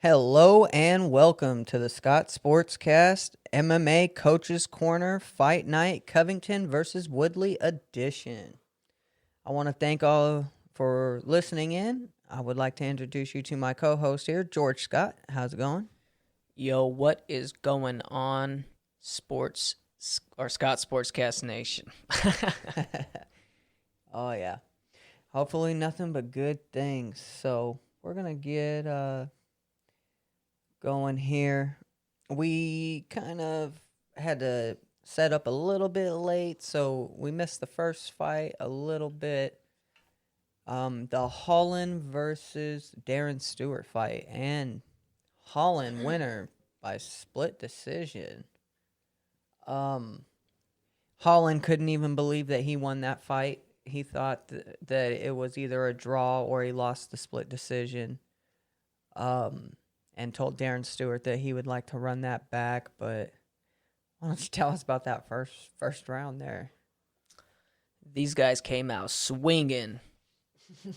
Hello and welcome to the Scott Sportscast MMA Coaches Corner Fight Night Covington vs Woodley edition. I want to thank all for listening in. I would like to introduce you to my co-host here, George Scott. How's it going? Yo, what is going on, sports or Scott Sportscast Nation? Oh yeah. Hopefully nothing but good things. So we're gonna get going here. We kind of had to set up a little bit late, so we missed the first fight a little bit. The Holland versus Darren Stewart fight, and Holland winner by split decision. Um, Holland couldn't even believe that he won that fight. He thought that it was either a draw or he lost the split decision. And told Darren Stewart that he would like to run that back. But why don't you tell us about that first round there? These guys came out swinging.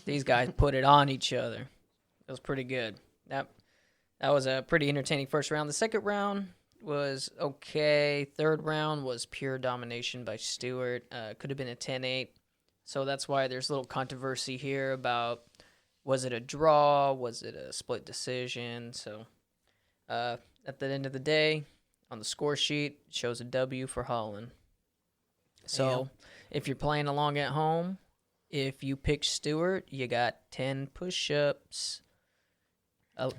These guys put it on each other. It was pretty good. That was a pretty entertaining first round. The second round was okay. Third round was pure domination by Stewart. Could have been a 10-8. So that's why there's a little controversy here about was it a draw? Was it a split decision? So at the end of the day, on the score sheet, it shows a W for Holland. So if you're playing along at home, if you pick Stewart, you got 10 push-ups.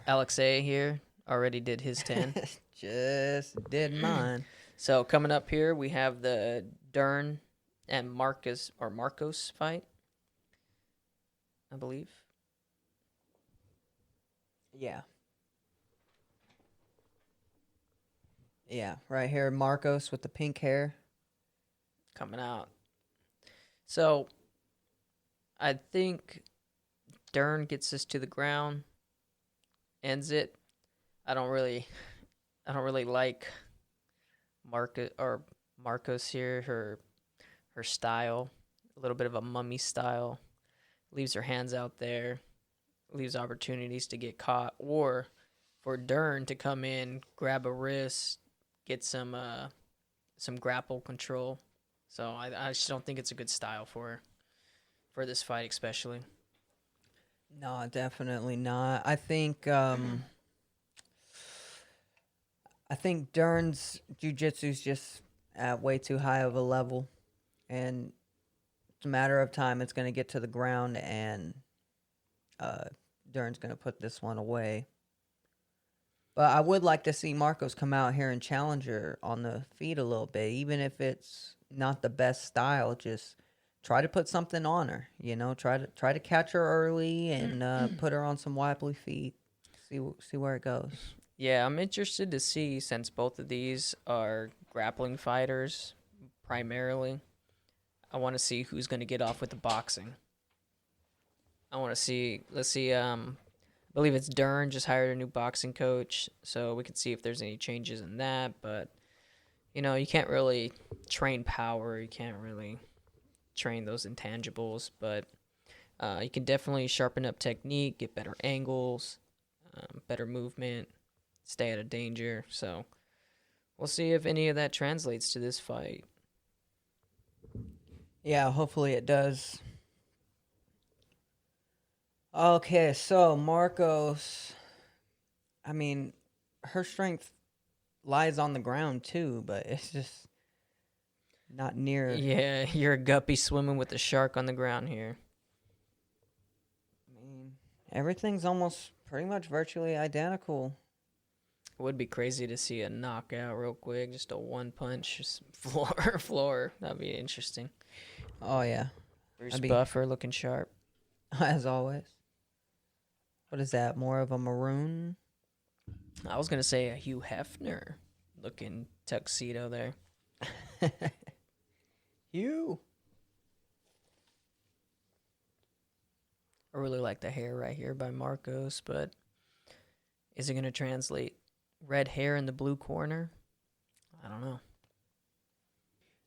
Alex A here already did his 10. Just did mine. So coming up here, we have the Dern and Marcos fight, I believe. Yeah. Yeah, right here, Marcos with the pink hair. Coming out. So I think Dern gets this to the ground, ends it. I don't really like Marcos here, her style, a little bit of a mummy style. Leaves her hands out there, leaves opportunities to get caught, or for Dern to come in, grab a wrist, get some grapple control. So I just don't think it's a good style for this fight, especially. No, definitely not. I think Dern's jiu-jitsu's just at way too high of a level, and it's a matter of time. It's going to get to the ground, and Dern's going to put this one away. But I would like to see Marcos come out here and challenge her on the feet a little bit, even if it's not the best style. Just try to put something on her, Try to catch her early and put her on some wobbly feet. See where it goes. Yeah, I'm interested to see, since both of these are grappling fighters primarily. I want to see who's going to get off with the boxing. Let's see. I believe it's Dern just hired a new boxing coach, so we can see if there's any changes in that. But you can't really train power. You can't really train those intangibles, but you can definitely sharpen up technique, get better angles, better movement, stay out of danger. So we'll see if any of that translates to this fight. Yeah, hopefully it does. Okay, so Marcos, I mean, her strength lies on the ground too, but it's just not near. Yeah, you're a guppy swimming with a shark on the ground here. I mean, everything's almost pretty much virtually identical. It would be crazy to see a knockout real quick, just a one punch, just floor. That'd be interesting. Oh yeah, Bruce Buffer looking sharp. As always. What is that? More of a maroon? I was gonna say a Hugh Hefner looking tuxedo there. Hugh. I really like the hair right here by Marcos, but is it gonna translate? Red hair in the blue corner? I don't know.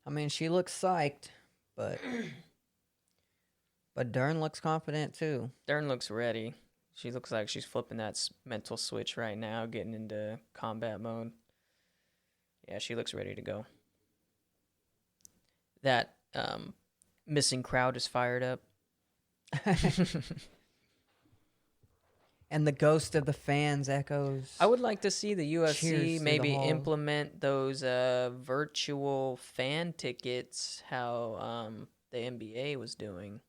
I mean, she looks psyched, but Dern looks confident too. Dern looks ready. She looks like she's flipping that mental switch right now, getting into combat mode. Yeah, she looks ready to go. That missing crowd is fired up. And the ghost of the fans echoes. I would like to see the UFC maybe halls. implement those virtual fan tickets, how the NBA was doing.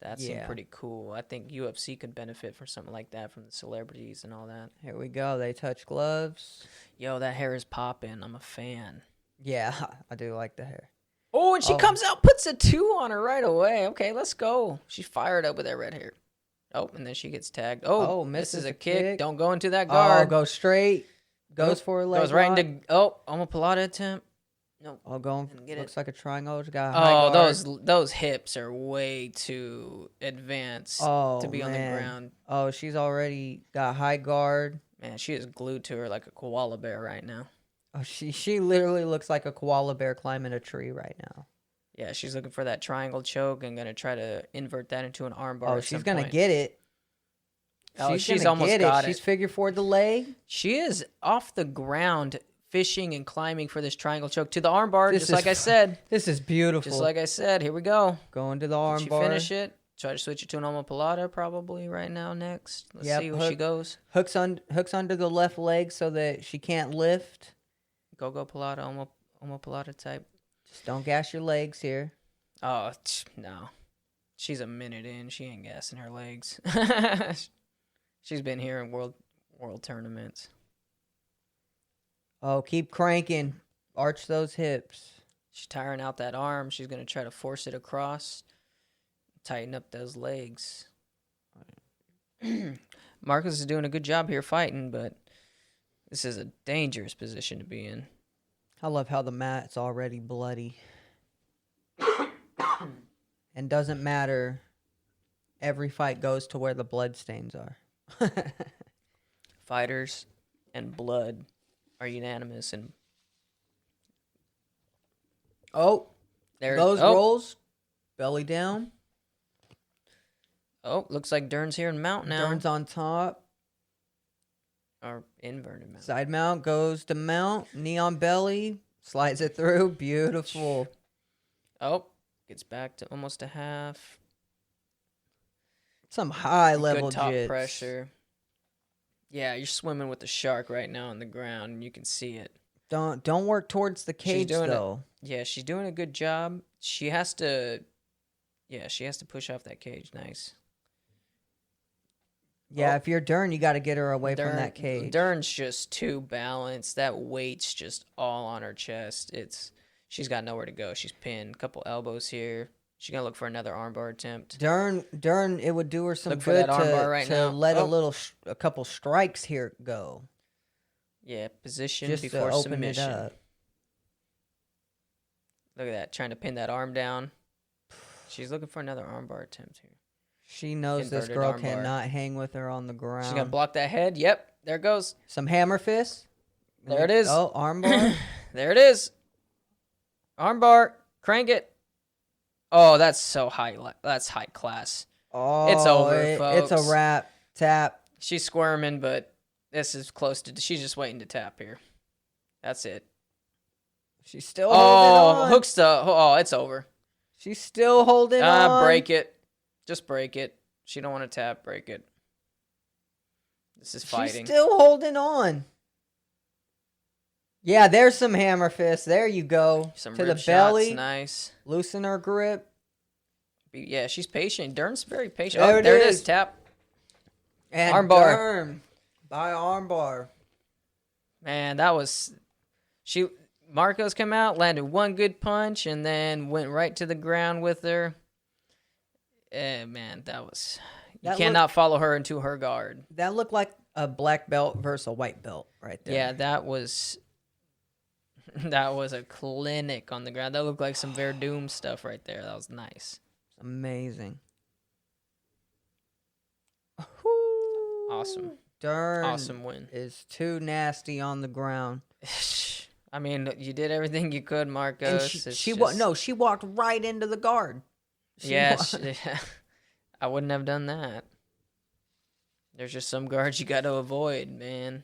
That seemed pretty cool. I think UFC could benefit from something like that from the celebrities and all that. Here we go. They touch gloves. Yo, that hair is popping. I'm a fan. Yeah, I do like the hair. Oh, and she comes out, puts a 2 on her right away. Okay, let's go. She's fired up with that red hair. Oh, and then she gets tagged. Oh, misses a kick. Don't go into that guard. Oh, go straight. Goes for a leg Goes right into, omoplata attempt. No. Oh, going. Looks like a triangle. Those hips are way too advanced to be on the ground. Oh, she's already got high guard. Man, she is glued to her like a koala bear right now. Oh, she literally looks like a koala bear climbing a tree right now. Yeah, she's looking for that triangle choke and gonna try to invert that into an armbar. Oh, she's gonna get it. She's almost got it. She's figure four the leg. She is off the ground, fishing and climbing for this triangle choke to the armbar. Just like I said. This is beautiful. Just like I said. Here we go. Going to the armbar. She finish it. Try to switch it to an omoplata probably right now next. Let's see where she goes. Hooks under the left leg so that she can't lift. Go plata, omoplata type. Just don't gas your legs here. Oh, no. She's a minute in. She ain't gassing her legs. She's been here in world tournaments. Oh, keep cranking. Arch those hips. She's tiring out that arm. She's going to try to force it across. Tighten up those legs. Marcus is doing a good job here fighting, but this is a dangerous position to be in. I love how the mat's already bloody. And doesn't matter. Every fight goes to where the blood stains are. Fighters and blood are unanimous. And rolls. Belly down. Oh, looks like Dern's here in mount now. Dern's on top. Or inverted mount. Side mount goes to mount. Knee on belly. Slides it through. Beautiful. Oh, gets back to almost a half. Some high level good top jits. Pressure. Yeah, you're swimming with the shark right now on the ground, and you can see it. Don't work towards the cage though. She's doing a good job. She has to push off that cage. Nice. Yeah, if you're Dern, you got to get her away from that cage. Dern's just too balanced. That weight's just all on her chest. She's got nowhere to go. She's pinned. A couple elbows here. She's gonna look for another armbar attempt. Dern, it would do her some good to let a couple strikes here go. Yeah, position just before to open submission. It up. Look at that, trying to pin that arm down. She's looking for another armbar attempt here. She knows this girl cannot hang with her on the ground. She's gonna block that head. Yep, there it goes. Some hammer fists. There it is. Oh, armbar. There it is. Armbar. Crank it. Oh, that's so high. That's high class. Oh, it's over, folks. It's a wrap. Tap. She's squirming, but this is close to. She's just waiting to tap here. That's it. She's still holding on. Hooks the. Oh, it's over. She's still holding on. Break it. Just break it. She don't want to tap. Break it. This is fighting. She's still holding on. Yeah, there's some hammer fists. There you go. Some to rib the belly. Shots. Nice. Loosen her grip. Yeah, she's patient. Dern's very patient. There it is. Tap. And armbar. Dern by armbar. Man, that was... Marcos came out, landed one good punch, and then went right to the ground with her. Man, that was... You cannot follow her into her guard. That looked like a black belt versus a white belt right there. Yeah, that was a clinic on the ground. That looked like some Verdum stuff right there. That was nice. Amazing. Awesome. Dern awesome win. Is too nasty on the ground. I mean, you did everything you could, Marcos. She walked right into the guard. I wouldn't have done that. There's just some guards you got to avoid, man.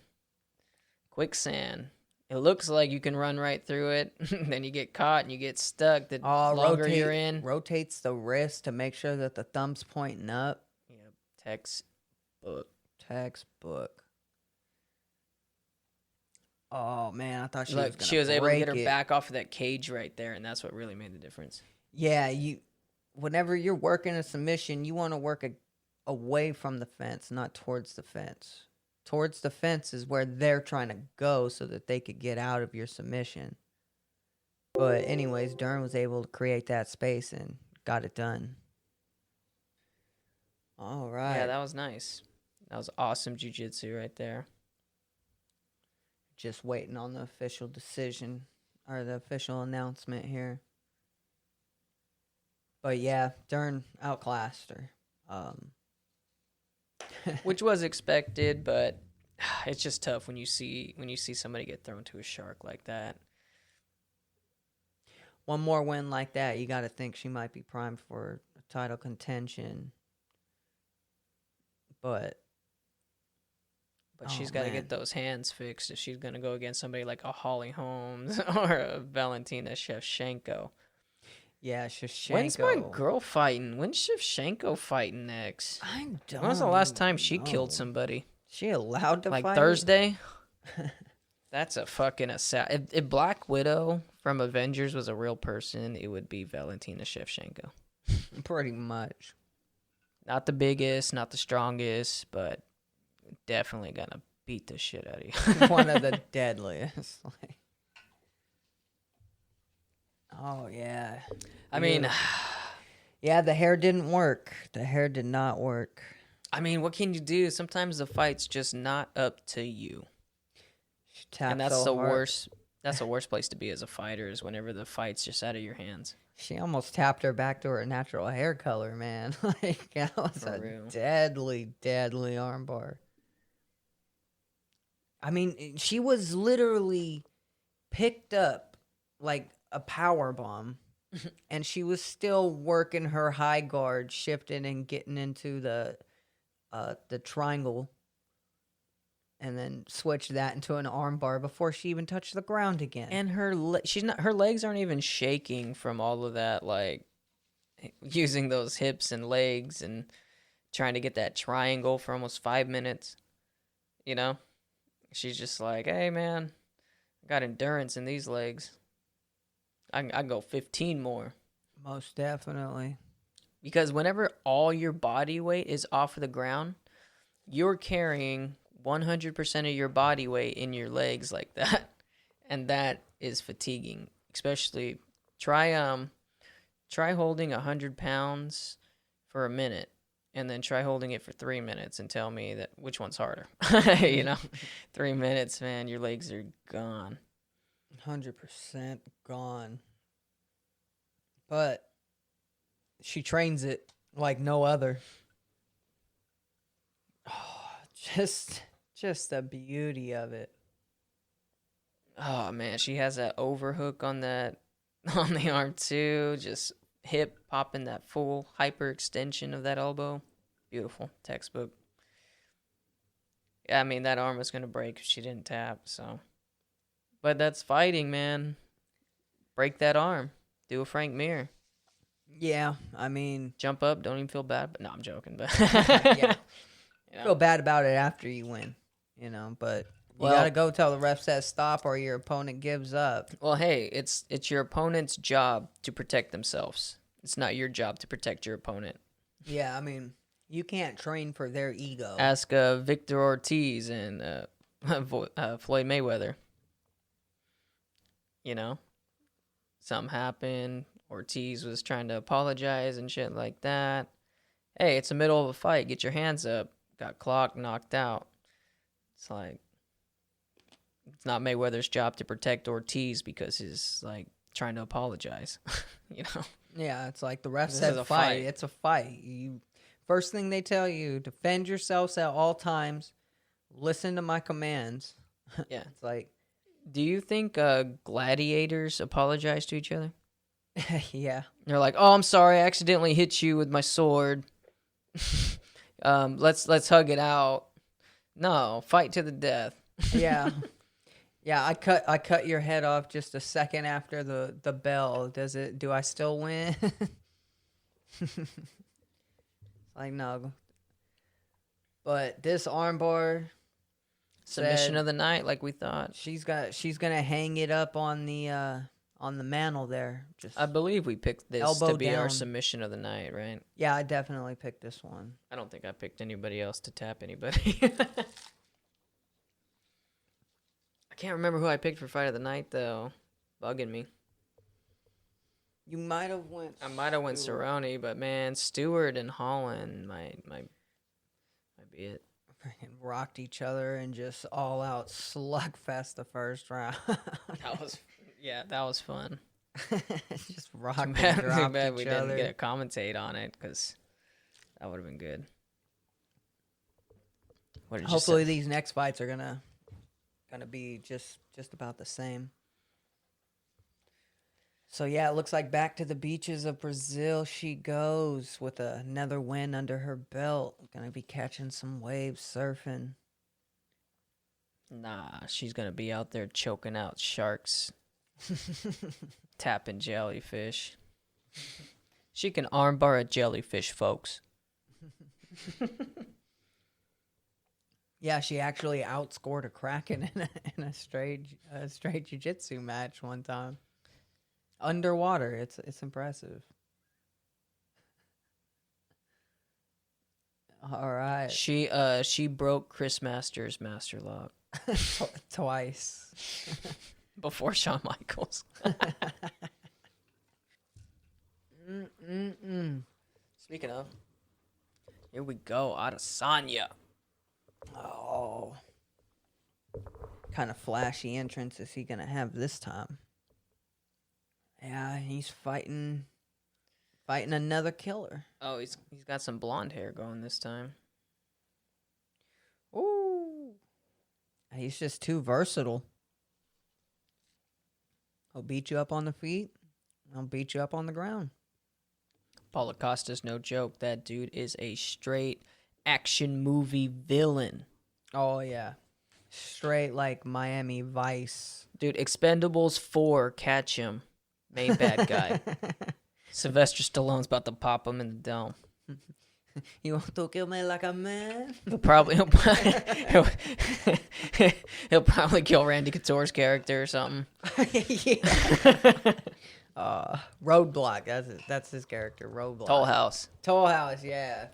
Quicksand. It looks like you can run right through it. Then you get caught and you get stuck. The longer you're in. Rotates the wrist to make sure that the thumb's pointing up. Yep. Textbook. Oh, man, I thought she was able to get her back off of that cage right there, and that's what really made the difference. Yeah, whenever you're working a submission, you want to work away from the fence, not towards the fence. Towards the fence is where they're trying to go so that they could get out of your submission. But anyways, Dern was able to create that space and got it done. All right. Yeah, that was nice. That was awesome jiu-jitsu right there. Just waiting on the official decision or the official announcement here. But yeah, Dern outclassed her. Which was expected, but it's just tough when you see somebody get thrown to a shark like that. One more win like that, you got to think she might be primed for a title contention. But she's got to get those hands fixed if she's going to go against somebody like a Holly Holmes or a Valentina Shevchenko. Yeah, Shevchenko. When's my girl fighting? When's Shevchenko fighting next? I don't When was the last time she killed somebody? She allowed to fight? Like Thursday? That's a fucking assassin. If Black Widow from Avengers was a real person, it would be Valentina Shevchenko. Pretty much. Not the biggest, not the strongest, but definitely gonna beat the shit out of you. One of the deadliest. Oh, yeah. I mean... Yeah, the hair didn't work. The hair did not work. I mean, what can you do? Sometimes the fight's just not up to you. And that's the worst. That's the worst place to be as a fighter, is whenever the fight's just out of your hands. She almost tapped her back to her natural hair color, man. Like, that was deadly, deadly armbar. I mean, she was literally picked up like a power bomb, and she was still working her high guard, shifting and getting into the triangle, and then switched that into an arm bar before she even touched the ground again. And her legs aren't even shaking from all of that, like using those hips and legs and trying to get that triangle for almost 5 minutes. You know, she's just like, hey man, I got endurance in these legs. I can go 15 more. Most definitely. Because whenever all your body weight is off of the ground, you're carrying 100% of your body weight in your legs like that. And that is fatiguing. Especially, try holding 100 pounds for a minute, and then try holding it for 3 minutes and tell me that which one's harder. 3 minutes, man, your legs are gone. 100% gone. But she trains it like no other. Oh, just the beauty of it. Oh man, she has that overhook on the arm too. Just hip popping that full hyper extension of that elbow. Beautiful. Textbook. Yeah, I mean, that arm was gonna break if she didn't tap, so. But that's fighting, man. Break that arm. Do a Frank Mir. Yeah, I mean... Jump up, don't even feel bad. But no, I'm joking. But yeah. Feel bad about it after you win, but you got to go tell the ref says stop or your opponent gives up. Well, hey, it's your opponent's job to protect themselves. It's not your job to protect your opponent. Yeah, I mean, you can't train for their ego. Ask Victor Ortiz and Floyd Mayweather. Something happened. Ortiz was trying to apologize and shit like that. Hey, it's the middle of a fight. Get your hands up. Got clocked, knocked out. It's like, it's not Mayweather's job to protect Ortiz because he's like trying to apologize. Yeah, it's like the ref said fight. It's a fight. First thing they tell you, defend yourselves at all times. Listen to my commands. Yeah. It's like, do you think gladiators apologize to each other? Yeah. They're like, oh, I'm sorry, I accidentally hit you with my sword. Let's hug it out. No, fight to the death. Yeah. Yeah, I cut your head off just a second after the bell. Do I still win? Like, no. But this armbar Submission of the night, like we thought. she's gonna hang it up on the mantle there. Just I believe we picked this elbow to be our down. submission of the night, right? Yeah, I definitely picked this one. I don't think I picked anybody else to tap anybody. I can't remember who I picked for fight of the night though. Bugging me. You might have went. I might have went Cerrone, but man, Stewart and Holland might be it. Freaking rocked each other and just all out slugfest the first round. That was fun. Just rocked and Too dropped bad we each didn't other. get to commentate on it because that would have been good. What did you Hopefully say? these next fights are gonna be just about the same. So yeah, it looks like back to the beaches of Brazil she goes with another win under her belt. Gonna be catching some waves, surfing. Nah, she's gonna be out there choking out sharks, tapping jellyfish. She can armbar a jellyfish, folks. Yeah, she actually outscored a Kraken in a straight jiu-jitsu match one time. Underwater, it's impressive. All right, She broke Chris Masters' master lock twice. before Shawn Michaels. Speaking of, here we go, Adesanya. Oh, kind of flashy entrance is he gonna have this time? Yeah, he's fighting another killer. Oh, he's got some blonde hair going this time. Ooh, he's just too versatile. He'll beat you up on the feet. He'll beat you up on the ground. Paulo Costa's no joke. That dude is a straight action movie villain. Oh yeah, straight like Miami Vice. Dude, Expendables 4, catch him. Main bad guy. Sylvester Stallone's about to pop him in the dome. You want to kill me like a man? He'll probably kill Randy Couture's character or something. Yeah. Roadblock. That's his character. Roadblock. Toll House. Toll House. Yeah,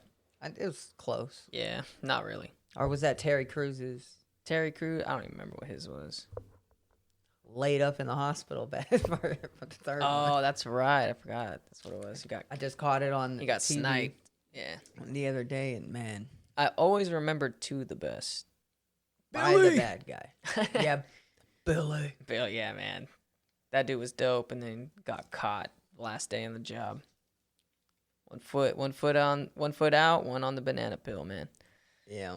it was close. Yeah, not really. Or was that Terry Cruz's? Terry Crews, I don't even remember what his was. Laid up in the hospital bed for the third one. Oh, that's right. I forgot. That's what it was. I just caught it on He got TV sniped. Yeah. the other day, and man, I always remembered 2 the best. by the bad guy. Yeah, Billy. Bill, yeah, man. That dude was dope and then got caught last day on the job. One foot out, one on the banana peel, man. Yeah.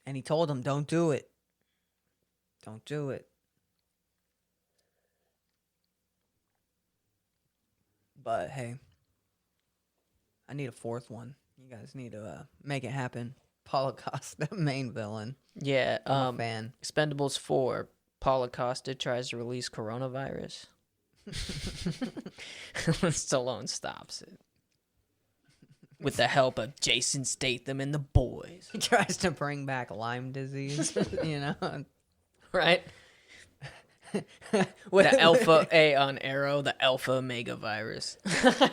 And he told him, "Don't do it. Don't do it." But hey, I need a fourth one. You guys need to make it happen. Paulo Costa, main villain. Yeah, I'm a fan. Expendables 4, Paulo Costa tries to release coronavirus. Stallone stops it. With the help of Jason Statham and the boys. He tries to bring back Lyme disease, you know? Right? The alpha A on Arrow, the alpha omega virus.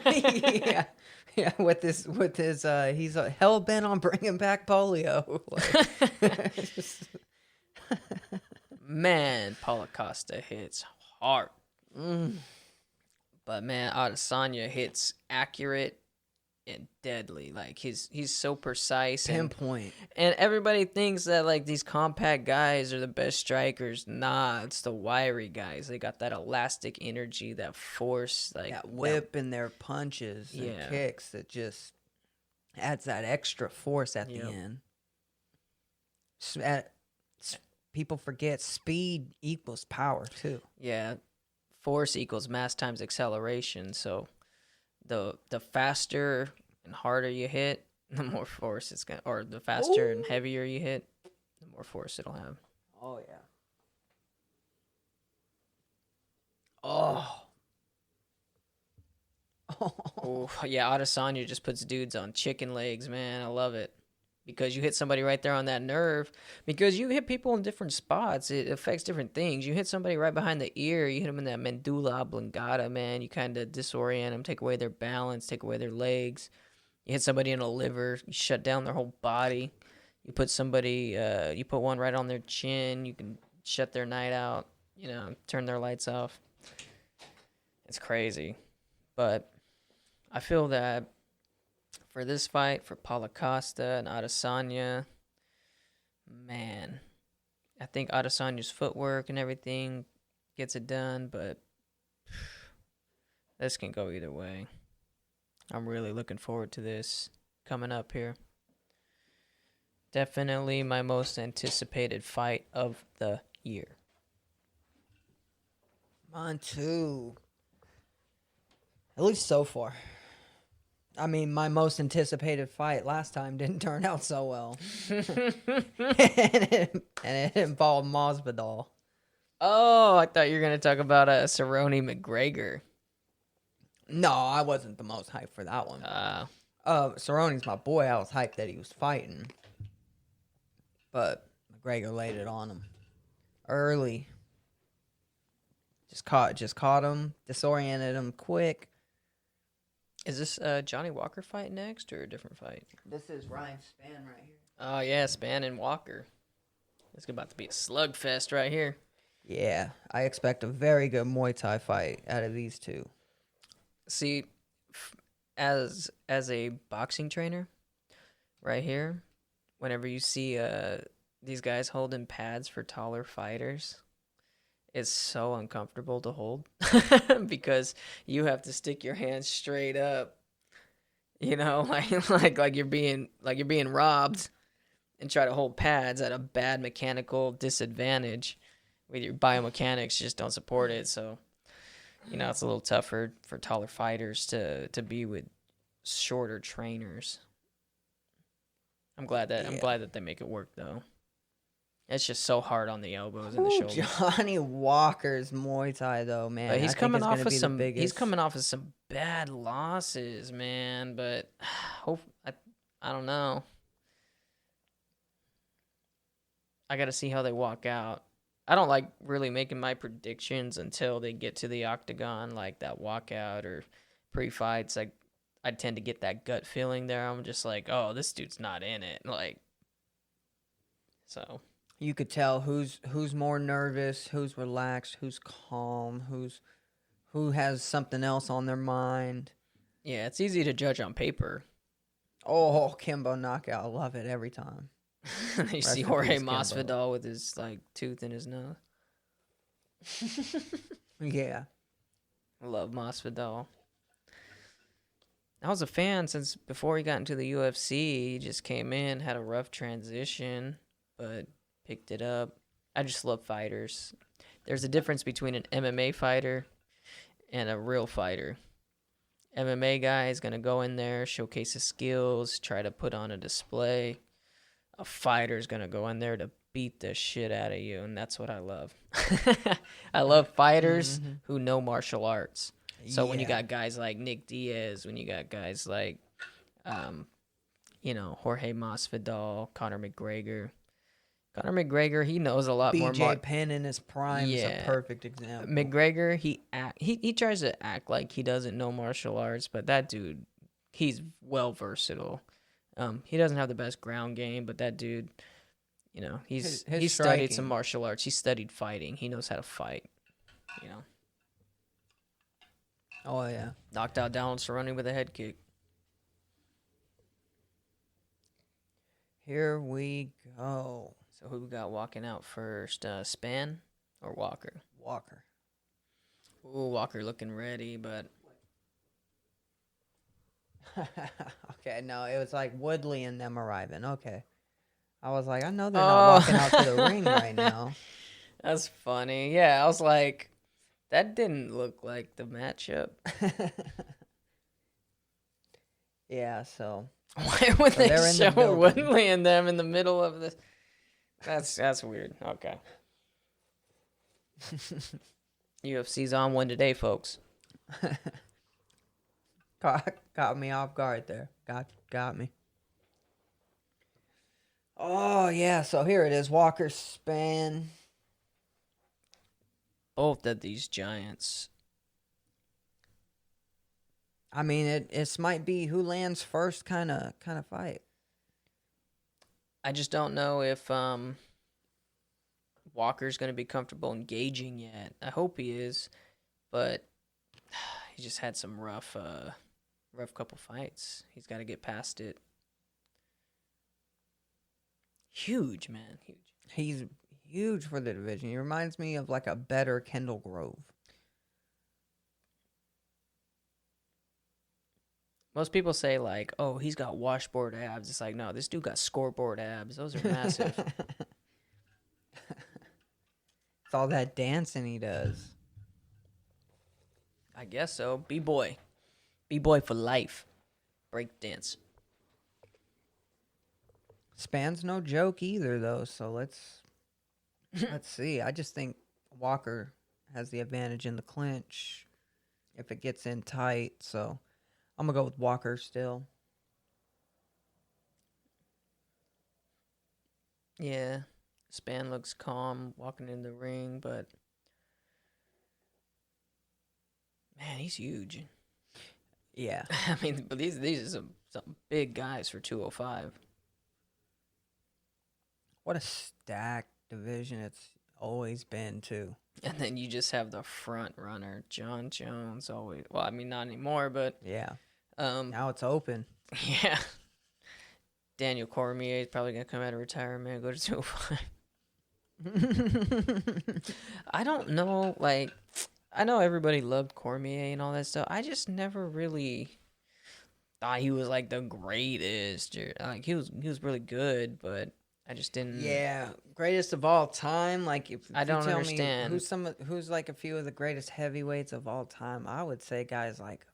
Yeah. Yeah, with his he's hell bent on bringing back polio. Man, Paulo Costa hits hard. But man, Adesanya hits accurate and deadly. Like he's so precise Pinpoint. and everybody thinks that like these compact guys are the best strikers. Nah, it's the wiry guys. They got that elastic energy, that force, like That whip and their punches and kicks that just adds that extra force at the end. People forget speed equals power too. Yeah, force equals mass times acceleration. So the faster and harder you hit, the more force it's gonna, or the faster and heavier you hit, the more force it'll have. Oh yeah. Oh. Oh yeah, Adesanya just puts dudes on chicken legs, man. I love it. Because you hit somebody right there on that nerve. Because you hit people in different spots, it affects different things. You hit somebody right behind the ear, you hit them in that medulla oblongata, man. You kind of disorient them, take away their balance, take away their legs. You hit somebody in the liver, you shut down their whole body. You put somebody, you put one right on their chin, you can shut their night out, turn their lights off. It's crazy. But I feel that for this fight, for Paulo Costa and Adesanya, man, I think Adesanya's footwork and everything gets it done, but this can go either way. I'm really looking forward to this coming up here. Definitely my most anticipated fight of the year. Mine too. At least so far. I mean, my most anticipated fight last time didn't turn out so well. and it involved Masvidal. Oh, I thought you were going to talk about Cerrone McGregor. No, I wasn't the most hyped for that one. Cerrone's my boy. I was hyped that he was fighting. But McGregor laid it on him early. Just caught him, disoriented him quick. Is this Johnny Walker fight next or a different fight? This is Ryan Spann right here. Oh, yeah, Spann and Walker. It's about to be a slugfest right here. Yeah, I expect a very good Muay Thai fight out of these two. See, as a boxing trainer, right here, whenever you see these guys holding pads for taller fighters, it's so uncomfortable to hold because you have to stick your hands straight up, like you're being robbed, and try to hold pads at a bad mechanical disadvantage. With your biomechanics just don't support it, so it's a little tougher for taller fighters to be with shorter trainers. I'm glad that they make it work though. It's just so hard on the elbows and the shoulders. Johnny Walker's Muay Thai though, man. But he's coming off of some bad losses, man. But I don't know. I got to see how they walk out. I don't like really making my predictions until they get to the octagon, like that walkout or pre-fights. Like I tend to get that gut feeling there. I'm just like, oh, this dude's not in it. So. You could tell who's more nervous, who's relaxed, who's calm, who has something else on their mind. Yeah, it's easy to judge on paper. Oh, Kimbo knockout. I love it every time. You see Jorge Masvidal with his tooth in his nose. Yeah. I love Masvidal. I was a fan since before he got into the UFC. He just came in, had a rough transition, but picked it up. I just love fighters. There's a difference between an MMA fighter and a real fighter. MMA guy is going to go in there, showcase his skills, try to put on a display. A fighter is going to go in there to beat the shit out of you, and that's what I love. I love fighters who know martial arts. So when you got guys like Nick Diaz, when you got guys like, Jorge Masvidal, Conor McGregor, he knows a lot more. BJ Penn in his prime is a perfect example. McGregor, he tries to act like he doesn't know martial arts, but that dude, he's well versatile. He doesn't have the best ground game, but that dude, he's studied some martial arts. He studied fighting. He knows how to fight. Oh yeah, knocked out Donald Cerrone with a head kick. Here we go. So who we got walking out first? Spann or Walker? Walker. Ooh, Walker looking ready, but... Okay, no, it was like Woodley and them arriving. Okay. I was like, I know they're not walking out to the ring right now. That's funny. Yeah, I was like, that didn't look like the matchup. Yeah, so Why would So they they're in the show building. Woodley and them in the middle of this? That's weird. Okay. UFC's on one today, folks. caught me off guard there. Got me. Oh yeah, so here it is. Walker Span. Both of these giants. I mean, it might be who lands first kind of fight. I just don't know if Walker's going to be comfortable engaging yet. I hope he is, but he just had some rough couple fights. He's got to get past it. Huge, man. Huge. He's huge for the division. He reminds me of like a better Kendall Grove. Most people say like, "Oh, he's got washboard abs." It's like, no, this dude got scoreboard abs. Those are massive. It's all that dancing he does. I guess so. B-boy for life. Break dance. Span's no joke either, though. So let's see. I just think Walker has the advantage in the clinch if it gets in tight. So I'm gonna go with Walker still. Yeah, Span looks calm walking in the ring, but man, he's huge. Yeah. I mean, but these are some big guys for 205. What a stacked division it's always been, too. And then you just have the front runner, John Jones. Always, well, I mean, not anymore, but Yeah. Now it's open. yeah. Daniel Cormier is probably gonna come out of retirement and go to 205. I don't know, like, I know everybody loved Cormier and all that stuff. I just never really thought he was like the greatest. Or, like he was really good, but I just didn't. Yeah, greatest of all time. Like if I you don't tell understand. me who's like a few of the greatest heavyweights of all time, I would say guys like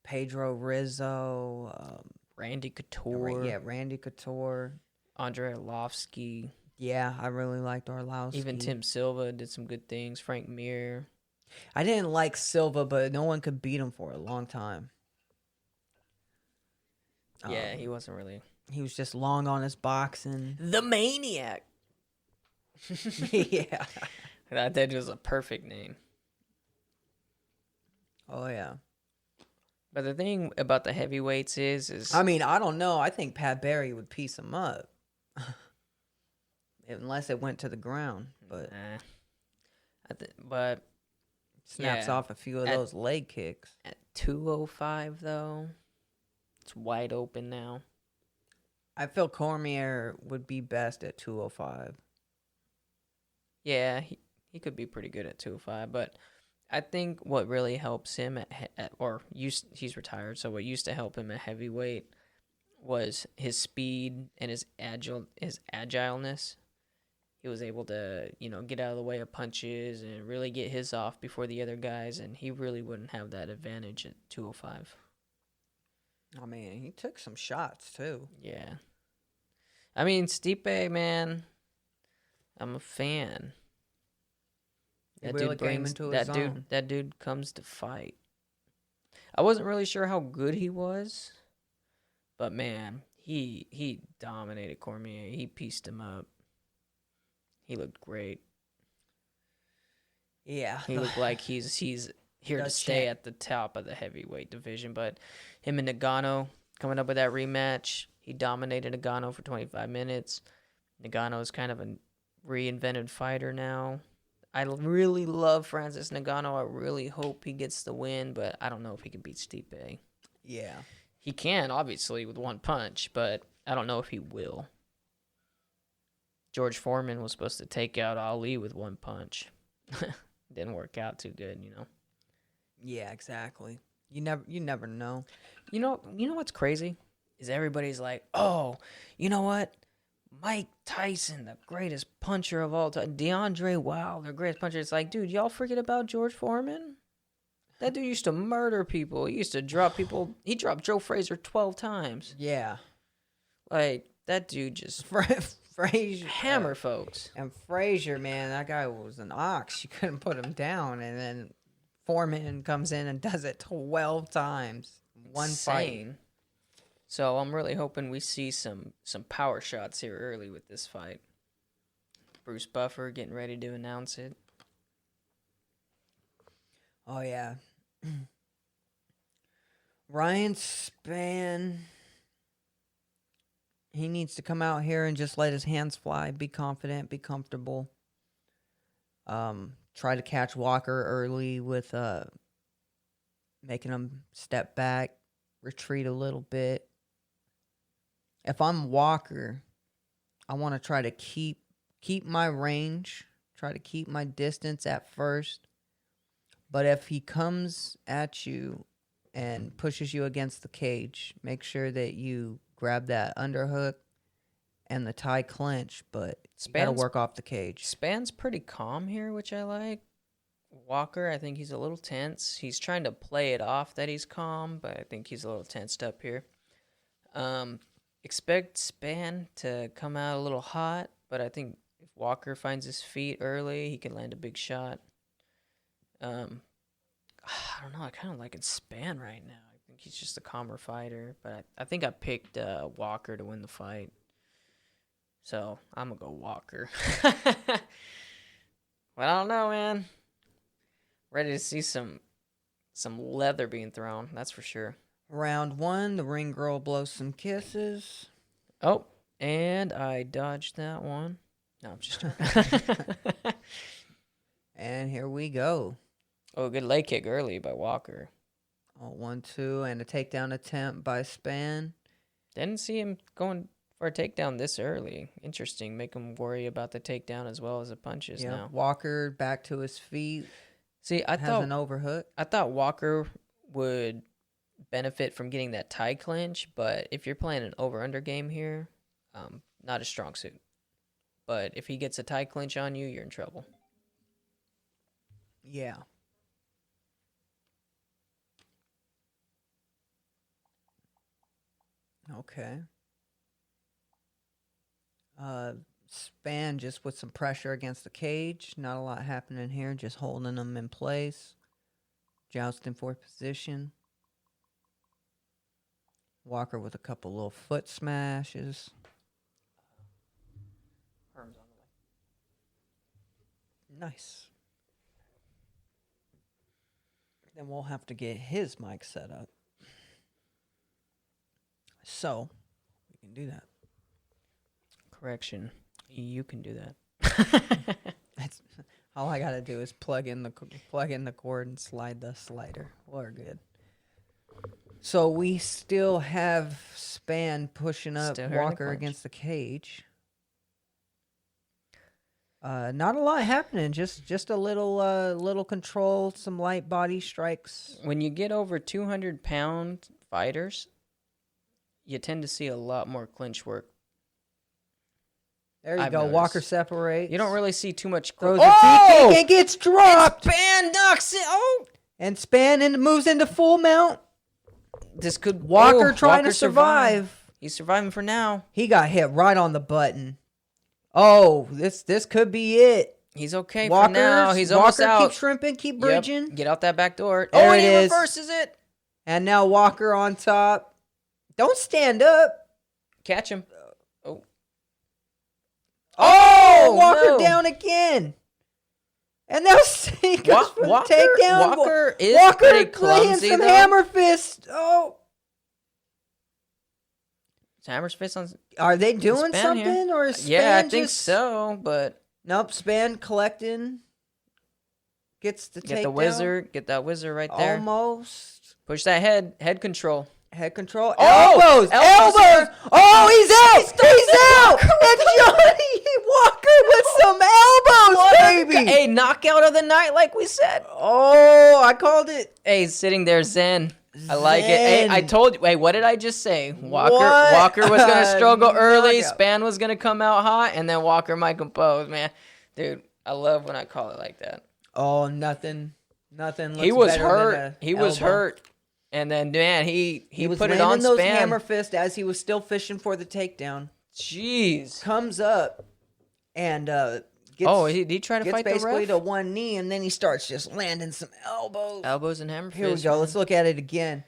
Pedro Rizzo, Randy Couture. yeah, Randy Couture. Andre Arlovsky. Yeah, I really liked Arlovsky. Even Tim Silva did some good things. Frank Mir. I didn't like Silva, but no one could beat him for a long time. Yeah, he wasn't really. He was just long on his boxing. The Maniac. Yeah. That was a perfect name. Oh yeah. But the thing about the heavyweights is I mean, I don't know. I think Pat Barry would piece him up. Unless it went to the ground, but but snaps yeah. off a few of those leg kicks. At 205 though, it's wide open now. I feel Cormier would be best at 205. Yeah, he could be pretty good at 205, but I think what really helps him he's retired, so what used to help him at heavyweight was his speed and his agileness. He was able to, get out of the way of punches and really get his off before the other guys, and he really wouldn't have that advantage at 205. I mean, he took some shots too. Yeah. I mean, Stipe, man, I'm a fan. He really came into his own. That dude comes to fight. I wasn't really sure how good he was, but man, he dominated Cormier. He pieced him up. He looked great. Yeah. He looked like he's here to stay at the top of the heavyweight division. But him and Nagano coming up with that rematch, he dominated Nagano for 25 minutes. Nagano's kind of a reinvented fighter now. I really love Francis Nagano. I really hope he gets the win, but I don't know if he can beat Stipe. Yeah. He can, obviously, with one punch, but I don't know if he will. George Foreman was supposed to take out Ali with one punch. Didn't work out too good, Yeah, exactly. You never know. You know what's crazy? Is everybody's like, oh, you know what? Mike Tyson, the greatest puncher of all time. DeAndre Wilder, the greatest puncher. It's like, dude, y'all forget about George Foreman? That dude used to murder people. He used to drop people. He dropped Joe Frazier 12 times. Yeah. Like, that dude just Frazier. hammer folks. And Frazier, man, that guy was an ox. You couldn't put him down. And then Foreman comes in and does it 12 times. One fight. Insane. So I'm really hoping we see some power shots here early with this fight. Bruce Buffer getting ready to announce it. Oh, yeah. Ryan Spann, he needs to come out here and just let his hands fly, be confident, be comfortable. Try to catch Walker early with making him step back, retreat a little bit. If I'm Walker, I want to try to keep my range, try to keep my distance at first. But if he comes at you and pushes you against the cage, make sure that you grab that underhook and the tie clinch, but you got to work off the cage. Spann's pretty calm here, which I like. Walker, I think he's a little tense. He's trying to play it off that he's calm, but I think he's a little tensed up here. Expect Spann to come out a little hot, but I think if Walker finds his feet early, he can land a big shot. I don't know. I kind of like it Spann right now. I think he's just a calmer fighter, but I think I picked Walker to win the fight. So I'm going to go Walker. But I don't know, man. Ready to see some leather being thrown, that's for sure. Round 1, the ring girl blows some kisses. Oh, and I dodged that one. No, I'm just joking. And here we go. Oh, good leg kick early by Walker. Oh, 1-2, and a takedown attempt by Spann. Didn't see him going for a takedown this early. Interesting. Make him worry about the takedown as well as the punches now. Walker back to his feet. See, has an overhook. I thought Walker would benefit from getting that tie clinch, but if you're playing an over-under game here, not a strong suit. But if he gets a tie clinch on you, you're in trouble. Yeah. Okay. Spann just with some pressure against the cage. Not a lot happening here. Just holding them in place. Jousting for position. Walker with a couple little foot smashes. Herm's on the way. Nice. Then we'll have to get his mic set up. So, we can do that. Correction. You can do that. That's all I gotta do is plug in the cord and slide the slider. We're good. So we still have Spann pushing up Walker against the cage. Not a lot happening. Just a little control, some light body strikes. When you get over 200-pound fighters, you tend to see a lot more clinch work. There you go. Noticed. Walker separates. You don't really see too much. Throws a deep kick and gets dropped. And Spann knocks it. Oh! And Spann moves into full mount. This could Walker trying to survive. He's surviving for now. He got hit right on the button. Oh, this could be it. He's okay for now. He's almost out. Keep shrimping, keep bridging. Yep. Get out that back door. There and it he is. Reverses it. And now Walker on top. Don't stand up. Catch him. Oh, Walker down again. And now he goes for the takedown. Walker is pretty clumsy, some though. hammer fist. Oh. Hammer fist on. Are they doing Spann something? here. Or is Spann Yeah, I think so, but. Nope, Spann collecting. Gets the takedown. Get the wizard. Get that wizard right there. Almost. Push that head control. Head control. Oh, elbows. Oh, he's out. He's out. And Johnny Walker with some elbows, baby. Hey, knockout of the night, like we said. Oh, I called it. Hey, he's sitting there zen. I like it. Hey, I told you. Wait, what did I just say? Walker was going to struggle early. Spann was going to come out hot, and then Walker might compose, man. Dude, I love when I call it like that. Oh, nothing Nothing looks He was better hurt. than a He was elbow. hurt. And then, man, he was put it landing on those Span. hammer fists as he was still fishing for the takedown. Jeez. Comes up and gets. He tried to gets fight the basically ref? to one knee, and then he starts just landing some elbows. Elbows and hammer fists. Here we go. Man. Let's look at it again.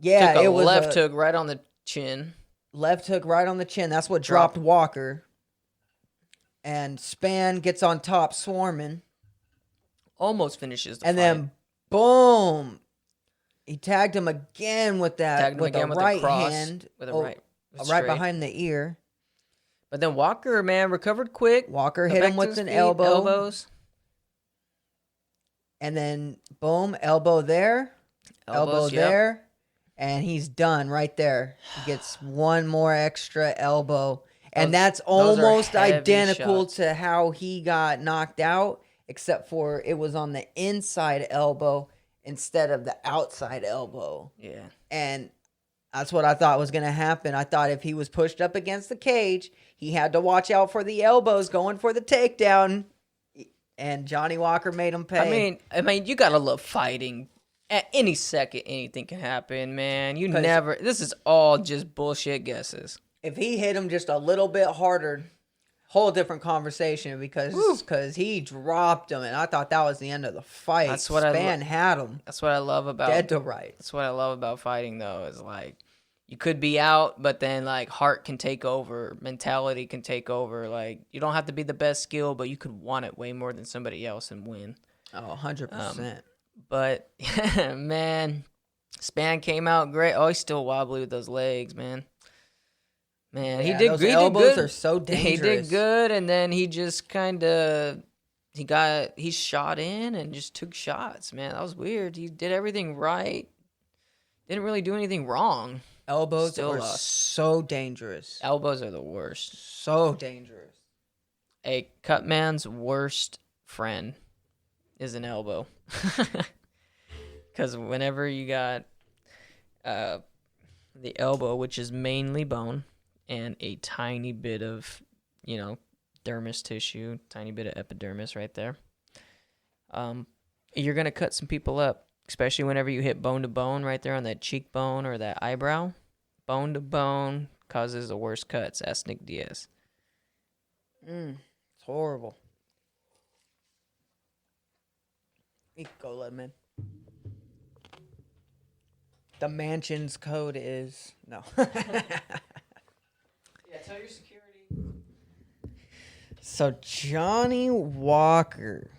Yeah, Took a it was left hook right on the chin. Left hook right on the chin. That's what dropped Walker. And Span gets on top, swarming. Almost finishes the fight. And then, boom. He tagged him again with that. Tagged him with again the with right the cross, hand. with a right right behind the ear. But then Walker, man, recovered quick. Walker hit him with an elbows. And then, boom, elbow there. Elbow there. And he's done right there. He gets one more extra elbow. And that's almost identical to how he got knocked out, except for it was on the inside elbow instead of the outside elbow. Yeah. And that's what I thought was going to happen. I thought if he was pushed up against the cage, he had to watch out for the elbows going for the takedown. And Johnny Walker made him pay. I mean, you got to love fighting. At any second, anything can happen, man. You never. This is all just bullshit guesses. If he hit him just a little bit harder, whole different conversation because he dropped him, and I thought that was the end of the fight. That's what Span had him. That's what I love about dead to rights. That's what I love about fighting, though, is like you could be out, but then like heart can take over, mentality can take over. Like you don't have to be the best skill, but you could want it way more than somebody else and win. Oh, 100%. But man, Span came out great. Oh, he's still wobbly with those legs, man. Man, yeah, he did those good. Elbows are so dangerous. He did good, and then he just kind of he shot in and just took shots. Man, that was weird. He did everything right. Didn't really do anything wrong. Elbows are so dangerous. Elbows are the worst. So dangerous. A cut man's worst friend is an elbow. Because whenever you got the elbow, which is mainly bone, and a tiny bit of, dermis tissue, tiny bit of epidermis right there, you're going to cut some people up, especially whenever you hit bone to bone right there on that cheekbone or that eyebrow. Bone to bone causes the worst cuts. Ask Nick Diaz. It's horrible. You can go, let him in. The mansion's code is no. Yeah, tell your security. So Johnny Walker,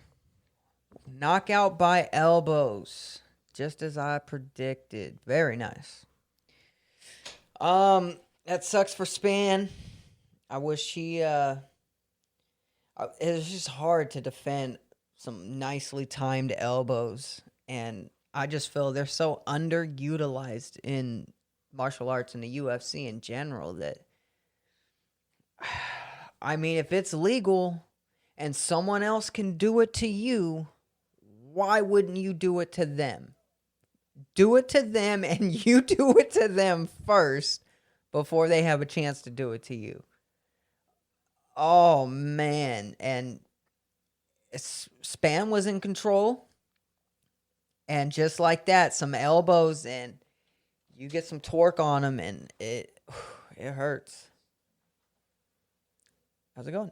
knockout by elbows, just as I predicted. Very nice. That sucks for Span. I wish he. It was just hard to defend some nicely timed elbows, and I just feel they're so underutilized in martial arts and the UFC in general that, I mean, if it's legal and someone else can do it to you, why wouldn't you do it to them? Do it to them, and you do it to them first before they have a chance to do it to you. Oh, man. And Span was in control. And just like that, some elbows, and you get some torque on him, and it hurts. How's it going?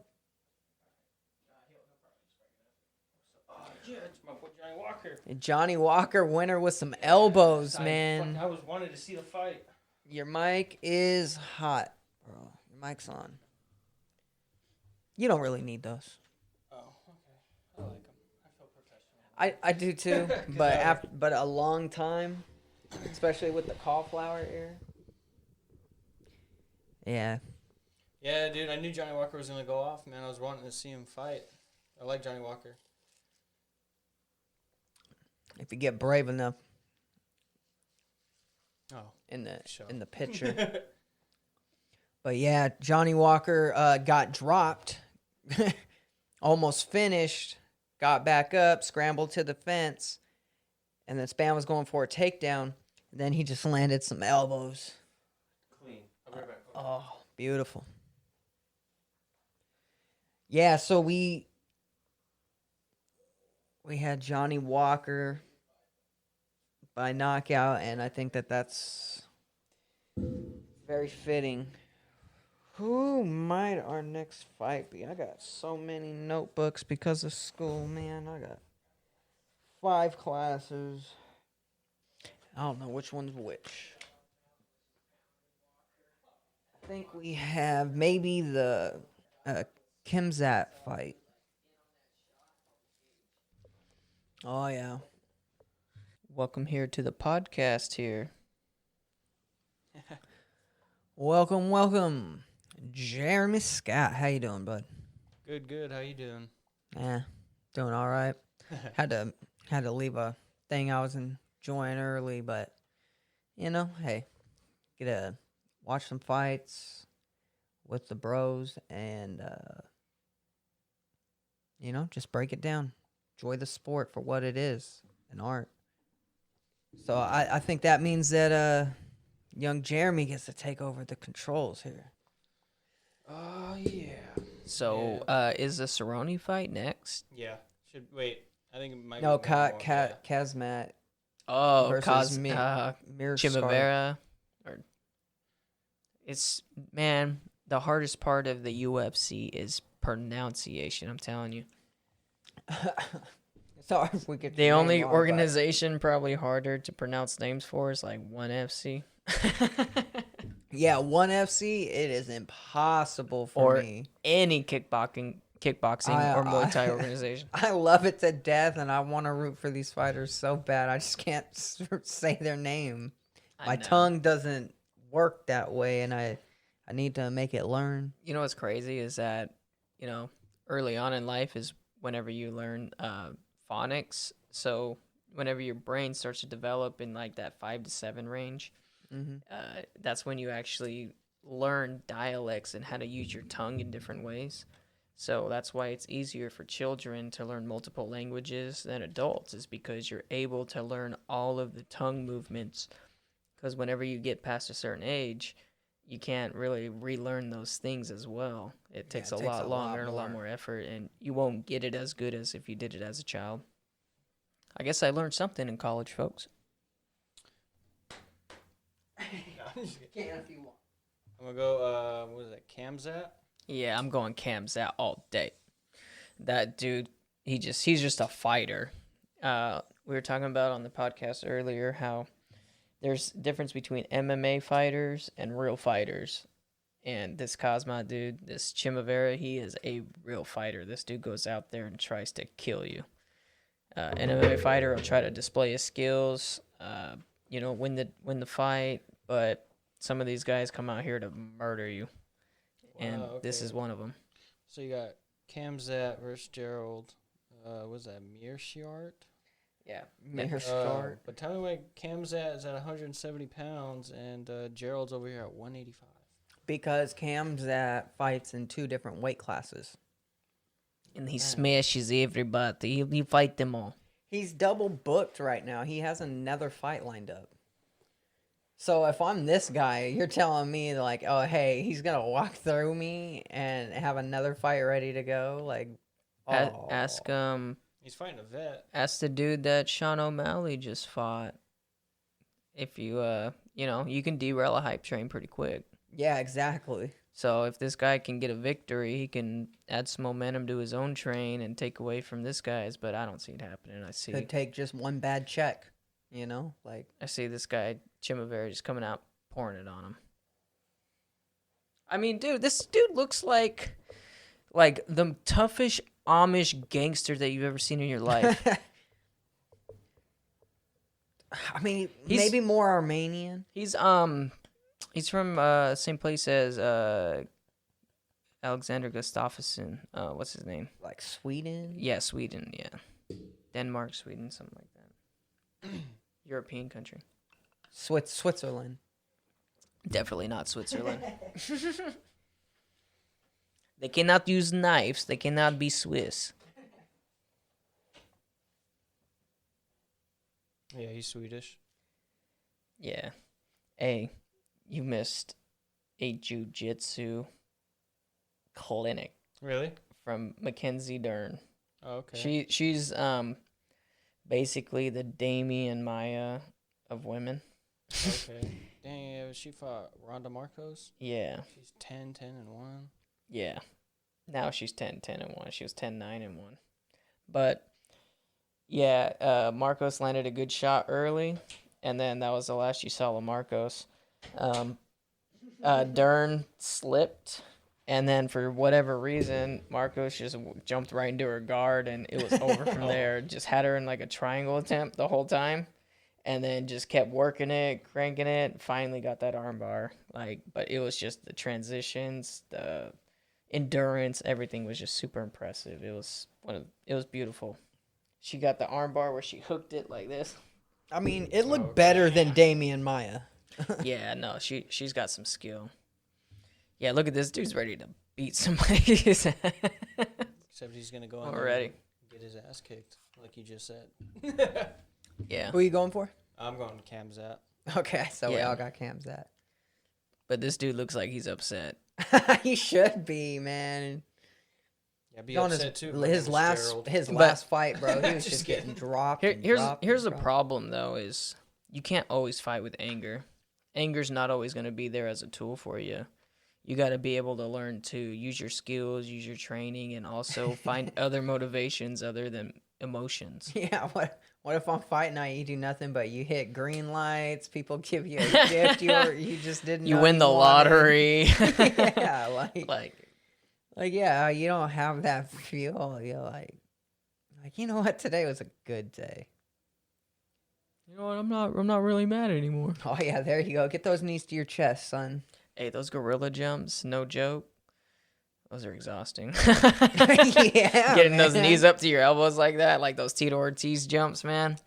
Yeah, it's my boy Johnny Walker. Johnny Walker, winner with some elbows, man. I was wanted to see the fight. Your mic is hot, bro. Your mic's on. You don't really need those. Oh, okay. I like them. I feel professional. I do too, but a long time, especially with the cauliflower ear. Yeah. Yeah, dude, I knew Johnny Walker was going to go off, man. I was wanting to see him fight. I like Johnny Walker. If you get brave enough. Oh. In the picture. But yeah, Johnny Walker got dropped. Almost finished. Got back up, scrambled to the fence, and then Span was going for a takedown. And then he just landed some elbows. Clean. I'll be right back. Oh, beautiful. Yeah, so we we had Johnny Walker by knockout, and I think that's very fitting. Who might our next fight be? I got so many notebooks because of school, man. I got 5 classes. I don't know which one's which. I think we have maybe the Kimzat fight. Oh, yeah. Welcome here to the podcast here. Welcome. Jeremy Scott. How you doing, bud? Good. How you doing? Doing all right. Had to leave a thing I was enjoying early, but hey, get to watch some fights with the bros and just break it down. Enjoy the sport for what it is, an art. So I think that means that young Jeremy gets to take over the controls here. Oh yeah. So, is the Cerrone fight next? Yeah. Should wait. I think it might. No, be one more, yeah. Kazmat Oh, versus Mirscar. Chimavera. Or it's man, the hardest part of the UFC is pronunciation. I'm telling you. Sorry if we get The your only name wrong, but- organization probably harder to pronounce names for is like ONE FC. Yeah, ONE FC. It is impossible for Or me. any kickboxing or Muay Thai organization. I love it to death, and I want to root for these fighters so bad. I just can't say their name. My tongue doesn't work that way, and I need to make it learn. You know what's crazy is that, early on in life is whenever you learn phonics. So whenever your brain starts to develop in like that 5 to 7 range, that's when you actually learn dialects and how to use your tongue in different ways. So that's why it's easier for children to learn multiple languages than adults, is because you're able to learn all of the tongue movements. Because whenever you get past a certain age, you can't really relearn those things as well. It takes a lot longer and a lot more effort, and you won't get it as good as if you did it as a child. I guess I learned something in college, folks. If you want. I'm gonna go. What is that? Kamzat? Yeah, I'm going Cam's out all day. That dude, he's just a fighter. We were talking about on the podcast earlier how there's difference between MMA fighters and real fighters. And this Cosma dude, this Chimavera, he is a real fighter. This dude goes out there and tries to kill you. An MMA fighter will try to display his skills, win the fight, but some of these guys come out here to murder you. And this is one of them. So you got Kamzat versus Gerald. Was that Meerschaert? Yeah. But tell me why Kamzat is at 170 pounds and Gerald's over here at 185. Because Kamzat fights in 2 different weight classes. And he smashes everybody. He fight them all. He's double booked right now. He has another fight lined up. So if I'm this guy, you're telling me like, oh hey, he's gonna walk through me and have another fight ready to go? Like, Ask He's fighting a vet. Ask the dude that Sean O'Malley just fought. If you you can derail a hype train pretty quick. Yeah, exactly. So if this guy can get a victory, he can add some momentum to his own train and take away from this guy's. But I don't see it happening. Could take just one bad check. I see this guy Chimavera just coming out pouring it on him. I mean, dude, this dude looks like the toughest Amish gangster that you've ever seen in your life. I mean, maybe more Armenian. He's from same place as Alexander Gustafsson. What's his name? Like Sweden? Yeah, Sweden. Yeah, Denmark, Sweden, something like that. European country. Switzerland. Definitely not Switzerland. They cannot use knives. They cannot be Swiss. Yeah, he's Swedish. Yeah. Hey, you missed a jiu-jitsu clinic. Really? From Mackenzie Dern. Oh, okay. She's basically the Damian Maya of women. Okay. Dang, she fought Ronda Marcos? Yeah. She's 10-10-1. Yeah. Now she's 10-10-1. She was 10-9-1. But yeah, Marcos landed a good shot early, and then that was the last you saw of Marcos. Dern slipped, and then for whatever reason, Marcos just jumped right into her guard, and it was over from there. Just had her in like a triangle attempt the whole time, and then just kept working it, cranking it. Finally got that armbar. But it was just the transitions, the endurance, everything was just super impressive. It was beautiful. She got the armbar where she hooked it like this. I mean, it looked better than Damian Maya. Yeah, no, she's got some skill. Yeah, look at this dude's ready to beat somebody. Except he's going to go in already and get his ass kicked, like you just said. Yeah. Who are you going for? I'm going Kamzat. Okay, so we Yeah. all got Kamzat. But this dude looks like he's upset. He should be, man. Yeah, be On upset too. his last fight, bro. He was just getting dropped. Here's the problem though, is you can't always fight with anger. Anger's not always going to be there as a tool for you. You got to be able to learn to use your skills, use your training, and also find other motivations other than emotions. Yeah, what if on fight night you do nothing but you hit green lights, people give you a gift you just didn't You know win the wanted. lottery. Yeah, like yeah, you don't have that feel. You're like you know what? Today was a good day. you know what? I'm not really mad anymore. Oh yeah, there you go. Get those knees to your chest, son. Hey, those gorilla jumps, no joke. Those are exhausting. Yeah, Getting those man. knees up to your elbows like that, like those Tito Ortiz jumps, man.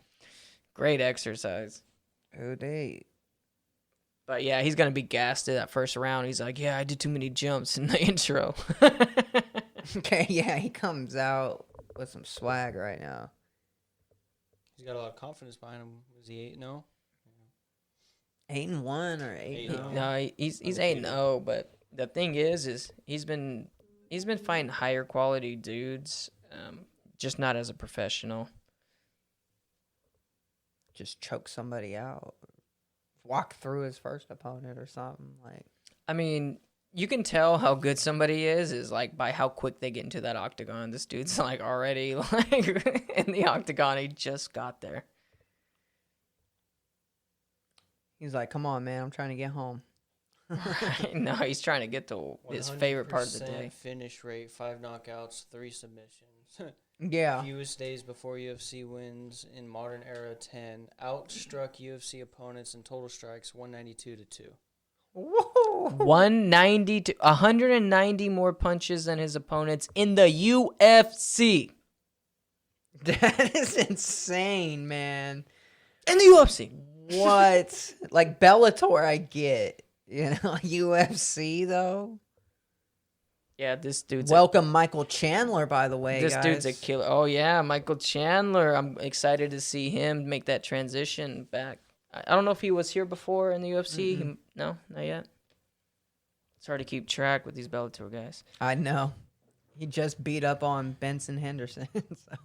Great exercise. Oh, day. But yeah, he's gonna be gassed at that first round. He's like, "Yeah, I did too many jumps in the intro." Okay, yeah, he comes out with some swag right now. He's got a lot of confidence behind him. Was he 8-0? 8-1 or 8-0? No, he's 8-0. But the thing is he's been fighting higher quality dudes, just not as a professional. Just choke somebody out, walk through his first opponent or something like. I mean, you can tell how good somebody is like by how quick they get into that octagon. This dude's like already like in the octagon. He just got there. He's like, "Come on, man, I'm trying to get home." Right? No, he's trying to get to his favorite part of the day. 100% finish rate, 5 knockouts, 3 submissions. Yeah. Fewest days before UFC wins in modern era 10. Outstruck UFC opponents in total strikes 192-2. Whoa. 190 more punches than his opponents in the UFC. That is insane, man. In the UFC. What? Like Bellator, I get. You know, UFC though. Yeah, this dude's Welcome, Michael Chandler. By the way, this guys. dude's a killer. Oh yeah, Michael Chandler. I'm excited to see him make that transition back. I don't know if he was here before in the UFC. No, not yet. It's hard to keep track with these Bellator guys. I know. He just beat up on Benson Henderson. So.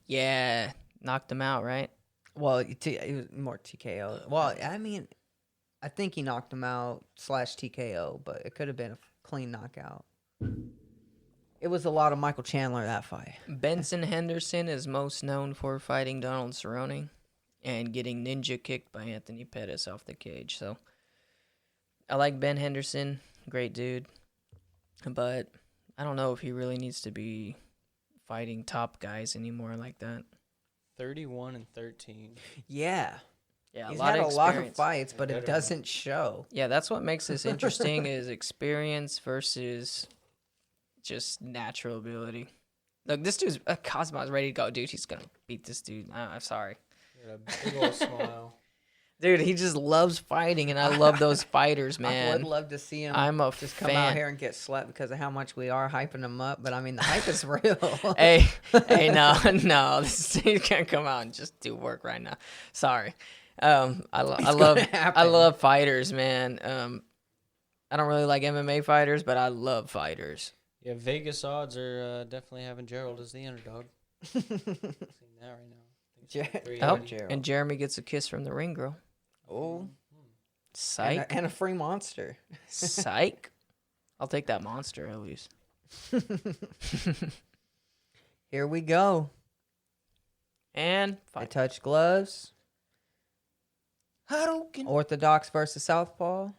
Yeah, knocked him out, right? Well, it was more TKO. Well, I mean, I think he knocked him out / TKO, but it could have been a clean knockout. It was a lot of Michael Chandler that fight. Benson Henderson is most known for fighting Donald Cerrone and getting ninja kicked by Anthony Pettis off the cage. So I like Ben Henderson, great dude, but I don't know if he really needs to be fighting top guys anymore like that. 31-13. Yeah. Yeah, He's a lot had of a lot of experience. fights, but it doesn't show. Yeah, that's what makes this interesting is experience versus just natural ability. Look, this dude's Cosmo's ready to go, dude. He's gonna beat this dude. I'm sorry, He had a big old smile. dude. He just loves fighting, and I love those fighters, I man. would love to see him I'm a just come fan. out here and get slept because of how much we are hyping him up. But I mean, the hype is real. Hey, no, this dude can't come out and just do work right now. Sorry. I love fighters, man. I don't really like MMA fighters, but I love fighters. Yeah, Vegas odds are definitely having Gerald as the underdog. Seen that right now. I think it's like Oh, 380. and Jeremy gets a kiss from the ring girl. Oh, Psych. and a free monster. Psych. I'll take that monster at least. Here we go. And They fight. touch gloves. Hadouken. Orthodox versus Southpaw.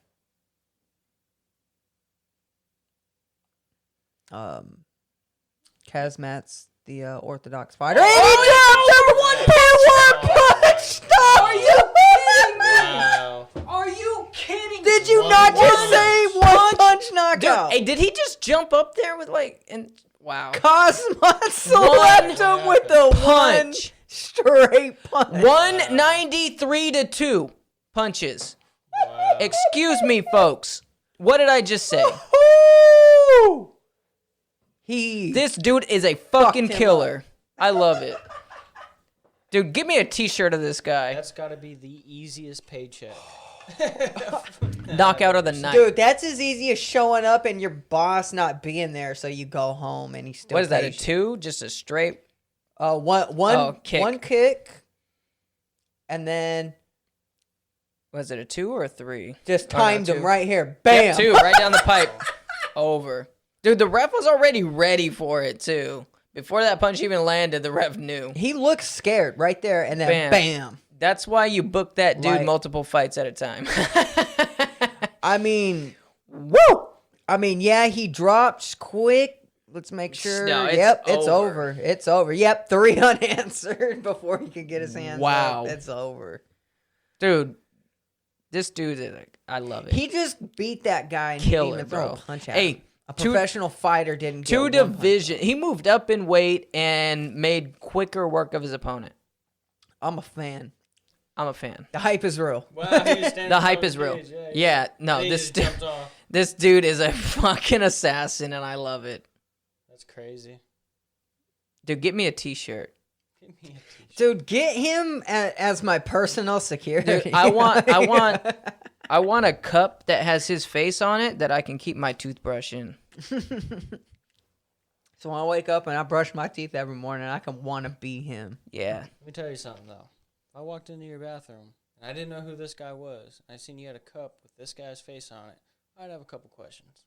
Kazmat's the Orthodox fighter. And he drops number one power punch! Stop! Are you kidding me? Wow. Are you kidding? Did you not just say one punch knockout? Dude, hey, did he just jump up there with wow. Cosmo slapped him with the punch. one straight punch. 193 to 2 punches. Wow. Excuse me, folks. What did I just say? Woo! This dude is a Fucked fucking him killer. I love it. Dude, give me a t-shirt of this guy. That's got to be the easiest paycheck. Knockout of the night. Dude, that's as easy as showing up and your boss not being there, so you go home and he still. What is that, a pays you. 2? Just a straight? One kick. one kick, and then Was it a 2 or a 3? just Oh, no, timed him 2. right here. Bam. Yep, 2, right down the pipe. Over. Dude, the ref was already ready for it, too. Before that punch even landed, the ref knew. He looks scared right there, and then bam. That's why you book that dude Like- multiple fights at a time. I mean, woo! I mean, yeah, he drops quick. Let's make sure. No, it's Yep, it's over. over. It's over. Yep, 3 unanswered before he could get his hands Wow. up. It's over. Dude, this dude is like, I love it. He just beat that guy and Killer, he didn't even throw bro. a punch at Hey, him. A professional fighter didn't get 2 one punch. division. He moved up in weight and made quicker work of his opponent. I'm a fan. I'm a fan. The hype is real. Wow, he was standing The in hype front is of the real. cage, Yeah, no, He this just jumped off. this dude is a fucking assassin, and I love it. That's crazy. Dude, get me a t-shirt. Give me a t-shirt. Dude, get him as my personal security. Dude, I want a cup that has his face on it that I can keep my toothbrush in. So when I wake up and I brush my teeth every morning, I can want to be him. Yeah. Let me tell you something, though. If I walked into your bathroom and I didn't know who this guy was, and I seen you had a cup with this guy's face on it, I'd have a couple questions.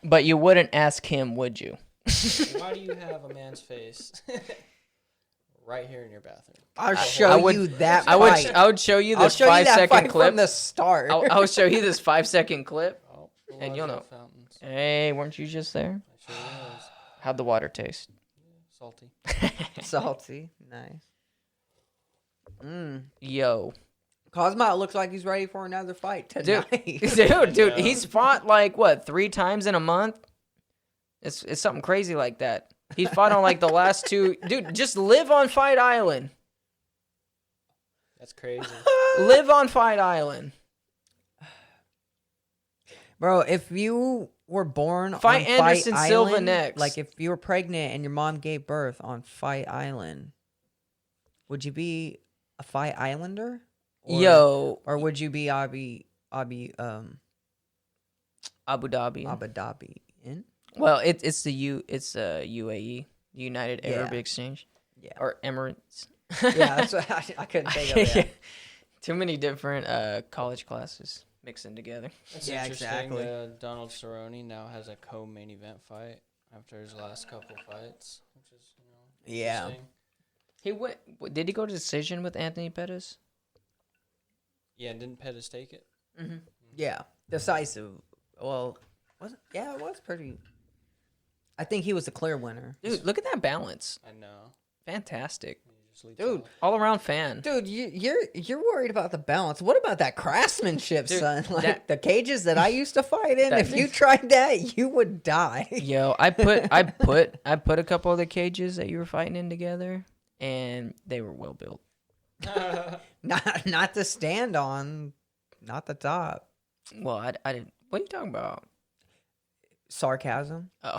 But you wouldn't ask him, would you? Why do you have a man's face right here in your bathroom? I'll show you that I would fight. I would show you I'll this show you that 5-second fight clip. from the start. I'll show you this 5-second clip. Oh, And you'll know. fountains. Hey, weren't you just there? I sure was. How'd the water taste? Salty. Salty. Nice. Yo. Cosmo looks like he's ready for another fight tonight. Dude, he's fought like what, 3 times in a month? It's something crazy like that. He fought on like the last 2. Dude, just live on Fight Island. That's crazy. Live on Fight Island. Bro, if you were born Fight on Anderson Fight Silva Island, next. like if you were pregnant and your mom gave birth on Fight Island, would you be a Fight Islander? Or would you be Abu Dhabi. Dhabi in? Well, it's UAE, United Arab Yeah. Exchange. Yeah. Or Emirates. Yeah, that's what I couldn't think of it. Too many different college classes mixing together. That's Yeah, interesting. exactly. Donald Cerrone now has a co-main event fight after his last couple fights, which is Yeah. interesting. He went. Did he go to decision with Anthony Pettis? Yeah, and didn't Pettis take it? Yeah. Decisive. Well, yeah, it was pretty. I think he was the clear winner. Dude, look at that balance. I know. Fantastic. He just leaps Dude. off. All around fan. Dude, you're worried about the balance. What about that craftsmanship, Dude, son? Like that- the cages that I used to fight in. That- If you tried that, you would die. Yo, I put a couple of the cages that you were fighting in together, and they were well built. Not to stand on, not the top. Well, I didn't. What are you talking about? Sarcasm. Oh.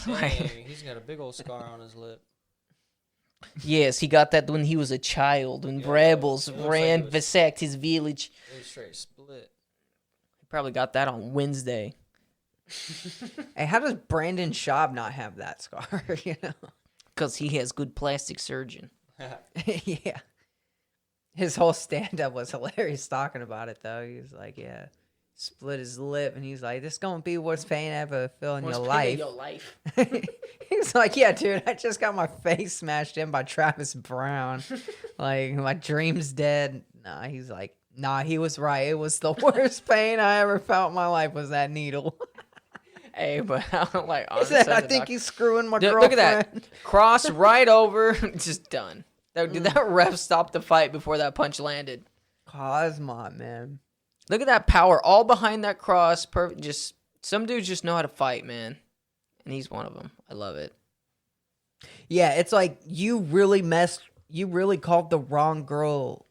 Dang, he's got a big old scar on his lip. Yes, he got that when he was a child, when rebels it looks like ran, it was- besacked his village. It was straight split. He probably got that on Wednesday. Hey, how does Brandon Schaub not have that scar? You know? Because he has good plastic surgeon. Yeah. His whole stand-up was hilarious talking about it, though. He was like, yeah, split his lip, and he's like, this gonna be worst pain I ever feel in your life. He's like, yeah, dude, I just got my face smashed in by Travis Brown. Like, my dream's dead. Nah, he's like, nah, he was right. It was the worst pain I ever felt in my life was that needle. Hey, but I'm like, He said, I think he's screwing my girlfriend. Look at that. Cross right over. Just done. Did that ref stop the fight before that punch landed? Cosmo, man. Look at that power all behind that cross. Perfect. Just some dudes just know how to fight, man. And he's one of them. I love it. Yeah, it's like you really called the wrong girl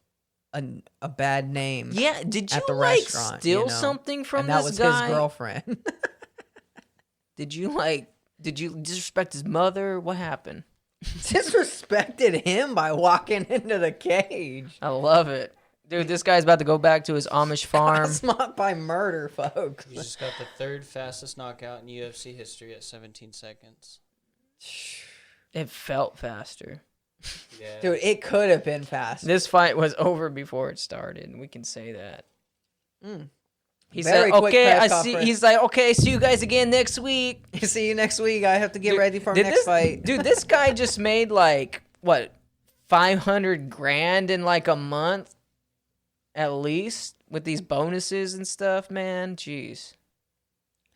a bad name. Yeah, did you at the like restaurant, steal you know? something from And that this was guy? his girlfriend. Did you disrespect his mother? What happened? Disrespected him by walking into the cage. I love it. Dude, this guy's about to go back to his Amish farm. Not by murder, folks. He just got the third fastest knockout in UFC history at 17 seconds. It felt faster. Yeah. Dude, it could have been faster. This fight was over before it started. We can say that. He Very said, quick "Okay, press I see." conference. He's like, "Okay, see you guys again next week." See you next week. I have to get Dude, ready for did next fight. Dude, this guy just made like what, $500,000 in like a month, at least, with these bonuses and stuff. Man, jeez,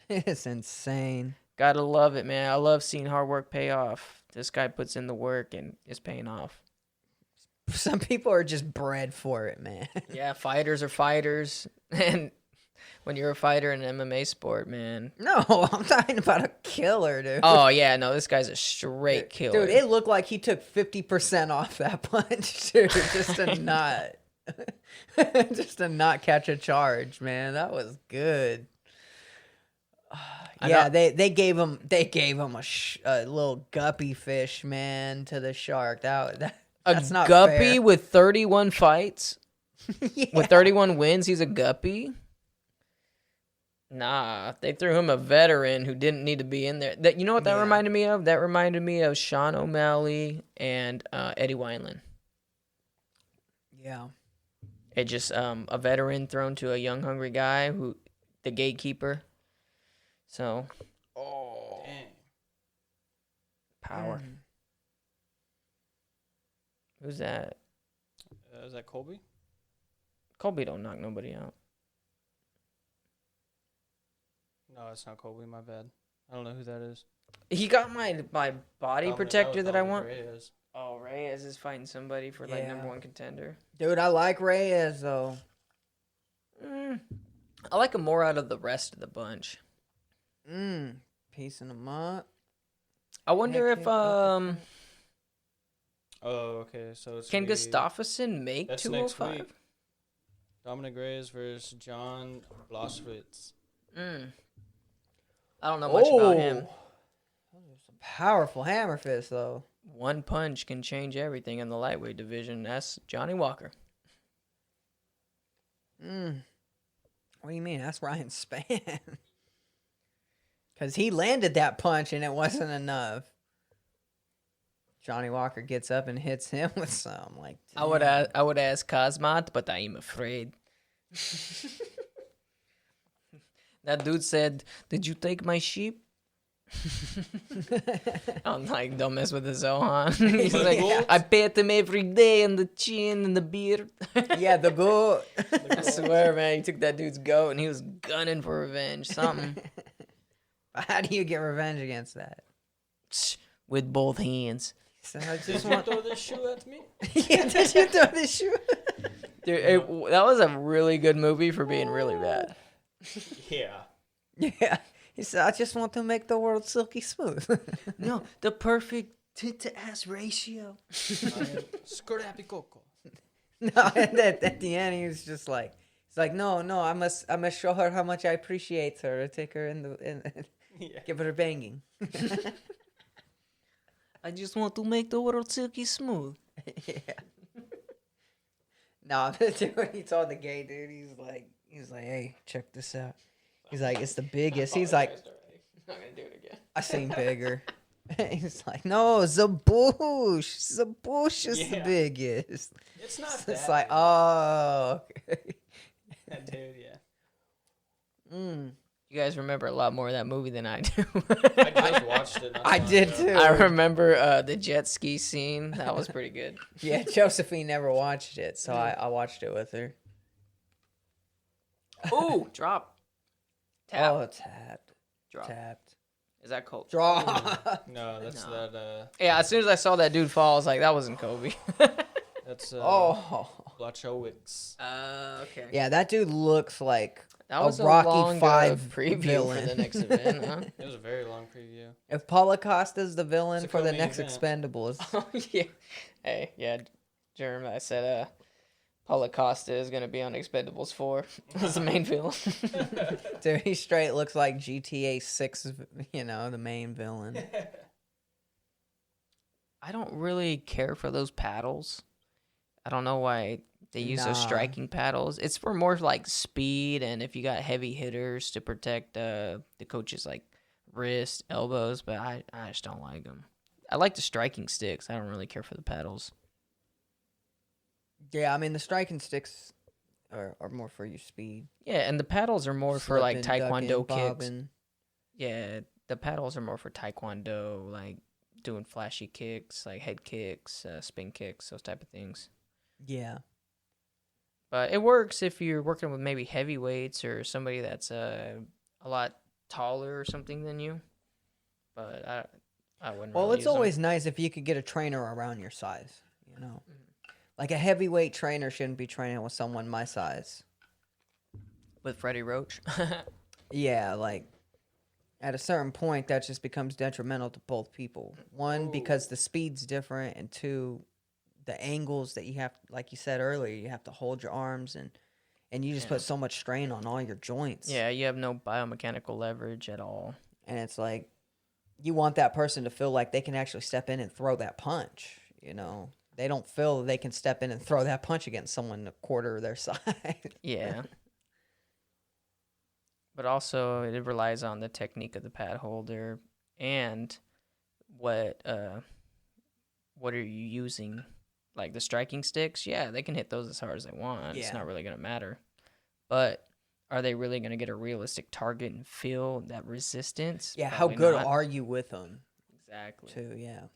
It's insane. gotta love it, man. I love seeing hard work pay off. This guy puts in the work and it's paying off. Some people are just bred for it, man. Yeah, fighters are fighters, and when you're a fighter in an MMA sport, man. No, I'm talking about a killer, dude. Oh yeah, no, this guy's a straight killer. Dude, it looked like he took 50% off that punch, dude, just to not catch a charge, man. That was good. Yeah, they gave him a little guppy fish, man, to the shark. That's not guppy fair. with 31 fights, Yeah. with 31 wins. He's a guppy. Nah, they threw him a veteran who didn't need to be in there. That, you know what that Yeah. reminded me of? That reminded me of Sean O'Malley and Eddie Wineland. Yeah. It just a veteran thrown to a young hungry guy the gatekeeper. So, Dang. power. Who's that? Is that Colby? Colby don't knock nobody out. No, it's not Colby. My bad. I don't know who that is. He got my body protector that I want. Reyes. Oh, Reyes is fighting somebody for like Yeah. number one contender. Dude, I like Reyes, though. I like him more out of the rest of the bunch. Piecing him up. I wonder Heck if yeah. Oh, okay. So it's can gonna be- Gustafsson make That's next 205? week. Dominic Reyes versus John Blachowicz. I don't know much about him. Some powerful hammer fist, though. One punch can change everything in the lightweight division. That's Johnny Walker. What do you mean? That's Ryan Spann. Because he landed that punch and it wasn't enough. Johnny Walker gets up and hits him with some. Like, I would ask Kazmat, but I'm afraid. That dude said, "Did you take my sheep?" I'm like, don't mess with the Zohan. He's like, Yeah. I pet him every day on the chin and the beard. Yeah, the goat. I swear, man, he took that dude's goat and he was gunning for revenge. Something. How do you get revenge against that? With both hands. So I Did just you want. throw this shoe at me? Yeah, did you throw this shoe? Dude, that was a really good movie for being really bad. Yeah. Yeah. He said, I just want to make the world silky smooth. No, the perfect tit-to-ass ratio. Scrappy Coco. No, and at the end, he was just like, he's like, no, I must show her how much I appreciate her. Take her Yeah. give her banging. I just want to make the world silky smooth. Yeah. No, dude, when he told the gay dude, he's like, hey, check this out. He's like, it's the biggest. He's like, I'm not gonna do it again. I seen bigger. He's like, no, Zabush. Zabush is the Yeah. biggest. It's not that. It's like, big. oh, okay. Dude, yeah. You guys remember a lot more of that movie than I do. I just watched it. not I long did ago. too. I remember the jet ski scene. That was pretty good. Yeah, Josephine never watched it, so I watched it with her. Ooh, drop. Tap. Oh, tapped. Drop. Tapped. Is that Kobe? Draw. No, that's No. that. Yeah, as soon as I saw that dude fall, I was like, that wasn't Kobe. That's Oh. Blachowicz. Okay. Yeah, that dude looks like That was a Rocky long V preview villain. for the next event, huh? It was a very long preview. if Paulo Costa's the It's villain a for the co-main next event. Expendables. Oh, yeah. Hey, yeah, Jerm, I said, Paulo Costa is going to be on Expendables 4 as the main villain. Dude, he straight looks like GTA 6, the main villain. I don't really care for those paddles. I don't know why they use those Nah. striking paddles. It's for more like speed and if you got heavy hitters to protect the coach's like wrist, elbows, but I just don't like them. I like the striking sticks. I don't really care for the paddles. Yeah, I mean, the striking sticks are more for your speed. Yeah, and the paddles are more for like Slipping, taekwondo ducking, kicks. bobbing. Yeah, the paddles are more for taekwondo, like doing flashy kicks, like head kicks, spin kicks, those type of things. Yeah. But it works if you're working with maybe heavyweights or somebody that's a lot taller or something than you. But I wouldn't. Well, really it's use 'em. always nice if you could get a trainer around your size, Like a heavyweight trainer shouldn't be training with someone my size. with Freddie Roach. Yeah, like at a certain point, that just becomes detrimental to both people. One, because the speed's different, and two, the angles that you have, like you said earlier, you have to hold your arms, and you just put so much strain on all your joints. Yeah, you have no biomechanical leverage at all. And it's like, you want that person to feel like they can actually step in and throw that punch, They don't feel they can step in and throw that punch against someone a quarter of their size. Yeah. But also, it relies on the technique of the pad holder and what are you using? Like the striking sticks, yeah, they can hit those as hard as they want. It's Yeah. not really going to matter. But are they really going to get a realistic target and feel that resistance? Yeah, how Probably good not. are you with them, Exactly. too, yeah.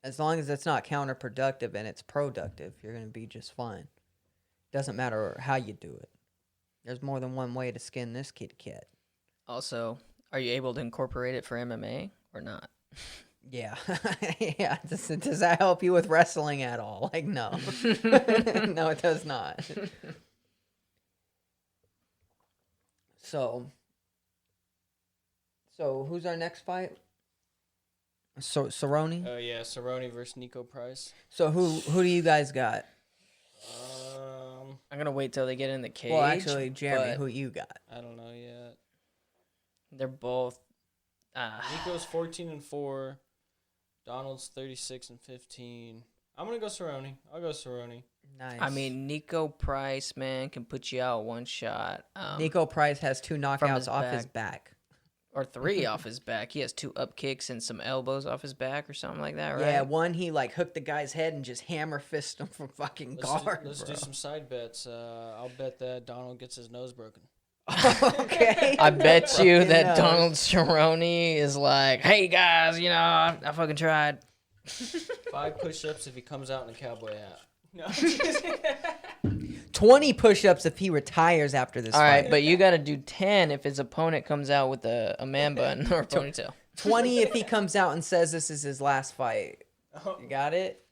As long as it's not counterproductive and it's productive, you're going to be just fine. Doesn't matter how you do it. There's more than one way to skin this kitty cat. Also, are you able to incorporate it for MMA or not? Yeah. Yeah. Does that help you with wrestling at all? Like, no. No, it does not. So who's our next fight? Cerrone? Oh yeah, Cerrone versus Nico Price. So who do you guys got? I'm going to wait till they get in the cage. Well, actually, Jeremy, but who you got? I don't know yet. they're both... Nico's 14-4. Donald's 36-15. I'm gonna go Cerrone. I'll go Cerrone. Nice. I mean, Nico Price, man, can put you out one shot. Nico Price has 2 knockouts his off his back. Or 3 off his back. He has 2 up kicks and some elbows off his back or something like that, right? Yeah, one he like hooked the guy's head and just hammer fist him from fucking guard. Let's do some side bets. I'll bet that Donald gets his nose broken. Okay. I bet you Fucking that nose. Donald Cerrone is like, hey, guys, I fucking tried. 5 push-ups if he comes out in a cowboy hat. No. 20 push-ups if he retires after this All fight. right, but you got to do 10 if his opponent comes out with a man bun or a ponytail. 20 if he comes out and says this is his last fight. You got it?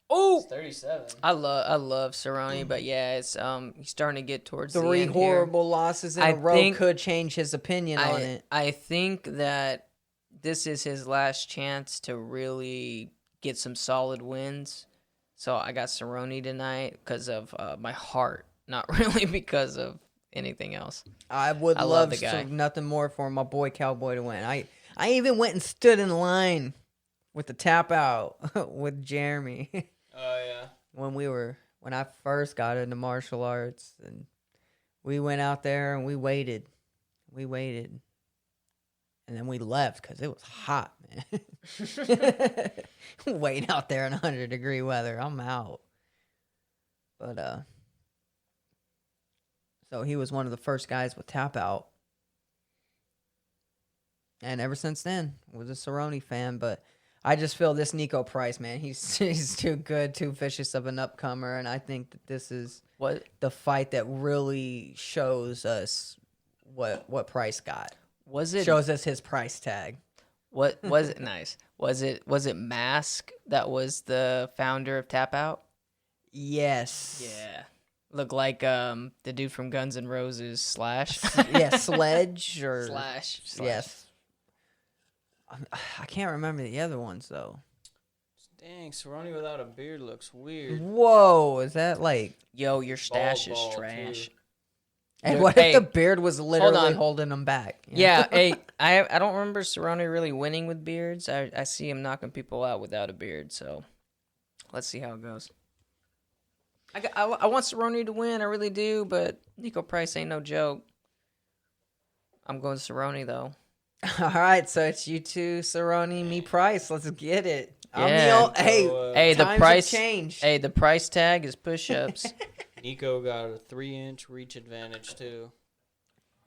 Oh, 37. I love Cerrone, but yeah, it's he's starting to get towards the 3 end here. horrible losses in I a row think- could change his opinion on it. I think that this is his last chance to really get some solid wins. So I got Cerrone tonight because of my heart, not really because of anything else. I would I love love the guy. nothing more for my boy Cowboy to win. I even went and stood in line with the tap out with Jeremy Oh yeah. when I first got into martial arts, and we went out there and we waited. And then we left because it was hot, man. Waiting out there in 100-degree weather. I'm out. But, so he was one of the first guys with tap out. And ever since then, was a Cerrone fan. But I just feel this Nico Price, man, he's too good, too vicious of an upcomer. And I think that this is the fight that really shows us what Price got. Shows us his price tag. What was it? Nice. Was it Mask that was the founder of Tap Out? Yes. Yeah. Looked like the dude from Guns N' Roses, Slash. Yeah, Sledge or Slash. Yes. I can't remember the other ones though. Dang, Cerrone without a beard looks weird. Whoa, is that like? Yo, your stash Bald is trash. too. And what if the beard was literally holding him back? Yeah, hey, I don't remember Cerrone really winning with beards. I see him knocking people out without a beard, so let's see how it goes. I want Cerrone to win, I really do, but Nico Price ain't no joke. I'm going Cerrone, though. All right, so it's you two, Cerrone, me, Price. Let's get it. Yeah. Hey, the times price have changed. Hey, the price tag is push-ups. Nico got a 3-inch reach advantage, too.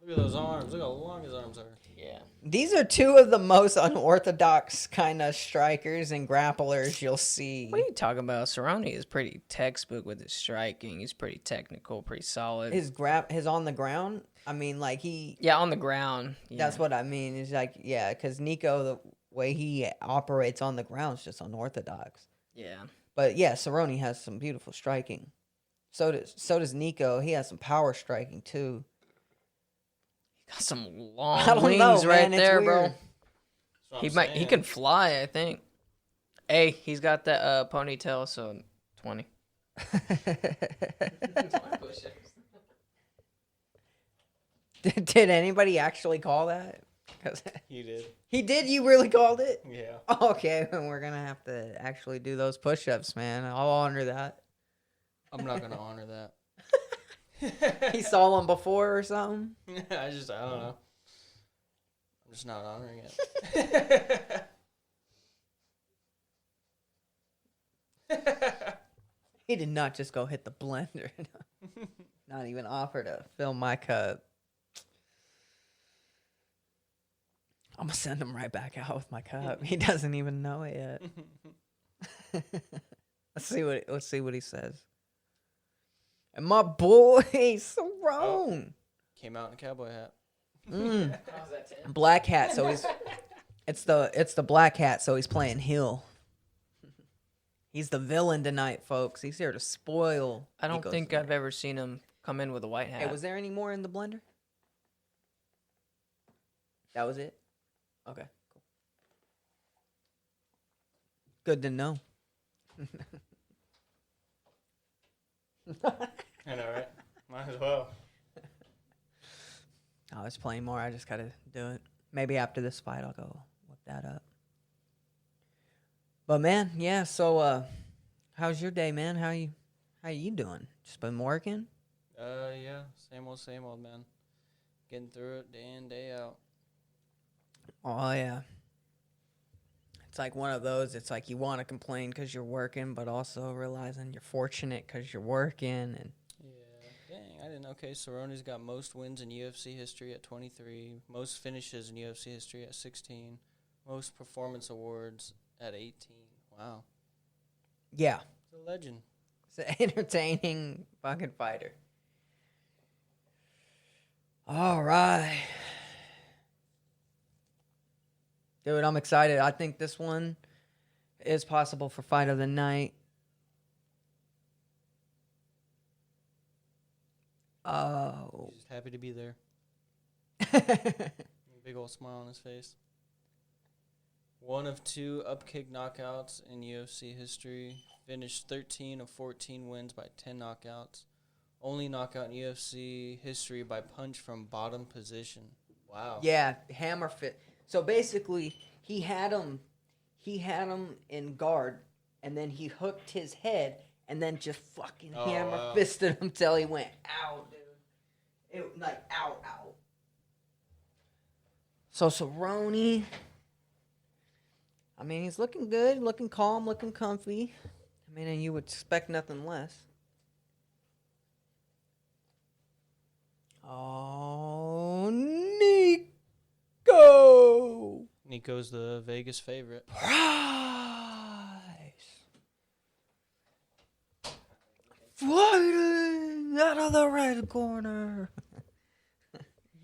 Look at those arms. Look how long his arms are. Yeah. These are two of the most unorthodox kind of strikers and grapplers you'll see. What are you talking about? Cerrone is pretty textbook with his striking. He's pretty technical, pretty solid. His on the ground, I mean, like Yeah, on the ground. Yeah. That's what I mean. It's like, yeah, because Nico, the way he operates on the ground is just unorthodox. Yeah. But yeah, Cerrone has some beautiful striking. So does Nico. He has some power striking too. Got some long wings right there, bro. He can fly, I think. Hey, he's got that ponytail, so 20. Did anybody actually call that? He did. He did? You really called it? Yeah. Okay, then we're going to have to actually do those push-ups, man. I'll honor that. I'm not going to honor that. He saw them before or something? I don't know. I'm just not honoring it. He did not just go hit the blender. Not even offer to fill my cup. I'm going to send him right back out with my cup. He doesn't even know it yet. Let's see what he says. And my boy, Cerrone. Came out in a cowboy hat. Black hat, so it's the black hat, so he's playing heel. He's the villain tonight, folks. He's here to spoil. I don't think I've ever seen him come in with a white hat. Hey, was there any more in the blender? That was it? Okay, cool. Good to know. I know, right? Might as well. I was playing more. I just got to do it. Maybe after this fight, I'll go whip that up. But, man, yeah, so how's your day, man? How you doing? Just been working? Yeah, same old, man. Getting through it day in, day out. Oh, yeah. It's like one of those, it's like you want to complain because you're working, but also realizing you're fortunate because you're working. And yeah, dang, I didn't know. Okay, Cerrone's got most wins in UFC history at 23, most finishes in UFC history at 16, most performance awards at 18. Wow. yeah, He's a legend. it's an entertaining fucking fighter. All right. Dude, I'm excited. I think this one is possible for fight of the night. Oh. He's just happy to be there. Big old smile on his face. One of 2 upkick knockouts in UFC history. Finished 13 of 14 wins by 10 knockouts. Only knockout in UFC history by punch from bottom position. Wow. Yeah, hammer fit. So basically, he had him in guard, and then he hooked his head, and then just fucking hammer fisted him till he went out, dude. Like, ow. So Cerrone, I mean, he's looking good, looking calm, looking comfy. I mean, and you would expect nothing less. Oh, Nico! Nico's the Vegas favorite. Price! Fighting out of the red corner.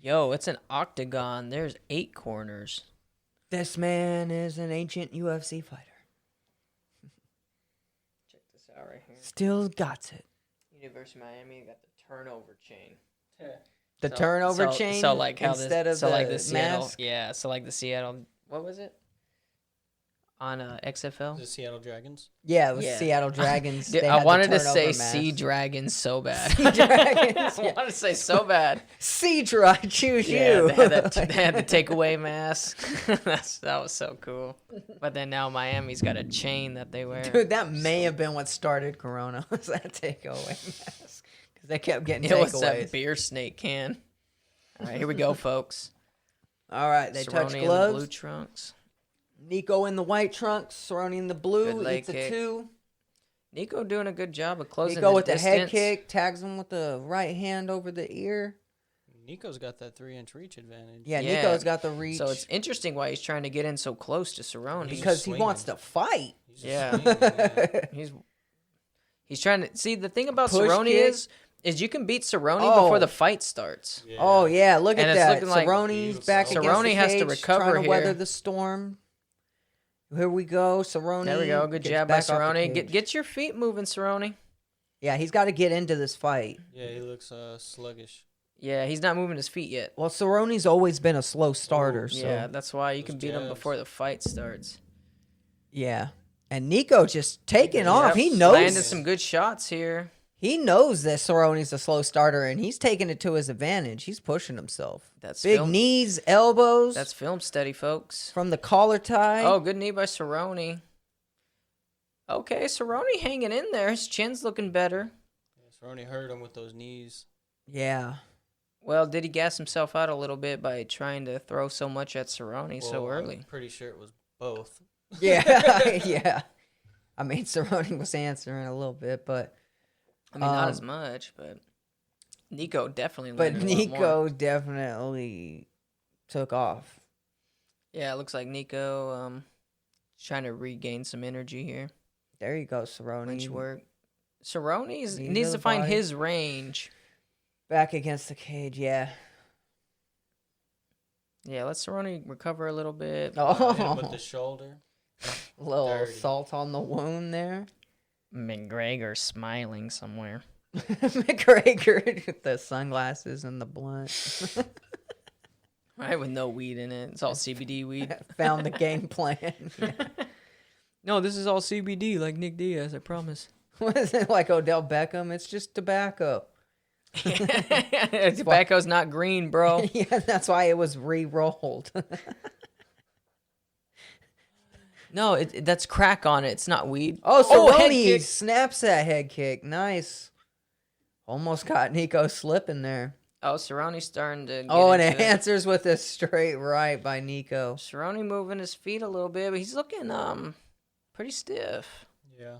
Yo, it's an octagon. There's 8 corners. This man is an ancient UFC fighter. Check this out right here. Still got it. University of Miami got the turnover chain. The turnover so, chain. So like how instead this, of so like the the Seattle, mask? yeah. So like the Seattle, what was it? On XFL. The Seattle Dragons. Yeah, it was Yeah. Seattle Dragons. Dude, They I had the wanted to turnover say mask. Sea Dragons so bad. Sea Dragons. I Yeah. wanted to say so bad. Cedra, I choose Yeah, you. they had the takeaway mask. That was so cool. But then now Miami's got a chain that they wear. Dude, that may have been what started Corona. Was that takeaway mask? Because they kept getting It was that takeaways. beer snake can. All right, here we go, folks. All right, they Cerrone touch in the gloves. blue trunks. Nico in the white trunks, Cerrone in the Good blue. leg Eats a kick. 2. Nico doing a good job of closing Nico the with the head distance. kick, tags him with the right hand over the ear. Nico's got that 3-inch reach advantage. Yeah, Yeah. Nico's got the reach. So it's interesting why he's trying to get in so close to Cerrone. because he swinging. wants to fight. He's just Yeah. swinging, yeah. He's trying to see the thing about Push Cerrone kick. is you can beat Cerrone Oh. before the fight starts. Yeah. Oh yeah, look And at it's that. looking like Cerrone's back beautiful. against Cerrone the has to cage, recover trying to weather here. the storm. Here we go, Cerrone. There we go. Good gets job by back off the Cerrone. cage. Get your feet moving, Cerrone. Yeah, he's got to get into this fight. Yeah, he looks sluggish. Yeah, he's not moving his feet yet. Well, Cerrone's always been a slow starter, so Yeah, that's why you can Those beat him jabs. before the fight starts. yeah. And Nico just taking off. Yep. He knows. Landed some good shots here. He knows that Cerrone's a slow starter, and he's taking it to his advantage. He's pushing himself. That's Big film. knees, elbows. That's film steady, folks. from the collar tie. Oh, good knee by Cerrone. Okay, Cerrone hanging in there. His chin's looking better. Yeah, Cerrone hurt him with those knees. Yeah. Well, did he gas himself out a little bit by trying to throw so much at Cerrone so Well, early? I'm pretty sure it was both. Yeah. Yeah. I mean, Cerrone was answering a little bit, but I mean, not Um, as much, but Nico definitely. but landed a lot more. Nico definitely took off. Yeah, it looks like Nico trying to regain some energy here. There you go, Cerrone. Bench work. Cerrone Knee to needs the to find body. his range. Back against the cage, yeah. Yeah, let Cerrone recover a little bit. Hit him with Oh, the shoulder. a little Dirty. salt on the wound there. McGregor smiling somewhere. McGregor with the sunglasses and the blunt. Right, with no weed in it. It's all CBD weed. Found the game plan. No, this is all CBD, like Nick Diaz, I promise. What is it, like Odell Beckham? It's just tobacco. Tobacco's not green, bro. Yeah, that's why it was re-rolled. No, that's crack on it. It's not weed. Oh, head Cerrone kick. snaps that head kick. Nice. Almost got Nico slipping there. Oh, Cerrone's starting to get Oh, and into it answers with a straight right by Nico. Cerrone moving his feet a little bit, but he's looking pretty stiff. Yeah.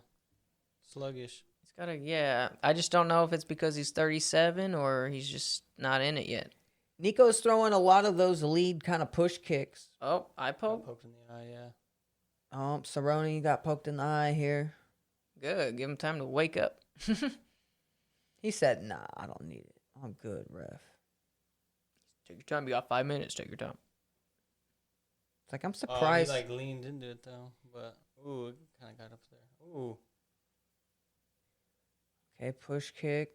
Sluggish. He's got a yeah. I just don't know if it's because he's 37 or he's just not in it yet. Nico's throwing a lot of those lead kind of push kicks. Oh, eye Got poke. poked in the eye, yeah. Oh, Cerrone got poked in the eye here. Good. Give him time to wake up. He said, nah, I don't need it. I'm good, ref. Take your time. You got 5 minutes. Take your time. It's like, I'm Oh, he surprised. like leaned into it though, but ooh, it kind of got up there. Ooh. Okay, push kick.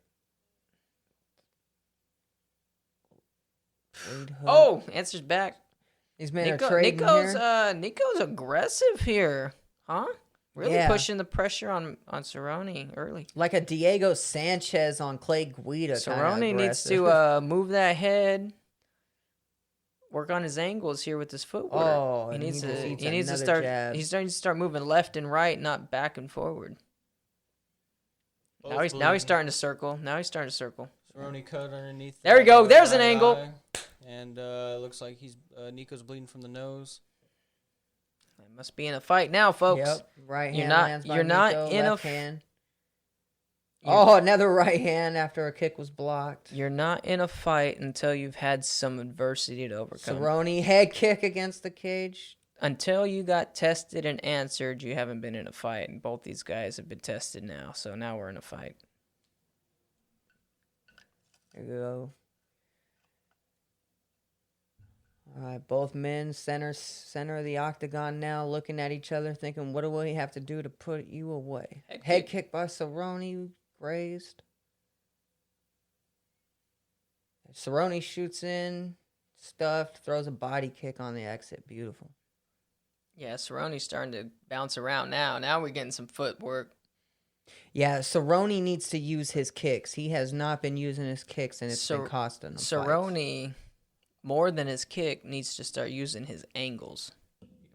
Lead hook. Oh, answers back. He's made a trade here. Nico's aggressive here, huh? Really Yeah. pushing the pressure on Cerrone early. Like a Diego Sanchez on Clay Guida. Cerrone needs to move that head, work on his angles here with his footwork. Oh, he and needs he to. just eats He needs to another start. jab. He's starting to start moving left and right, not back and forward. Now Both he's bleeding. starting to circle. Now he's starting to circle. Cerrone Cerrone cut underneath. There we go. There's an right angle. eye. And looks like Nico's bleeding from the nose. It must be in a fight now, folks. Yep. Right You're hand not- lands by you're not Nico, in a left f- hand. You're- Oh, another right hand after a kick was blocked. You're not in a fight until you've had some adversity to overcome. Cerrone head kick against the cage. Until you got tested and answered, you haven't been in a fight. And both these guys have been tested now, so now we're in a fight. There you go. All right, both men center of the octagon now, looking at each other, thinking, "What do we have to do to put you away?" Head kick by Cerrone, grazed. Cerrone shoots in, stuffed, throws a body kick on the exit. Beautiful. Yeah, Cerrone's starting to bounce around now. Now we're getting some footwork. Yeah, Cerrone needs to use his kicks. He has not been using his kicks, and it's been costing him. Cerrone, more than his kick, needs to start using his angles.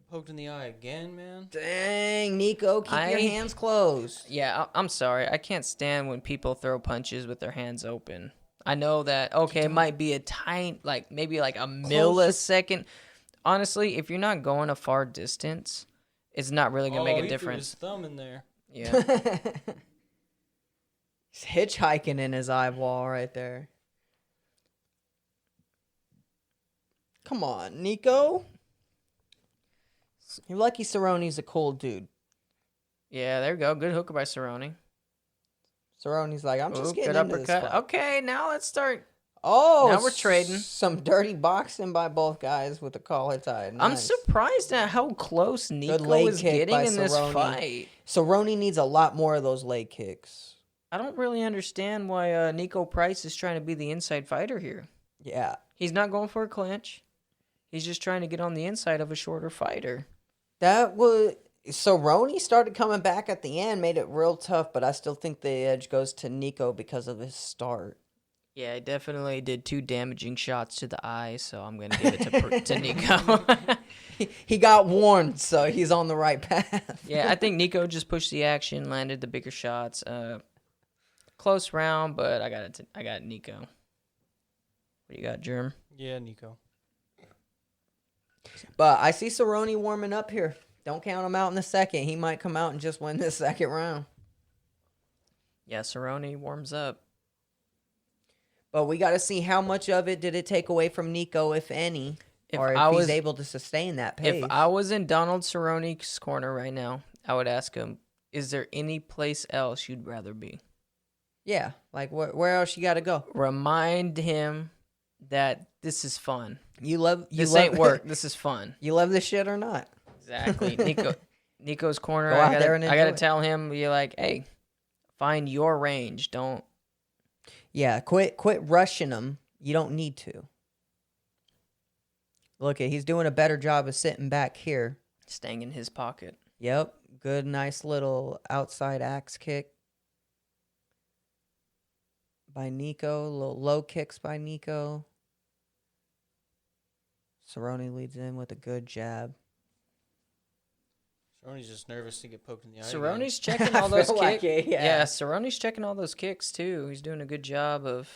Poked in the eye again, man. Dang, Nico, keep your hands closed. Yeah, I'm sorry. I can't stand when people throw punches with their hands open. I know that, okay, it might be a tiny, maybe a millisecond. Honestly, if you're not going a far distance, it's not really going to make a difference. He threw his thumb in there. Yeah. He's hitchhiking in his eyeball right there. Come on, Nico. You're lucky Cerrone's a cool dude. Yeah, there we go. Good hooker by Cerrone. Cerrone's like, I'm just getting good into uppercut. this fight. Okay, now let's start. Oh, now we're trading. Some dirty boxing by both guys with the collar tied. Nice. I'm surprised at how close Nico leg is kick getting by in this Cerrone. fight. Cerrone needs a lot more of those leg kicks. I don't really understand why Nico Price is trying to be the inside fighter here. Yeah. He's not going for a clinch. He's just trying to get on the inside of a shorter fighter. That was... Cerrone started coming back at the end, made it real tough, but I still think the edge goes to Nico because of his start. Yeah, he definitely did 2 damaging shots to the eye, so I'm going to give it to Nico. He got warned, so he's on the right path. Yeah, I think Nico just pushed the action, landed the bigger shots. Close round, but I got Nico. What do you got, Germ? Yeah, Nico. But I see Cerrone warming up here. Don't count him out in the second. He might come out and just win this second round. Yeah, Cerrone warms up. But we got to see how much of it did it take away from Nico, if any, or if he's able to sustain that pace. If I was in Donald Cerrone's corner right now, I would ask him, is there any place else you'd rather be? Yeah, like where else you got to go? Remind him that this is fun. This ain't work. This is fun. You love this shit or not? Exactly. Nico's corner. Go out there and I gotta enjoy it. tell him, be like, hey, find your range. Don't. Yeah, quit rushing him. You don't need to. Look, he's doing a better job of sitting back here. Staying in his pocket. Yep, good, nice little outside axe kick by Nico. Little low kicks by Nico. Cerrone leads in with a good jab. Cerrone's just nervous to get poked in the eye. Cerrone's checking all those like kicks. it, yeah. Yeah, Cerrone's checking all those kicks too. He's doing a good job of.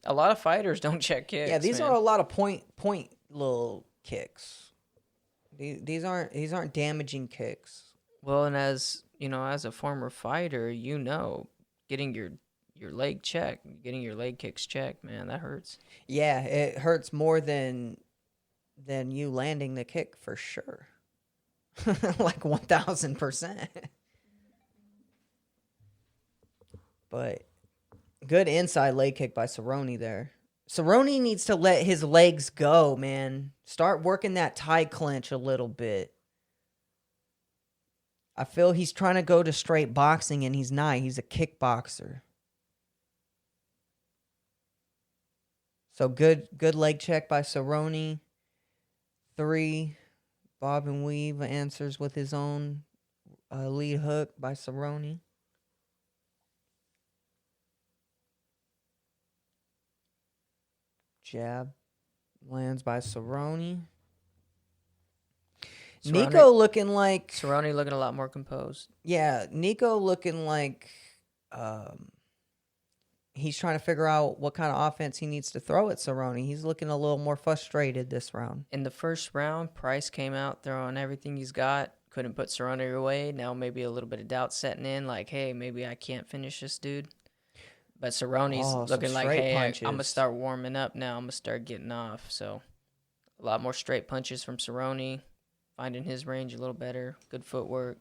A lot of fighters don't check kicks. Yeah, these man. are a lot of point little kicks. These aren't damaging kicks. Well, and as you know, as a former fighter, getting your leg checked, getting your leg kicks checked, man, that hurts. Yeah, it hurts more than you landing the kick for sure. Like 1,000%. But good inside leg kick by Cerrone there. Cerrone needs to let his legs go, man. Start working that tie clinch a little bit. I feel he's trying to go to straight boxing, and he's not. He's a kickboxer. So good leg check by Cerrone. 3. Bob and Weave answers with his own lead hook by Cerrone. Jab lands by Cerrone. Nico looking like... Cerrone looking a lot more composed. Yeah, Nico looking like he's trying to figure out what kind of offense he needs to throw at Cerrone. He's looking a little more frustrated this round. In the first round, Price came out throwing everything he's got. Couldn't put Cerrone away. Now maybe a little bit of doubt setting in, like, hey, maybe I can't finish this dude. But Cerrone's looking like, hey, I'm going to start warming up now. I'm going to start getting off. So a lot more straight punches from Cerrone, finding his range a little better, good footwork.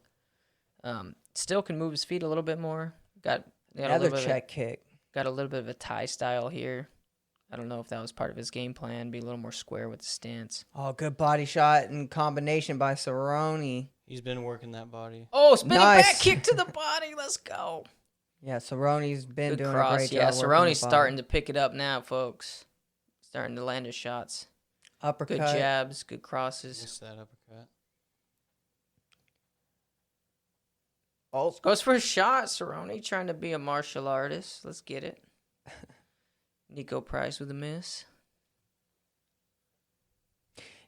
Still can move his feet a little bit more. Got another check kick. Got a little bit of a Thai style here. I don't know if that was part of his game plan, be a little more square with the stance. Oh, good body shot and combination by Cerrone. He's been working that body. Oh, spinning back kick to the body. Let's go. Yeah, Cerrone's been good doing cross. a great Yeah, job. Cerrone's starting to pick it up now, folks. Starting to land his shots. Uppercut. Good jabs, good crosses. Missed that uppercut. Oh, goes for a shot, Cerrone, trying to be a martial artist. Let's get it. Nico Price with a miss.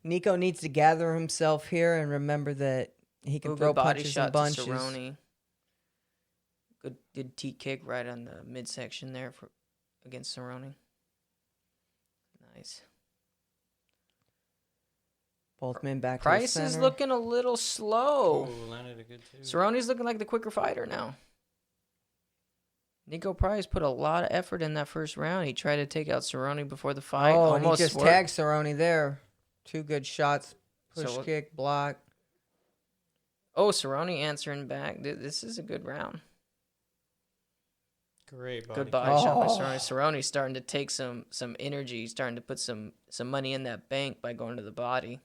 Nico needs to gather himself here and remember that he can throw punches and bunches. To Cerrone. Good T kick right on the midsection there against Cerrone. Nice. Both men back Price to the center. is looking a little slow. Oh, landed a good two. Cerrone's looking like the quicker fighter now. Nico Price put a lot of effort in that first round. He tried to take out Cerrone before the fight. Oh, and he just worked. tagged Cerrone there. Two good shots. Push kick, block. Oh, Cerrone answering back. This is a good round. Great body. Good body shot by Cerrone. Cerrone's starting to take some energy. He's starting to put some money in that bank by going to the body.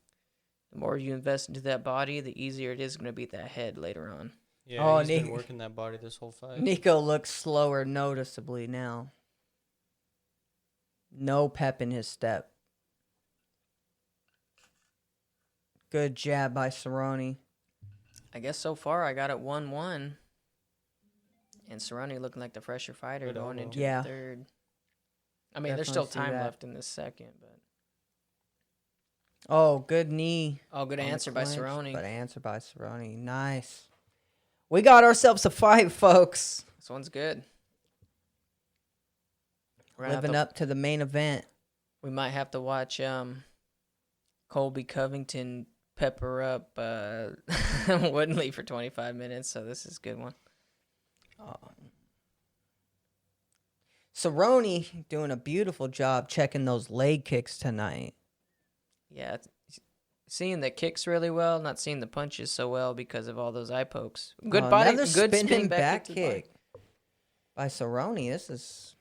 The more you invest into that body, the easier it is going to beat that head later on. Yeah, he's been working that body this whole fight. Nico looks slower noticeably now. No pep in his step. Good jab by Cerrone. I guess so far I got it 1-1. And Cerrone looking like the fresher fighter going into the third. I mean, there's still time left in this second, but. Oh, good knee. Oh, good answer by Cerrone. Good answer by Cerrone. Nice. We got ourselves a fight, folks. This one's good. Living up to the main event. We might have to watch Colby Covington pepper up Woodley for 25 minutes, so this is a good one. Cerrone doing a beautiful job checking those leg kicks tonight. Yeah, seeing the kicks really well, not seeing the punches so well because of all those eye pokes. Good body, good spinning back kick by Cerrone. This is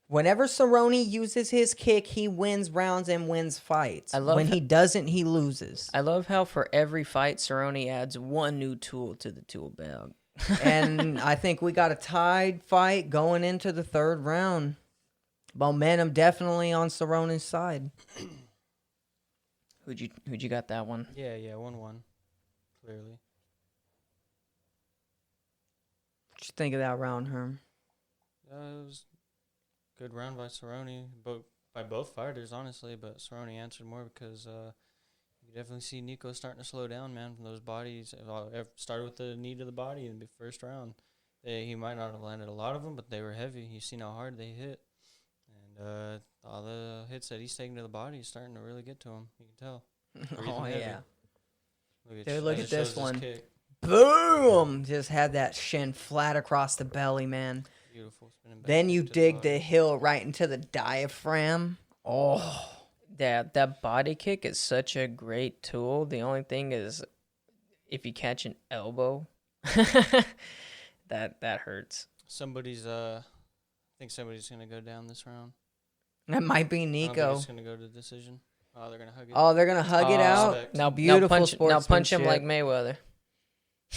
whenever Cerrone uses his kick, he wins rounds and wins fights. When he doesn't, he loses. I love how for every fight, Cerrone adds one new tool to the tool belt. And I think we got a tied fight going into the third round. Momentum definitely on Cerrone's side. Who'd you got that one? Yeah, 1-1. Clearly. What'd you think of that round, Herm? It was a good round by Cerrone, by both fighters, honestly, but Cerrone answered more because you definitely see Nico starting to slow down, man, from those bodies. It started with the knee to the body in the first round. He might not have landed a lot of them, but they were heavy. You've seen how hard they hit. And all the hits that he's taking to the body is starting to really get to him. You can tell. Oh, yeah. Look at this one. Boom! Just had that shin flat across the belly, man. Beautiful. Then you dig the heel right into the diaphragm. Oh. Yeah, that body kick is such a great tool. The only thing is, if you catch an elbow, that hurts. I think somebody's gonna go down this round. That might be Nico. It's gonna go to decision. Oh, they're gonna hug it. Oh, they're gonna hug it out. Respect. Now, beautiful now punch him like Mayweather.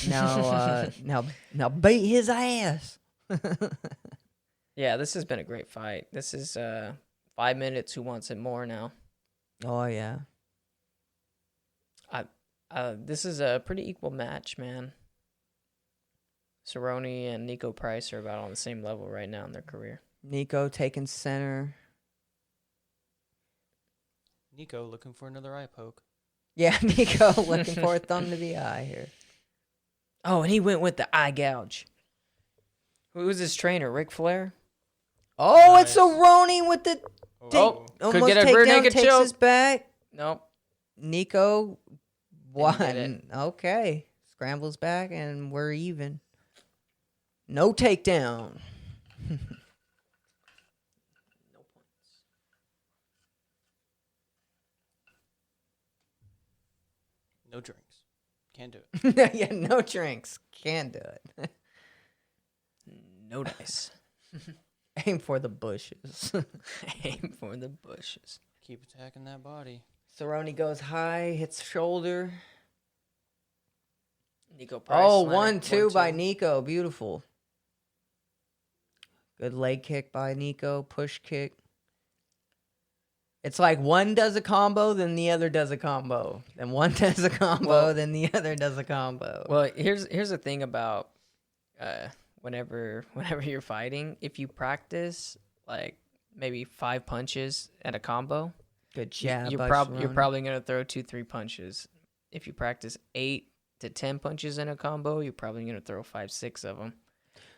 Now beat his ass. Yeah, this has been a great fight. This is 5 minutes. Who wants it more now? Oh yeah. This is a pretty equal match, man. Cerrone and Nico Price are about on the same level right now in their career. Nico taking center. Nico looking for another eye poke. Yeah, Nico looking for a thumb to the eye here. Oh, and he went with the eye gouge. Who was his trainer? Ric Flair? Oh, Nice. it's Cerrone with the Oh, almost get a rear takedown, naked takes choke. his back. Nope. Nico Didn't get won. Okay. Scrambles back, and we're even. No takedown. no drinks. Can't do it. Yeah, no drinks. Can't do it. No dice. Aim for the bushes. Aim for the bushes. Keep attacking that body. Cerrone goes high, hits shoulder. Nico Price. Oh, landed 1-2 by 1-2. Nico. Beautiful. Good leg kick by Nico. Push kick. It's like one does a combo, then the other does a combo. Then one does a combo, then the other does a combo. Well, here's the thing about whenever you're fighting, if you practice like maybe 5 punches at a combo, Good jab you're by you're Cerrone. probably gonna throw 2-3 punches. If you practice 8 to 10 punches in a combo, you're probably gonna throw 5-6 of them.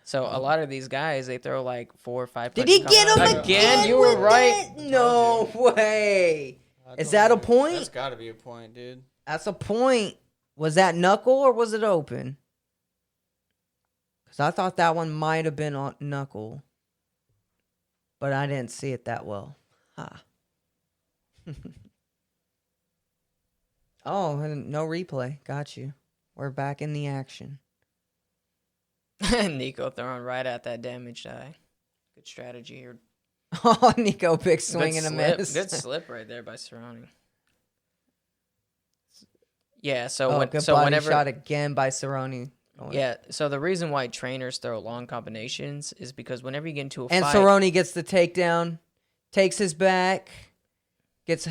So a lot of these guys, they throw like 4 or 5. Did he get him again? You were with right. it? No way. I Is told that a you. point? That's got to be a point, dude. That's a point. Was that knuckle or was it open? Because I thought that one might have been on knuckle. But I didn't see it that well. Ha. Oh, no replay. Got you. We're back in the action. Nico throwing right at that damaged eye. Good strategy here. Oh, Nico, big swing Good and a slip. miss. Good slip right there by Cerrone. Yeah, so Oh, good body shot again by Cerrone. Yeah, so the reason why trainers throw long combinations is because whenever you get into a And fight, Cerrone gets the takedown, takes his back, gets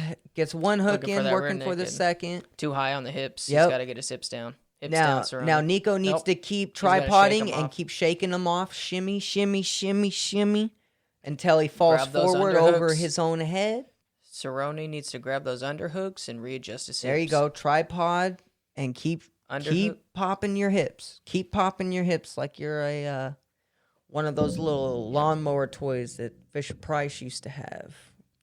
one hook Looking for in, that rear working for the naked. second. too high on the hips, Yep. he's got to get his hips down. Hips down, Cerrone. Now Nico needs Nope. to keep gotta shake tripoding him and off. keep shaking him off, shimmy, shimmy, shimmy, shimmy, until he falls Grab those forward over underhooks. his own head. Cerrone needs to grab those underhooks and readjust his hips. There you go, tripod, and keep Underhook. popping your hips. Keep popping your hips like you're a one of those little lawnmower toys that Fisher Price used to have.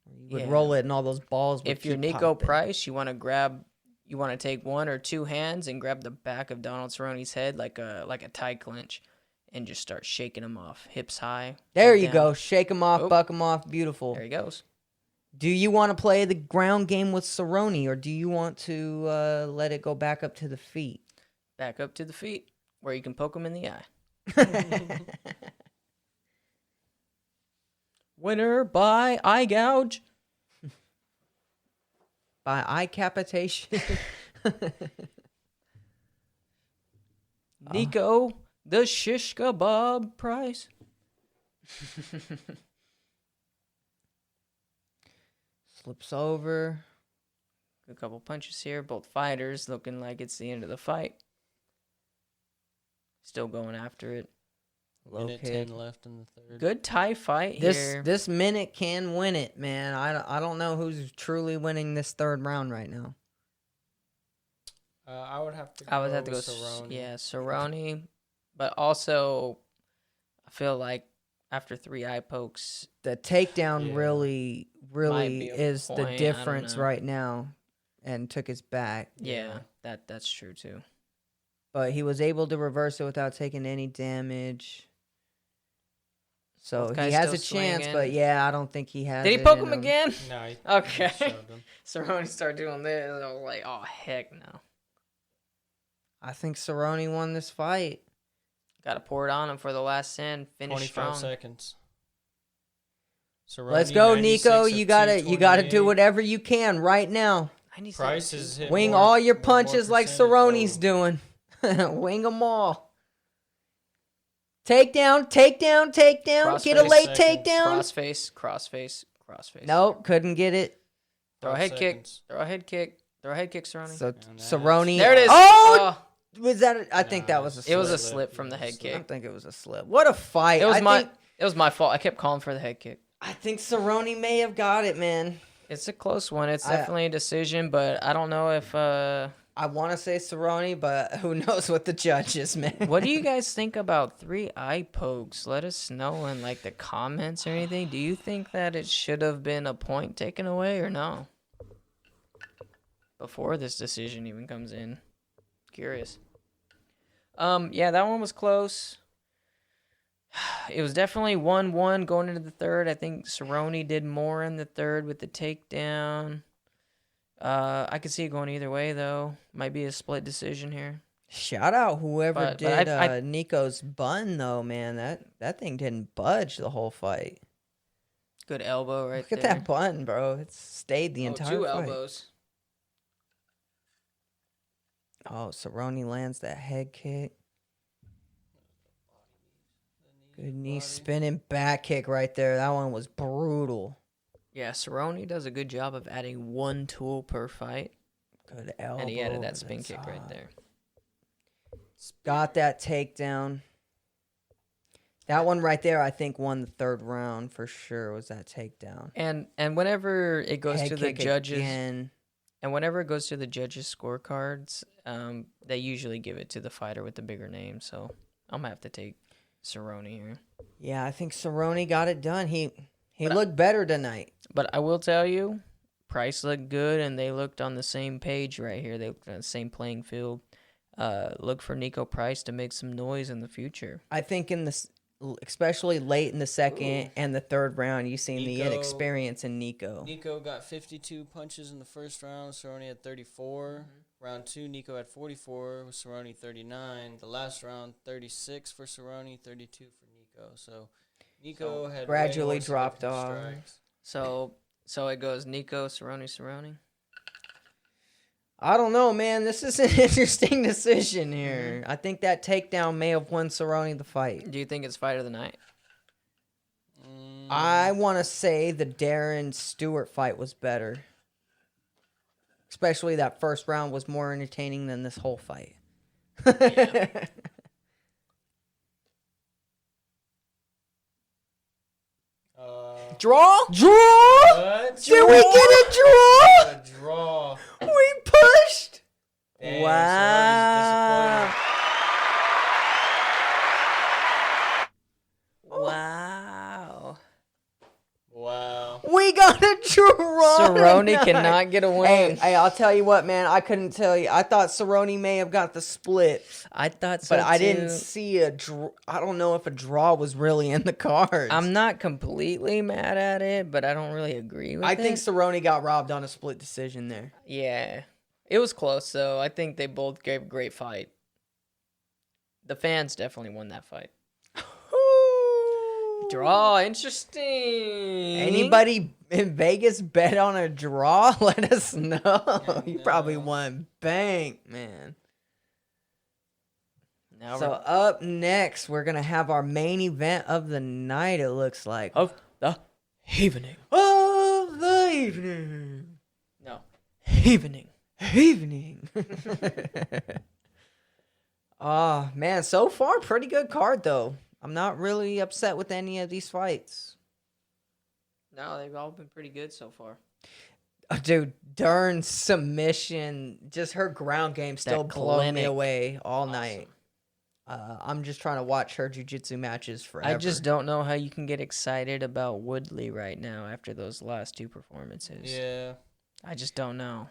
You would Yeah. roll it, and all those balls would If you're keep Nico popping. Price, you want to take 1 or 2 hands and grab the back of Donald Cerrone's head like a tie clinch, and just start shaking him off, hips high. There head you down. go. Shake him off, Oh. buck him off. Beautiful. There he goes. Do you want to play the ground game with Cerrone, or do you want to let it go back up to the feet? Back up to the feet, where you can poke him in the eye. Winner by eye gouge. By eye capitation. Nico, the shish kebab Price. Slips over. A couple punches here. Both fighters looking like it's the end of the fight. Still going after it. Low Minute kick. 10 left in the third. Good tie fight here. This minute can win it, man. I don't know who's truly winning this third round right now. I would have to go I would have to go. with Cerrone. Yeah, Cerrone. But also, I feel like after 3 eye pokes, The takedown Yeah. really Might be a is point, the I don't difference know. right now, and took his back. yeah, that's true too. But he was able to reverse it without taking any damage. So Both he guys has a still chance, swinging. but yeah, I don't think he has. Did he it poke in him again? No, he Okay. shoved him. Cerrone started doing this. I was like, oh, heck no. I think Cerrone won this fight. Got to pour it on him for the last 10. Finish 25 strong. seconds. Cerrone, Let's go, 96 Nico. of You gotta do 228. whatever you can right now. 97 Price too. is hitting Wing more- all your with more punches like percentage. Cerrone's Oh. doing. Wing them all. Takedown, takedown, takedown. Get a Crossface late seconds. takedown. Crossface. Nope, couldn't get it. Throw a 5 head kick. seconds. Throw a head kick. Throw a head kick, Cerrone. So And that's- Cerrone. There it is. Oh, was that? I think Nah, that was a slip. It was a slip. slip from the It was a head slip. I kick. don't think it was a slip. What a fight! It was I my fault. I kept calling for the head kick. think Cerrone may have got it, man. It's a close one. It's I- definitely a decision, but I don't know if I I want to say Cerrone, but who knows what the judges, man. What do you guys think about 3 eye pokes? Let us know in like the comments or anything. Do you think that it should have been a point taken away or no? Before this decision even comes in. Curious. Yeah, that one was close. It was definitely 1-1 going into the third. I think Cerrone did more in the third with the takedown. I could see it going either way, though. Might be a split decision here. Shout out whoever But did I Nico's bun, though, man. That thing didn't budge the whole fight. Good elbow right Look at there. that bun, bro. It stayed the entire 2 fight. elbows. Oh, Cerrone lands that head kick. Good knee spinning back kick right there. That one was brutal. Yeah, Cerrone does a good job of adding 1 tool per fight. Good elbow. And he added over that the spin kick right top. there. Got that takedown. That one right there, I think, won the third round for sure. Was that takedown? And whenever it goes Head to the kick judges, again. and whenever it goes to the judges' scorecards, they usually give it to the fighter with the bigger name. So I'm gonna have to take Cerrone here. Yeah, I think Cerrone got it done. He But looked better tonight. But I will tell you, Price looked good, and they looked on the same page right here. They looked on the same playing field. Look for Nico Price to make some noise in the future. I think especially late in the second and the third round, you seen the Nico- inexperience in Nico. Nico got 52 punches in the first round. Cerrone had 34. Round 2, Nico had 44, with Cerrone 39. The last round, 36 for Cerrone, 32 for Nico. So Nico had gradually way more dropped significant off. strikes. So it goes Nico, Cerrone. I don't know, man. This is an interesting decision here. I think that takedown may have won Cerrone the fight. Do you think it's fight of the night? I want to say the Darren Stewart fight was better. Especially that first round was more entertaining than this whole fight. Draw? What? Did we get a draw? A draw. We pushed. Damn, Wow. Wow. Wow. We got a draw. Cerrone tonight. cannot get a win. Hey, I'll tell you what, man. I couldn't tell you. I thought Cerrone may have got the split, I thought so, but I didn't too. see a draw. I don't know if a draw was really in the cards. I'm not completely mad at it, but I don't really agree with it. I think Cerrone got robbed on a split decision there. Yeah. It was close, though. I think they both gave a great fight. The fans definitely won that fight. Draw, interesting. Anybody in Vegas bet on a draw? Let us know. You probably won bank, man. Now So up next, we're gonna have our main event of the night. It looks like of the evening. of the evening. No. Evening. Oh man, so far pretty good card though. I'm not really upset with any of these fights. No, they've all been pretty good so far. Dude, Dern's submission, just her ground game still blowing me clinic. away all Awesome. night. I'm just trying to watch her jiu-jitsu matches forever. I just don't know how you can get excited about Woodley right now after those last 2 performances. Yeah. I just don't know.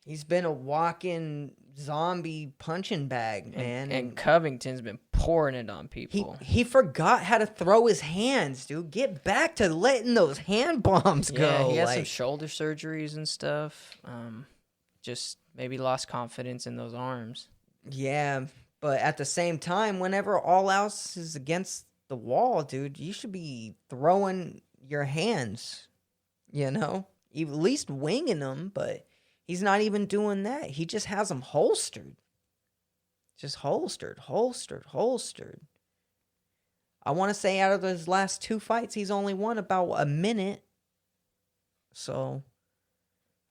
He's been a walking zombie punching bag, man. And Covington's been pouring it on people. He forgot how to throw his hands, dude. Get back to letting those hand bombs go. Yeah, he has some like- shoulder surgeries and stuff. Just maybe lost confidence in those arms. Yeah, but at the same time, whenever all else is against the wall, dude, you should be throwing your hands, you know? At least winging them, but he's not even doing that. He just has them holstered. Just holstered. I want to say out of his last 2 fights, he's only won about a minute. So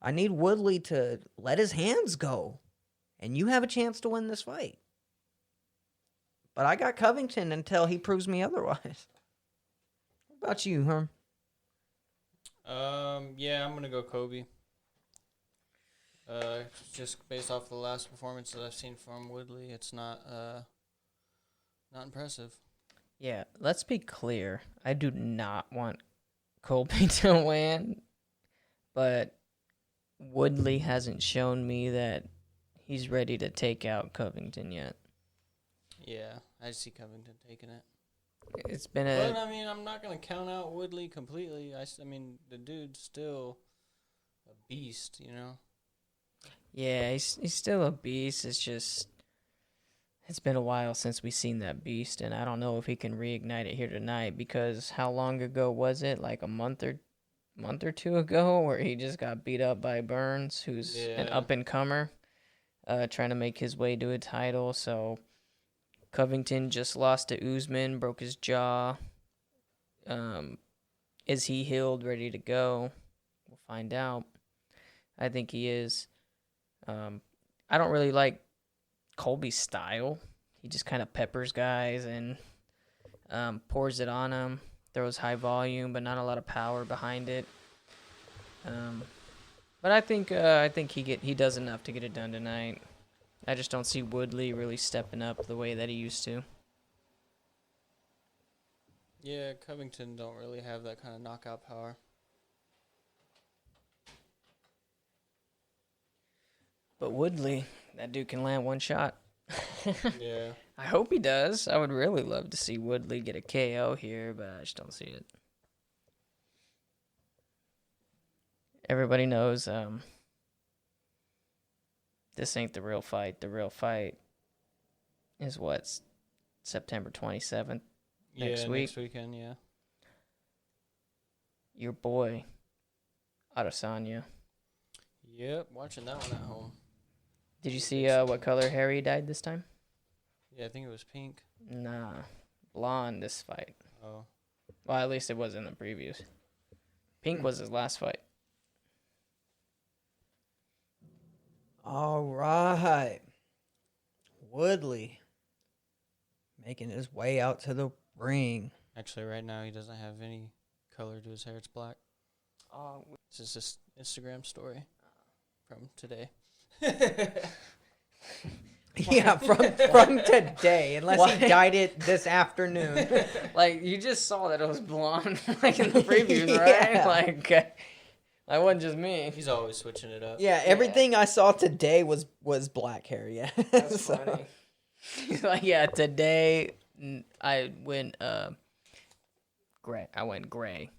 I need Woodley to let his hands go. And you have a chance to win this fight. But I got Covington until he proves me otherwise. What about you, Herm? Yeah, I'm gonna go Kobe. Just based off the last performance that I've seen from Woodley, it's not impressive. Yeah, let's be clear. I do not want Colby to win, but Woodley hasn't shown me that he's ready to take out Covington yet. Yeah, I see Covington taking it. It's been But, I mean, I'm not going to count out Woodley completely. I mean, the dude's still a beast, you know? Yeah, he's still a beast. It's been a while since we've seen that beast, and I don't know if he can reignite it here tonight, because how long ago was it? Like a month or two ago, where he just got beat up by Burns, who's an up-and-comer, trying to make his way to a title. So Covington just lost to Usman, broke his jaw. Is he healed, ready to go? We'll find out. I think he is. I don't really like Colby's style. He just kind of peppers guys and pours it on them. Throws high volume, but not a lot of power behind it. But I think he does enough to get it done tonight. I just don't see Woodley really stepping up the way that he used to. Yeah, Covington don't really have that kind of knockout power. But Woodley, that dude can land one shot. Yeah. I hope he does. I would really love to see Woodley get a KO here, but I just don't see it. Everybody knows this ain't the real fight. The real fight is what's September 27th, next week. Next weekend, yeah. Your boy, Adesanya. Yep, watching that one at home. Did you see what color hair he dyed this time? Yeah, I think it was pink. Nah, blonde this fight. Oh. Well, at least it was in the previews. Pink was his last fight. All right. Woodley making his way out to the ring. Actually, right now he doesn't have any color to his hair. It's black. Oh, This is just Instagram story from today. Yeah, from today, unless he dyed it this afternoon. like you just saw that it was blonde, like in the previews, Yeah. right? Like that wasn't just me. He's always switching it up. Yeah, everything I saw today was black hair. Yeah, That's funny. He's like, yeah, today I went gray. I went gray.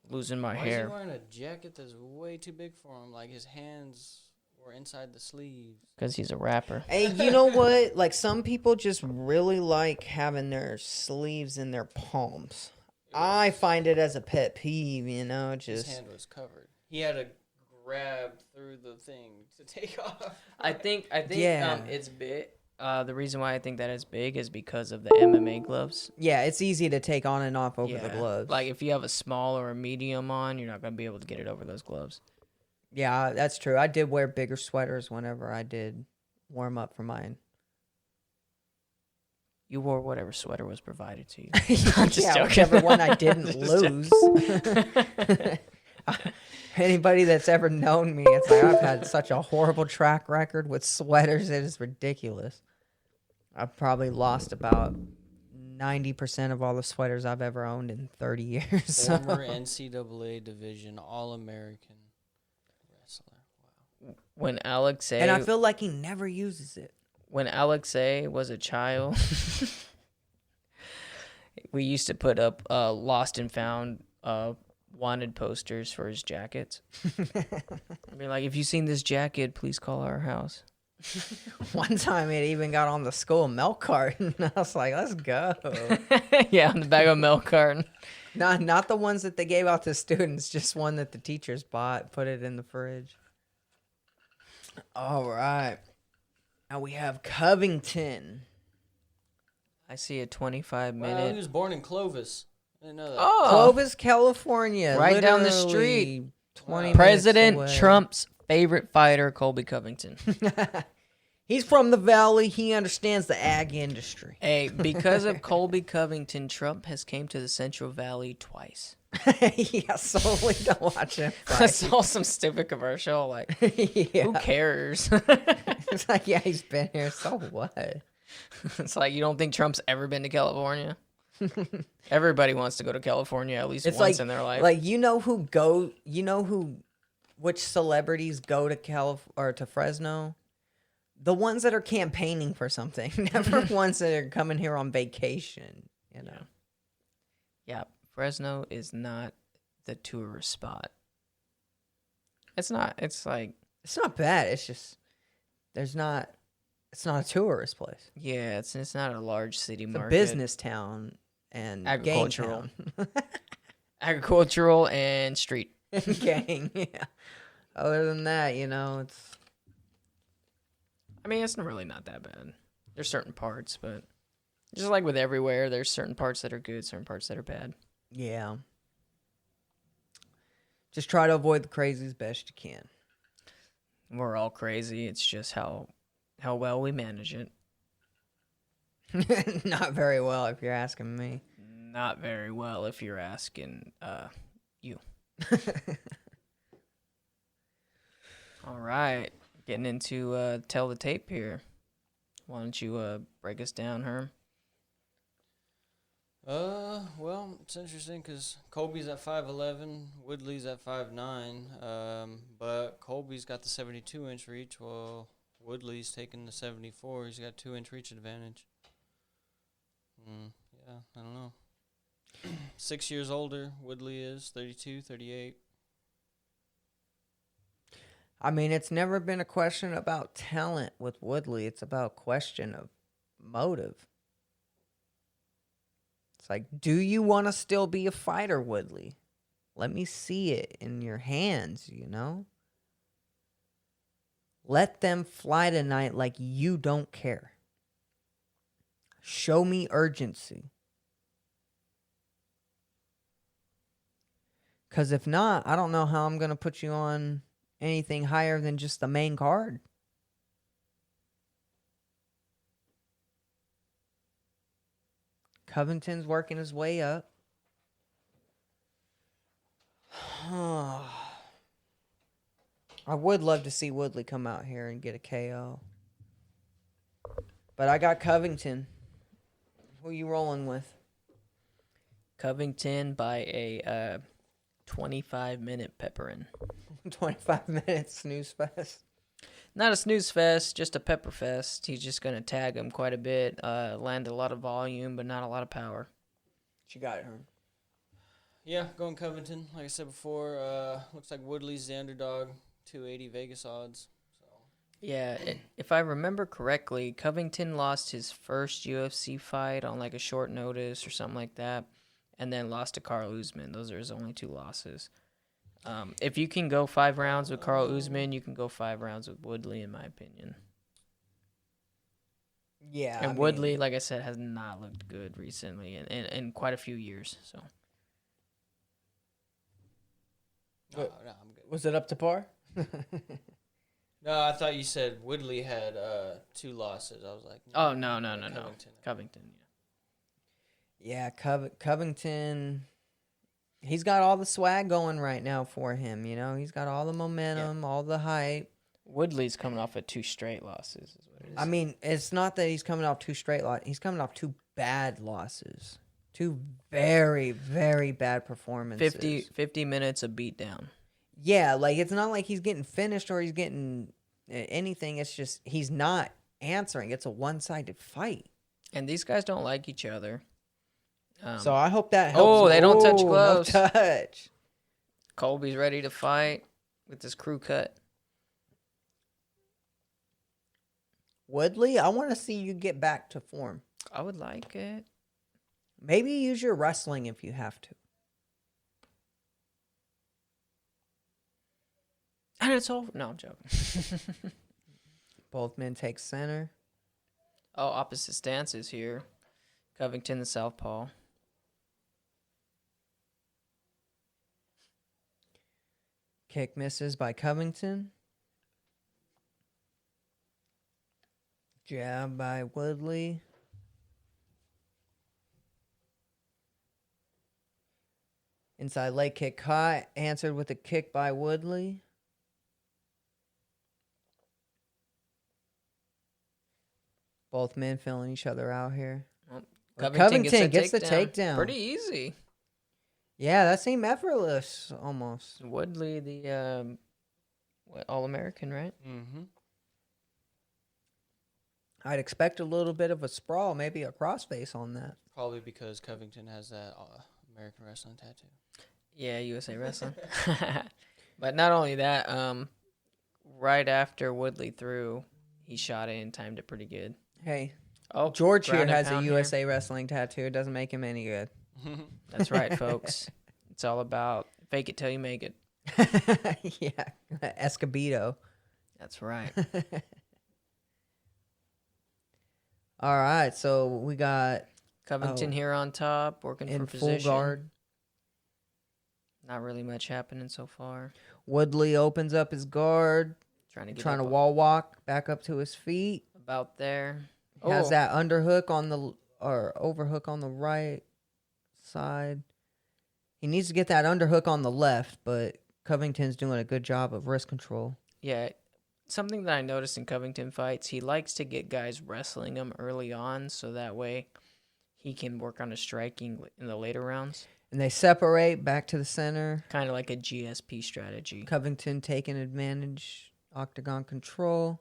Losing my Why hair. is he wearing a jacket that's way too big for him? Like his hands were inside the sleeves. Because he's a rapper. Hey, you know what? Like some people just really like having their sleeves in their palms. I find it as a pet peeve, you know, His just hand was covered. He had to grab through the thing to take off. I think Yeah. it's big. The reason why I think that it's big is because of the MMA gloves. yeah, it's easy to take on and off over the gloves. Like if you have a small or a medium on, you're not gonna be able to get it over those gloves. Yeah, that's true. I did wear bigger sweaters whenever I did warm up for mine. You wore whatever sweater was provided to you. I'm just yeah, joking. whichever one I didn't Just lose. Anybody that's ever known me, it's like I've had such a horrible track record with sweaters. It is ridiculous. I've probably lost about 90% of all the sweaters I've ever owned in 30 years. So. Former NCAA division All-American wrestler. Wow. When Alexei And I feel like he never uses it. when Alexei was a child, we used to put up lost and found wanted posters for his jackets. I'd be like, if you've seen this jacket, please call our house. One time it even got on the school milk carton. I was like, let's go. Yeah, on the back of a milk carton. Not the ones that they gave out to students, just one that the teachers bought, put it in the fridge. All right. Now we have Covington. I see a 25 Wow, minute. he was born in Clovis. I didn't know that. Oh, Clovis, California. Right down the literally street. 20 minutes President away. Trump's favorite fighter, Colby Covington. He's from the Valley. He understands the ag industry. Hey, because of Colby Covington, Trump has came to the Central Valley twice. Yeah, solely to watch him I fight. saw some stupid commercial. Like, Yeah. who cares? It's like, yeah, he's been here, so what? It's like, you don't think Trump's ever been to California? Everybody wants to go to California at least It's once like, in their life. like which celebrities go to or to Fresno? The ones that are campaigning for something, never ones that are coming here on vacation, you know. Yeah, Fresno is not the tourist spot. It's not. It's like, It's not bad. It's just it's not a tourist place. yeah, it's not a large city It's market. a business town and Agricultural. gang town. Agricultural and street. Gang, yeah. Other than that, it's I mean, it's really not that bad. There's certain parts, but just like with everywhere, there's certain parts that are good, certain parts that are bad. yeah. Just try to avoid the crazy as best you can. We're all crazy. It's just how well we manage it. Not very well, if you're asking me. Not very well, if you're asking you. All right, getting into tell the tape here. Why don't you break us down, Herm? Well, it's interesting because Colby's at 5'11", Woodley's at 5'9", but Colby's got the 72-inch reach, while Woodley's taking the 74. He's got 2-inch reach advantage. Yeah, I don't know. 6 years older, Woodley is 32, 38. I mean, it's never been a question about talent with Woodley. It's about a question of motive. It's like, do you want to still be a fighter, Woodley? Let me see it in your hands, Let them fly tonight like you don't care. Show me urgency. Because if not, I don't know how I'm going to put you on anything higher than just the main card. Covington's working his way up. I would love to see Woodley come out here and get a KO. But I got Covington. Who are you rolling with? Covington by a 25-minute pepperin'. 25 minutes snooze fest. Not a snooze fest, just a pepper fest. He's just going to tag him quite a bit. Landed a lot of volume, but not a lot of power. What you got it, Herm? Yeah, going Covington. Like I said before, looks like Woodley's the underdog, 280 Vegas odds. So. Yeah, if I remember correctly, Covington lost his first UFC fight on like a short notice or something like that, and then lost to Carl Usman. Those are his only 2 losses. If you can go 5 rounds with Carl Usman, you can go 5 rounds with Woodley, in my opinion. Yeah. And Woodley, like I said, has not looked good recently in quite a few years. So. No, I'm good. Was it up to par? No, I thought you said Woodley had 2 losses. I was like, Oh, no. Covington, yeah. Yeah, Covington. He's got all the swag going right now for him. He's got all the momentum, all the hype. Woodley's coming off of 2 straight losses. Is what it is. I mean, it's not that he's coming off 2 straight losses. He's coming off 2 bad losses. 2 very, very bad performances. 50 minutes of beatdown. Yeah, like it's not like he's getting finished or he's getting anything. It's just he's not answering. It's a one-sided fight. And these guys don't like each other. So I hope that helps. Oh, they don't touch gloves. No touch. Colby's ready to fight with his crew cut. Woodley, I want to see you get back to form. I would like it. Maybe use your wrestling if you have to. And it's over. No, I'm joking. Both men take center. Oh, opposite stances here. Covington, the southpaw. Kick misses by Covington. Jab by Woodley. Inside leg kick caught. Answered with a kick by Woodley. Both men feeling each other out here. Well, Covington gets the takedown. Pretty easy. Yeah, that seemed effortless almost. Woodley, the All-American, right? Mm-hmm. I'd expect a little bit of a sprawl, maybe a crossface on that. Probably because Covington has that American wrestling tattoo. Yeah, USA Wrestling. But not only that, right after Woodley threw, he shot it and timed it pretty good. Hey, Oh, George here ground and has a pound USA Wrestling tattoo. It doesn't make him any good. That's right, folks. It's all about fake it till you make it. Yeah, Escobedo. That's right. All right, so we got Covington here on top, working in for position. full guard. Not really much happening so far. Woodley opens up his guard, Trying trying to up wall walk back up to his feet. about there. Has that underhook on the or overhook on the right side. He needs to get that underhook on the left, but Covington's doing a good job of wrist control. Yeah, something that I noticed in Covington fights, he likes to get guys wrestling him early on, so that way he can work on his striking in the later rounds. And they separate back to the center. Kind of like a GSP strategy. Covington taking advantage, octagon control.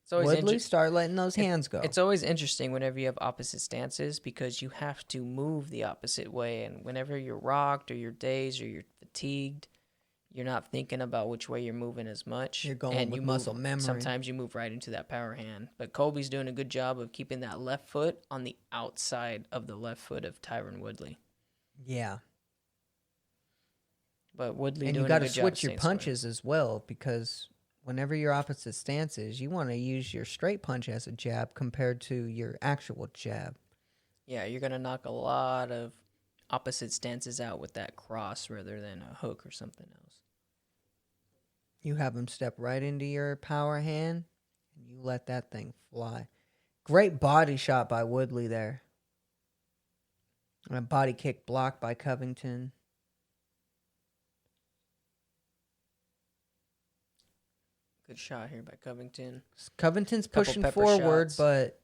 It's always Woodley start letting those hands go. It's always interesting whenever you have opposite stances because you have to move the opposite way. And whenever you're rocked or you're dazed or you're fatigued, you're not thinking about which way you're moving as much. You're going with muscle memory. Sometimes you move right into that power hand. But Colby's doing a good job of keeping that left foot on the outside of the left foot of Tyron Woodley. Yeah. But Woodley And doing you got a to good job switch your staying square. punches as well because whenever you're opposite stances, you want to use your straight punch as a jab compared to your actual jab. Yeah, you're going to knock a lot of opposite stances out with that cross rather than a hook or something else. You have him step right into your power hand, and you let that thing fly. Great body shot by Woodley there. And a body kick blocked by Covington. Good shot here by Covington. Covington's Couple pushing pepper forward, shots. but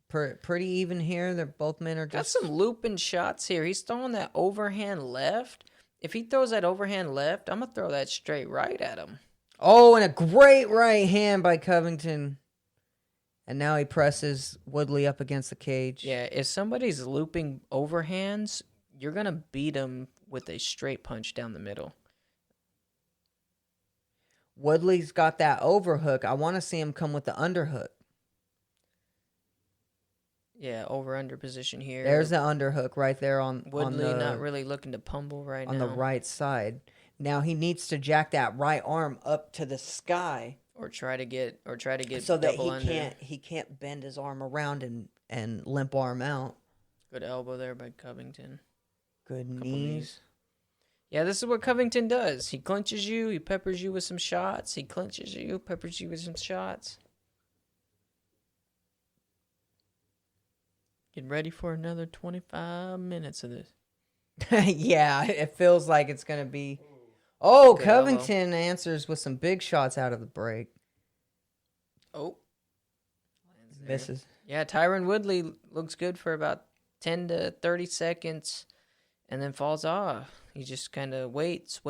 pretty even here. They're both men are Got just some looping shots here. He's throwing that overhand left. If he throws that overhand left, I'm going to throw that straight right at him. Oh, and a great right hand by Covington. And now he presses Woodley up against the cage. Yeah, if somebody's looping overhands, you're going to beat him with a straight punch down the middle. Woodley's got that overhook. I want to see him come with the underhook. Yeah, over-under position here. There's the underhook right there on Woodley the, not really looking to pummel right on now. the right side. Now he needs to jack that right arm up to the sky Or try to get so that double under. he can't bend his arm around and limp arm out. Good elbow there by Covington. Good Couple knees. Yeah, this is what Covington does. He clinches you, he peppers you with some shots. He clinches you, peppers you with some shots. Get ready for another 25 minutes of this. Yeah, it feels like it's gonna be. Oh, Good Covington answers with some big shots out of the break. Oh. Lands there. Misses. Yeah, Tyron Woodley looks good for about 10 to 30 seconds and then falls off. He just kind of waits.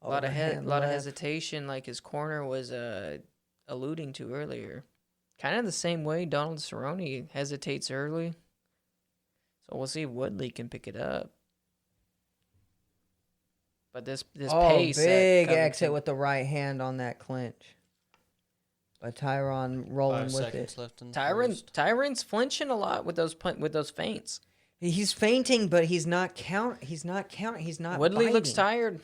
A lot of hesitation, like his corner was alluding to earlier. Kind of the same way Donald Cerrone hesitates early. So we'll see if Woodley can pick it up. But this pace. Big exit with the right hand on that clinch. But Tyron rolling 5 with seconds it. left in the first. Tyron's flinching a lot with those feints. He's fainting, but he's not counting. He's not Woodley looks biting. tired.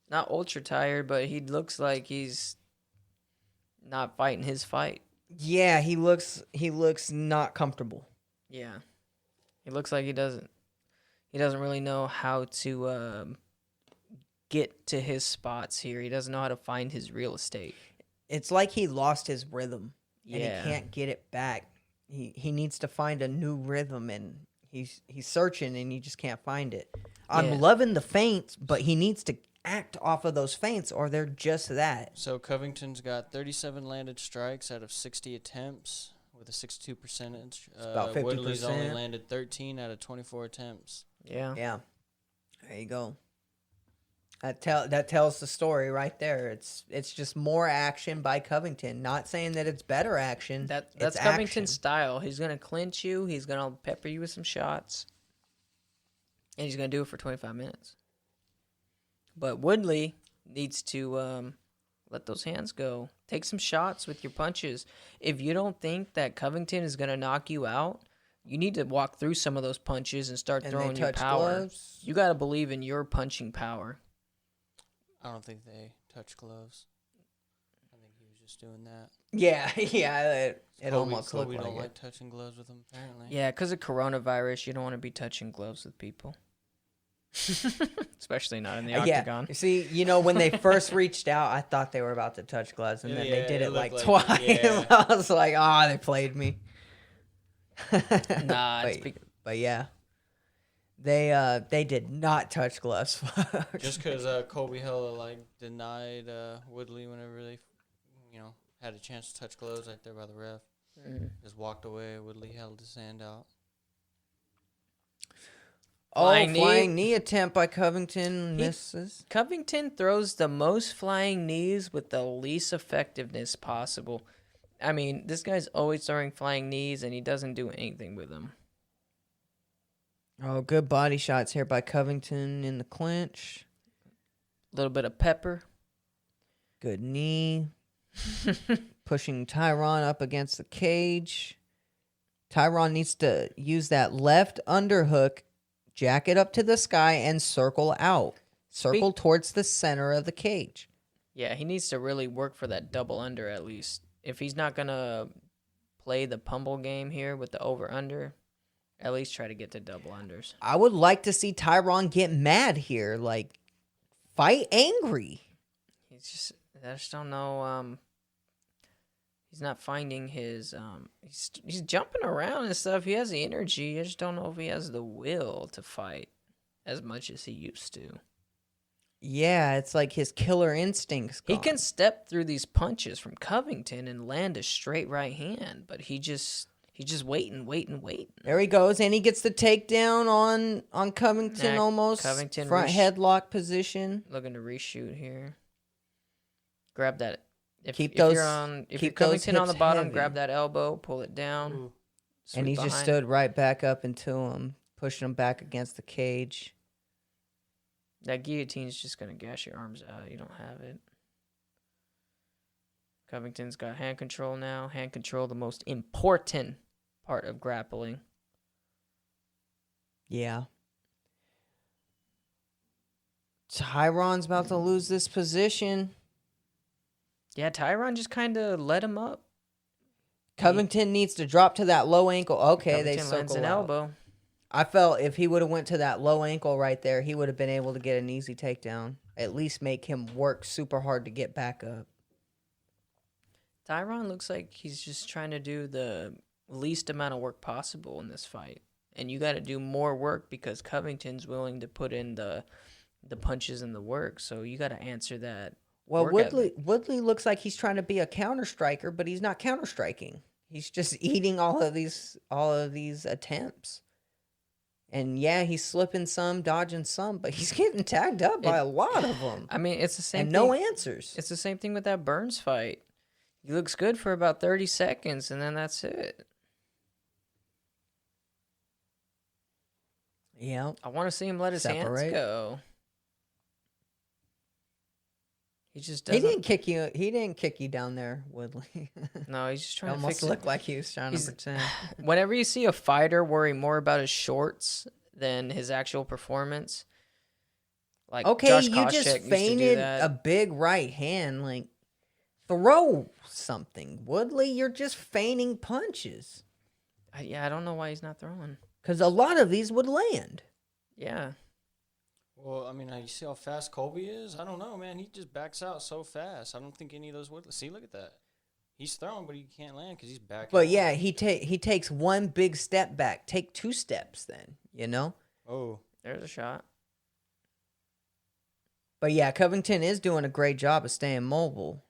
Not ultra tired, but he looks like he's not fighting his fight. Yeah, he looks not comfortable. Yeah. He looks like he doesn't really know how to get to his spots here. He doesn't know how to find his real estate. It's like he lost his rhythm and Yeah. he can't get it back. he needs to find a new rhythm, and he's searching and he just can't find it. I'm loving the feints, but he needs to act off of those feints or they're just that. So Covington's got 37 landed strikes out of 60 attempts with a 62 percentage. About 50%. Woodley's only landed 13 out of 24 attempts. Yeah. Yeah. There you go. That tells the story right there. It's just more action by Covington. Not saying that it's better action. That's Covington's style. He's gonna clinch you. He's gonna pepper you with some shots, and he's gonna do it for 25 minutes. But Woodley needs to let those hands go. Take some shots with your punches. If you don't think that Covington is gonna knock you out, you need to walk through some of those punches and start throwing your power. Gloves. You got to believe in your punching power. I don't think they touch gloves. I think he was just doing that. Yeah, yeah. It almost looked Kobe like don't it. like touching gloves with him, apparently. Yeah, because of coronavirus, you don't want to be touching gloves with people. Especially not in the octagon. You see, when they first reached out, I thought they were about to touch gloves, and then they did it like twice. Yeah. I was like, they played me. Nah, but yeah. They did not touch gloves. Just because Kobe hella denied Woodley whenever they, had a chance to touch gloves right there by the ref. Just walked away. Woodley held his hand out. Flying knee attempt by Covington misses. Covington throws the most flying knees with the least effectiveness possible. I mean, this guy's always throwing flying knees, and he doesn't do anything with them. Oh, good body shots here by Covington in the clinch. A little bit of pepper. Good knee. Pushing Tyron up against the cage. Tyron needs to use that left underhook, jack it up to the sky, and circle out. Circle towards the center of the cage. Yeah, he needs to really work for that double under at least. If he's not going to play the pummel game here with the over-under, at least try to get to double unders. I would like to see Tyron get mad here. Fight angry. I just don't know. He's not finding his. He's jumping around and stuff. He has the energy. I just don't know if he has the will to fight as much as he used to. Yeah, it's like his killer instincts gone. He can step through these punches from Covington and land a straight right hand, but he's just waiting. There he goes, and he gets the takedown on Covington almost. Covington front headlock position. Looking to reshoot here. Grab that. If you're Covington on the bottom, heavy. grab that elbow, pull it down. And he just stood right back up into him, pushing him back against the cage. That guillotine's just going to gash your arms out. You don't have it. Covington's got hand control now. Hand control, the most important part of grappling. Yeah. Tyron's about to lose this position. Yeah, Tyron just kind of let him up. Covington needs to drop to that low ankle. Okay, Covington they circle lands an out. elbow. I felt if he would have went to that low ankle right there, he would have been able to get an easy takedown. At least make him work super hard to get back up. Tyron looks like he's just trying to do the least amount of work possible in this fight. And you got to do more work because Covington's willing to put in the punches and the work. So you got to answer that. Well, Woodley looks like he's trying to be a counter striker, but he's not counter striking. He's just eating all of these attempts. And yeah, he's slipping some, dodging some, but he's getting tagged up by a lot of them. I mean, it's the same and thing. No answers. It's the same thing with that Burns fight. He looks good for about 30 seconds, and then that's it. Yeah. I want to see him let his hands go. He just doesn't. He didn't kick you down there, Woodley. No, he's just trying to almost fix looked like he was trying to pretend. Whenever you see a fighter worry more about his shorts than his actual performance, like Josh you just feinted a big right hand, throw something. Woodley, you're just feigning punches. I don't know why he's not throwing. Because a lot of these would land. Yeah. Well, I mean, you see how fast Colby is? I don't know, man. He just backs out so fast. I don't think any of those would. See, look at that. He's throwing, but he can't land because he's back. But yeah, he takes one big step back. Take 2 steps then, you know? Oh. There's a shot. But yeah, Covington is doing a great job of staying mobile.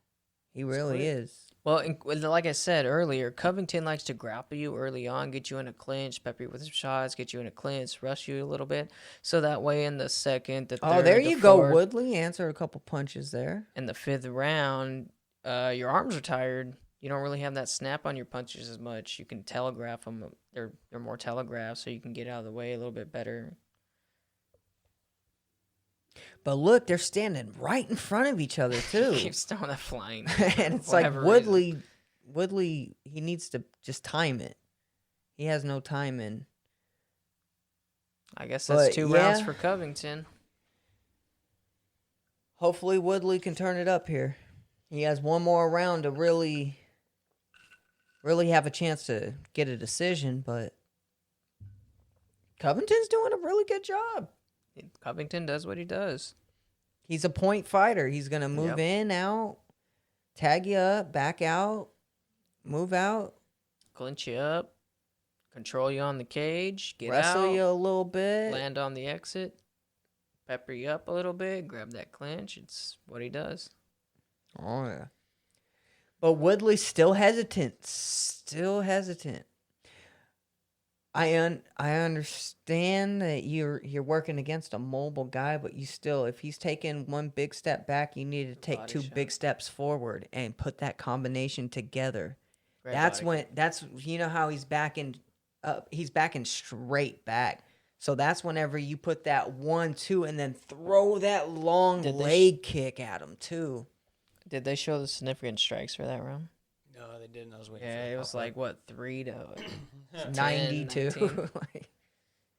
He really quick. is. Well, like I said earlier, Covington likes to grapple you early on, get you in a clinch, pepper you with some shots, get you in a clinch, rush you a little bit. So that way in the second, the third, Oh, there the you go, fourth, Woodley. Answered a couple punches there. in the 5th round, your arms are tired. You don't really have that snap on your punches as much. You can telegraph them. They're more telegraphed, so you can get out of the way a little bit better. But look, they're standing right in front of each other too. He keeps throwing that flying. And it's like Woodley, he needs to just time it. He has no timing. I guess that's But, 2 rounds yeah. for Covington. Hopefully Woodley can turn it up here. He has one more round to really have a chance to get a decision, but Covington's doing a really good job. Covington does what he does. He's a point fighter. He's going to move in, out, tag you up, back out, move out. Clinch you up, control you on the cage, get wrestle out, you a little bit. land on the exit, pepper you up a little bit, grab that clinch. It's what he does. Oh, yeah. But Woodley's still hesitant. I understand that you're working against a mobile guy, but you still, if he's taking one big step back, you need to take Body 2 shot. big steps forward and put that combination together. Great That's body when kick. that's you know how he's backing up. He's backing straight back. So that's whenever you put that 1-2 and then throw that long leg kick at him too. Did they show the significant strikes for that round? No, they didn't. I was waiting. Yeah, for it was like what 3 to 92. 19.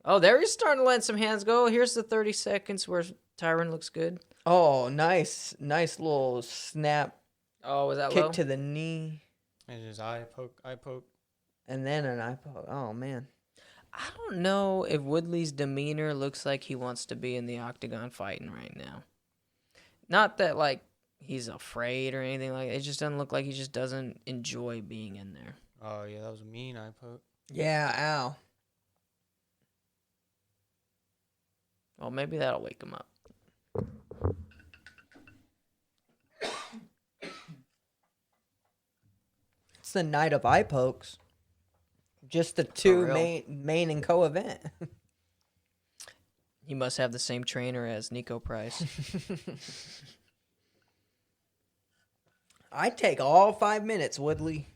Oh, there he's starting to let some hands go. Here's the 30 seconds where Tyron looks good. Oh, nice little snap Oh, was that kick low? to the knee, And his eye poke. and then an eye poke. Oh man, I don't know if Woodley's demeanor looks like he wants to be in the octagon fighting right now. Not that like he's afraid or anything like that. It just doesn't look like he just doesn't enjoy being in there. Oh yeah, that was a mean eye poke. yeah, ow. Well, maybe that'll wake him up. It's the night of eye pokes. Just the 2 real. main and co-event. He must have the same trainer as Nico Price. I take all 5 minutes, Woodley.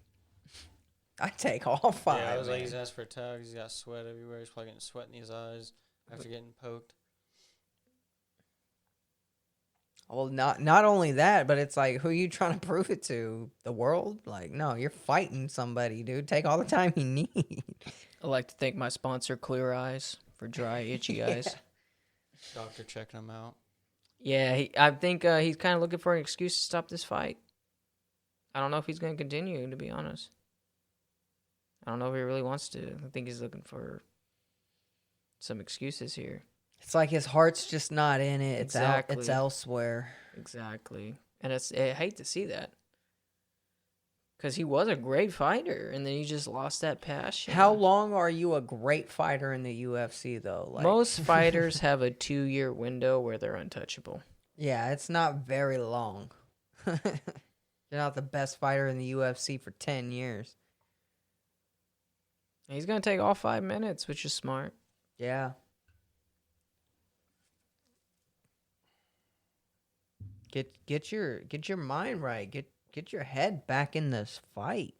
I take all 5. Yeah, I was like, man. he's asked for a tag. He's got sweat everywhere. He's probably getting sweat in his eyes after getting poked. Well, not only that, but it's like, who are you trying to prove it to? The world? Like, no, you're fighting somebody, dude. Take all the time you need. I'd like to thank my sponsor, Clear Eyes, for dry, itchy eyes. Doctor checking him out. Yeah, I think he's kind of looking for an excuse to stop this fight. I don't know if he's going to continue, to be honest. I don't know if he really wants to. I think he's looking for some excuses here. It's like his heart's just not in it. It's Exactly. it's elsewhere. Exactly. And I hate to see that. Because he was a great fighter, and then he just lost that passion. How long are you a great fighter in the UFC, though? Like, Most fighters have a 2-year window where they're untouchable. yeah, it's not very long. You're not the best fighter in the UFC for 10 years. And he's going to take all 5 minutes, which is smart. Yeah. Get your mind right. Get your head back in this fight.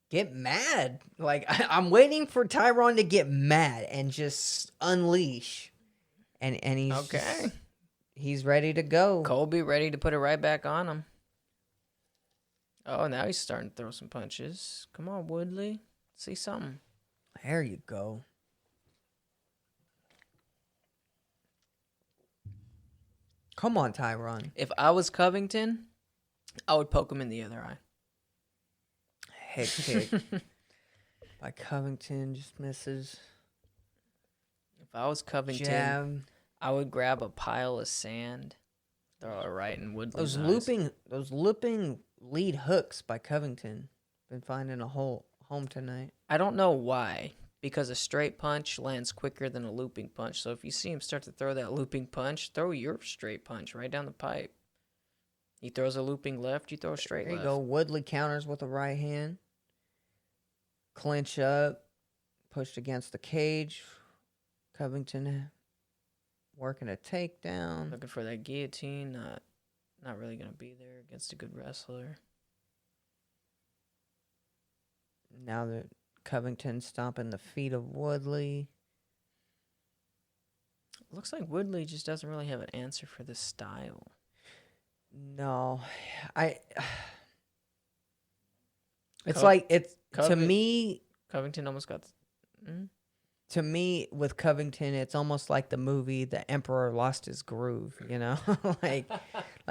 Get mad. Like I'm waiting for Tyron to get mad and just unleash. And he's Okay. he's ready to go. Colby ready to put it right back on him. Oh, now he's starting to throw some punches. Come on, Woodley. See something. There you go. Come on, Tyron. If I was Covington, I would poke him in the other eye. Head kick by Covington, just misses. If I was Covington, Jab. I would grab a pile of sand, throw it right in Woodley's eyes. Those looping lead hooks by Covington. Been finding a home tonight. I don't know why, because a straight punch lands quicker than a looping punch. So if you see him start to throw that looping punch, throw your straight punch right down the pipe. He throws a looping left, you throw a straight There you left. go. Woodley counters with a right hand. Clinch up. Pushed against the cage. Covington working a takedown. Looking for that guillotine. Not really going to be there against a good wrestler. Now that Covington stomping the feet of Woodley. Looks like Woodley just doesn't really have an answer for this style. No, it's to me. Covington almost got. To me, with Covington, it's almost like the movie "The Emperor Lost His Groove." You know, like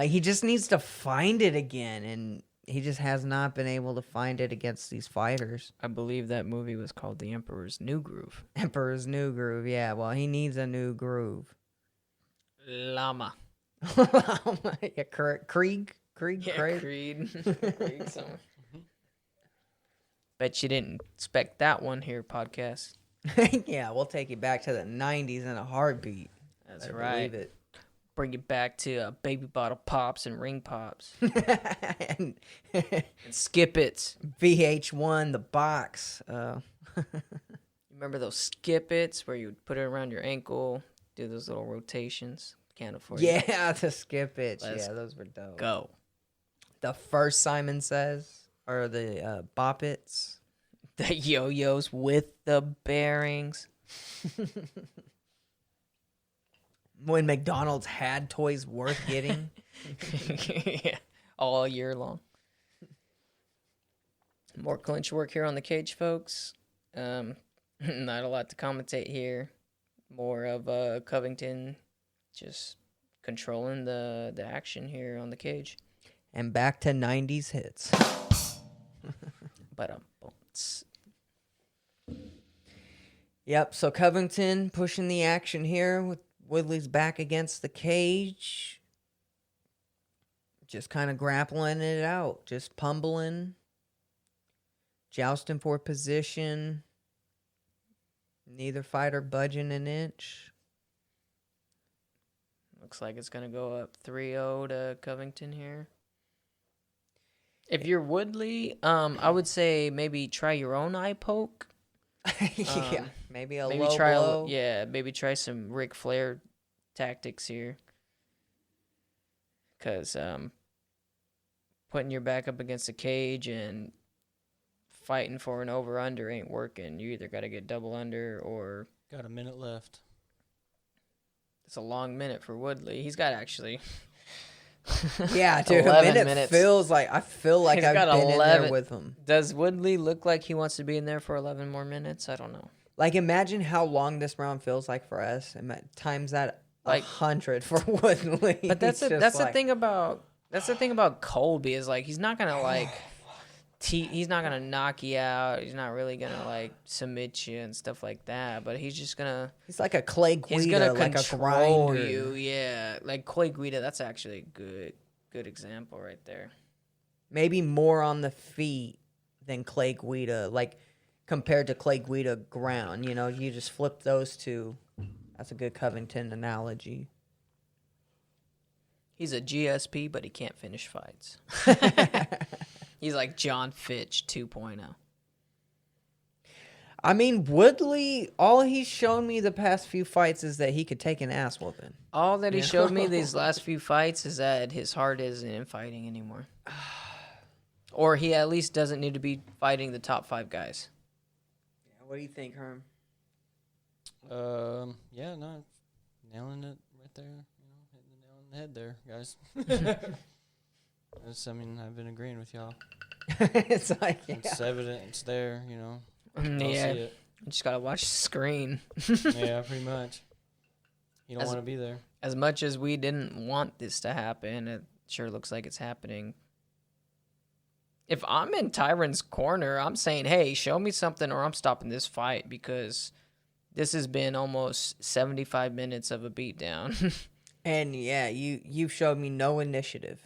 he just needs to find it again, and he just has not been able to find it against these fighters. I believe that movie was called The Emperor's New Groove. Emperor's New Groove, yeah. Well, he needs a new groove. Llama. Yeah, Krieg. Yeah, Creed. Something. Bet you didn't expect that one here, podcast. Yeah, we'll take you back to the 90s in a heartbeat. That's I right. believe it. Bring you back to baby bottle pops and ring pops. And And skip it. VH1, the box. Remember those skip its where you would put it around your ankle, do those little rotations? Can't afford it. Yeah, to skip it. Let's Yeah, those were dope. Go. The first Simon Says, or the Bop Its. The yo-yos with the bearings. When McDonald's had toys worth getting. Yeah, all year long. More clinch work here on the cage, folks. Not a lot to commentate here. More of Covington just controlling the action here on the cage. And back to 90s hits. But Yep, so Covington pushing the action here with Woodley's back against the cage. Just kind of grappling it out. Just pummling. Jousting for position. Neither fighter budging an inch. looks like it's going to go up 3-0 to Covington here. If you're Woodley, I would say maybe try your own eye poke. Yeah, maybe a Maybe low try blow. maybe try some Ric Flair tactics here. Because putting your back up against the cage and fighting for an over-under ain't working. You either got to get double under or... Got a minute left. It's a long minute for Woodley. He's got actually... Yeah, dude, 11 a minute minutes. feels like... I feel like He's I've got been 11. in there with him. Does Woodley look like he wants to be in there for 11 more minutes? I don't know. Like, imagine how long this round feels like for us. Times that Like 100 for Woodley. But that's He's the just thing about Colby is like he's not gonna like he's not gonna knock you out. He's not really gonna like submit you and stuff like that. But he's just gonna He's like a Clay Guida, he's gonna like a control grinder. you. Yeah, like Clay Guida. That's actually a good example right there. Maybe more on the feet than Clay Guida, like compared to Clay Guida ground. You know, you just flip those two. That's a good Covington analogy. He's a GSP, but he can't finish fights. He's like John Fitch 2.0. I mean, Woodley, all he's shown me the past few fights is that he could take an ass whooping. All that he Yeah. showed me these last few fights is that his heart isn't in fighting anymore. Or he at least doesn't need to be fighting the top 5 guys. What do you think, Herm? Yeah, no, nailing it right there. You know, hitting the nail on the head there, guys. I've been agreeing with y'all. It's like, yeah. It's evident. It's there. You know. I'll Yeah, see it. you just gotta watch the screen. Yeah, pretty much. You don't want to be there. As much as we didn't want this to happen, it sure looks like it's happening. If I'm in Tyron's corner, I'm saying, hey, show me something or I'm stopping this fight because this has been almost 75 minutes of a beatdown. And yeah, you've showed me no initiative.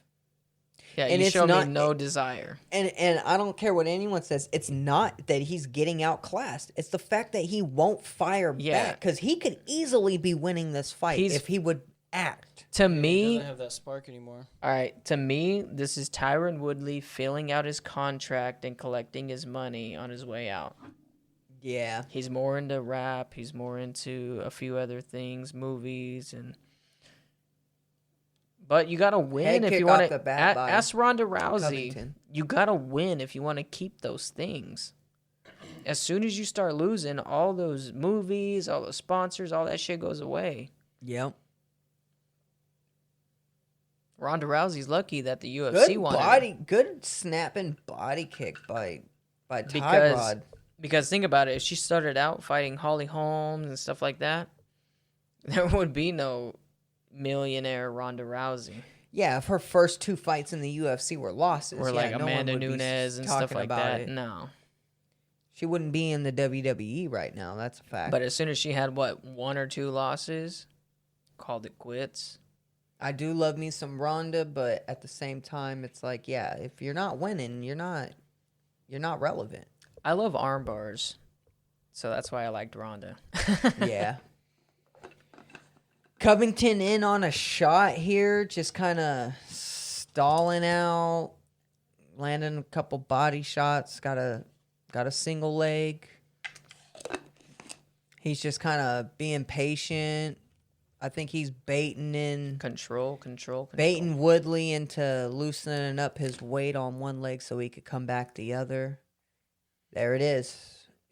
Yeah, And you it's show me not- no desire. And I don't care what anyone says. It's not that he's getting outclassed. It's the fact that he won't fire Yeah. back because he could easily be winning this fight if he would act. To He me, doesn't have that spark anymore. all right, to me, this is Tyron Woodley filling out his contract and collecting his money on his way out. Yeah. He's more into rap. He's more into a few other things, movies, and. But you gotta win Head if kick you want off the to. bat by Ask Ronda Rousey. Covington. You gotta win if you want to keep those things. As soon as you start losing, all those movies, all those sponsors, all that shit goes away. Yep. Ronda Rousey's lucky that the UFC wanted her. Good snapping body kick by Because- Tyrod. Because think about it, if she started out fighting Holly Holmes and stuff like that, there would be no millionaire Ronda Rousey. Yeah, if her first 2 fights in the UFC were losses, Or yeah, like no one Amanda would be Nunes and stuff talking like about that. it. No. She wouldn't be in the WWE right now. That's a fact. But as soon as she had, 1 or 2 losses, called it quits. I do love me some Ronda, but at the same time, it's like, yeah, if you're not winning, you're not relevant. I love arm bars, so that's why I liked Ronda. Yeah. Covington in on a shot here, just kind of stalling out, landing a couple body shots, got a single leg. He's just kind of being patient. I think he's baiting Control. Woodley into loosening up his weight on one leg so he could come back the other. There it is.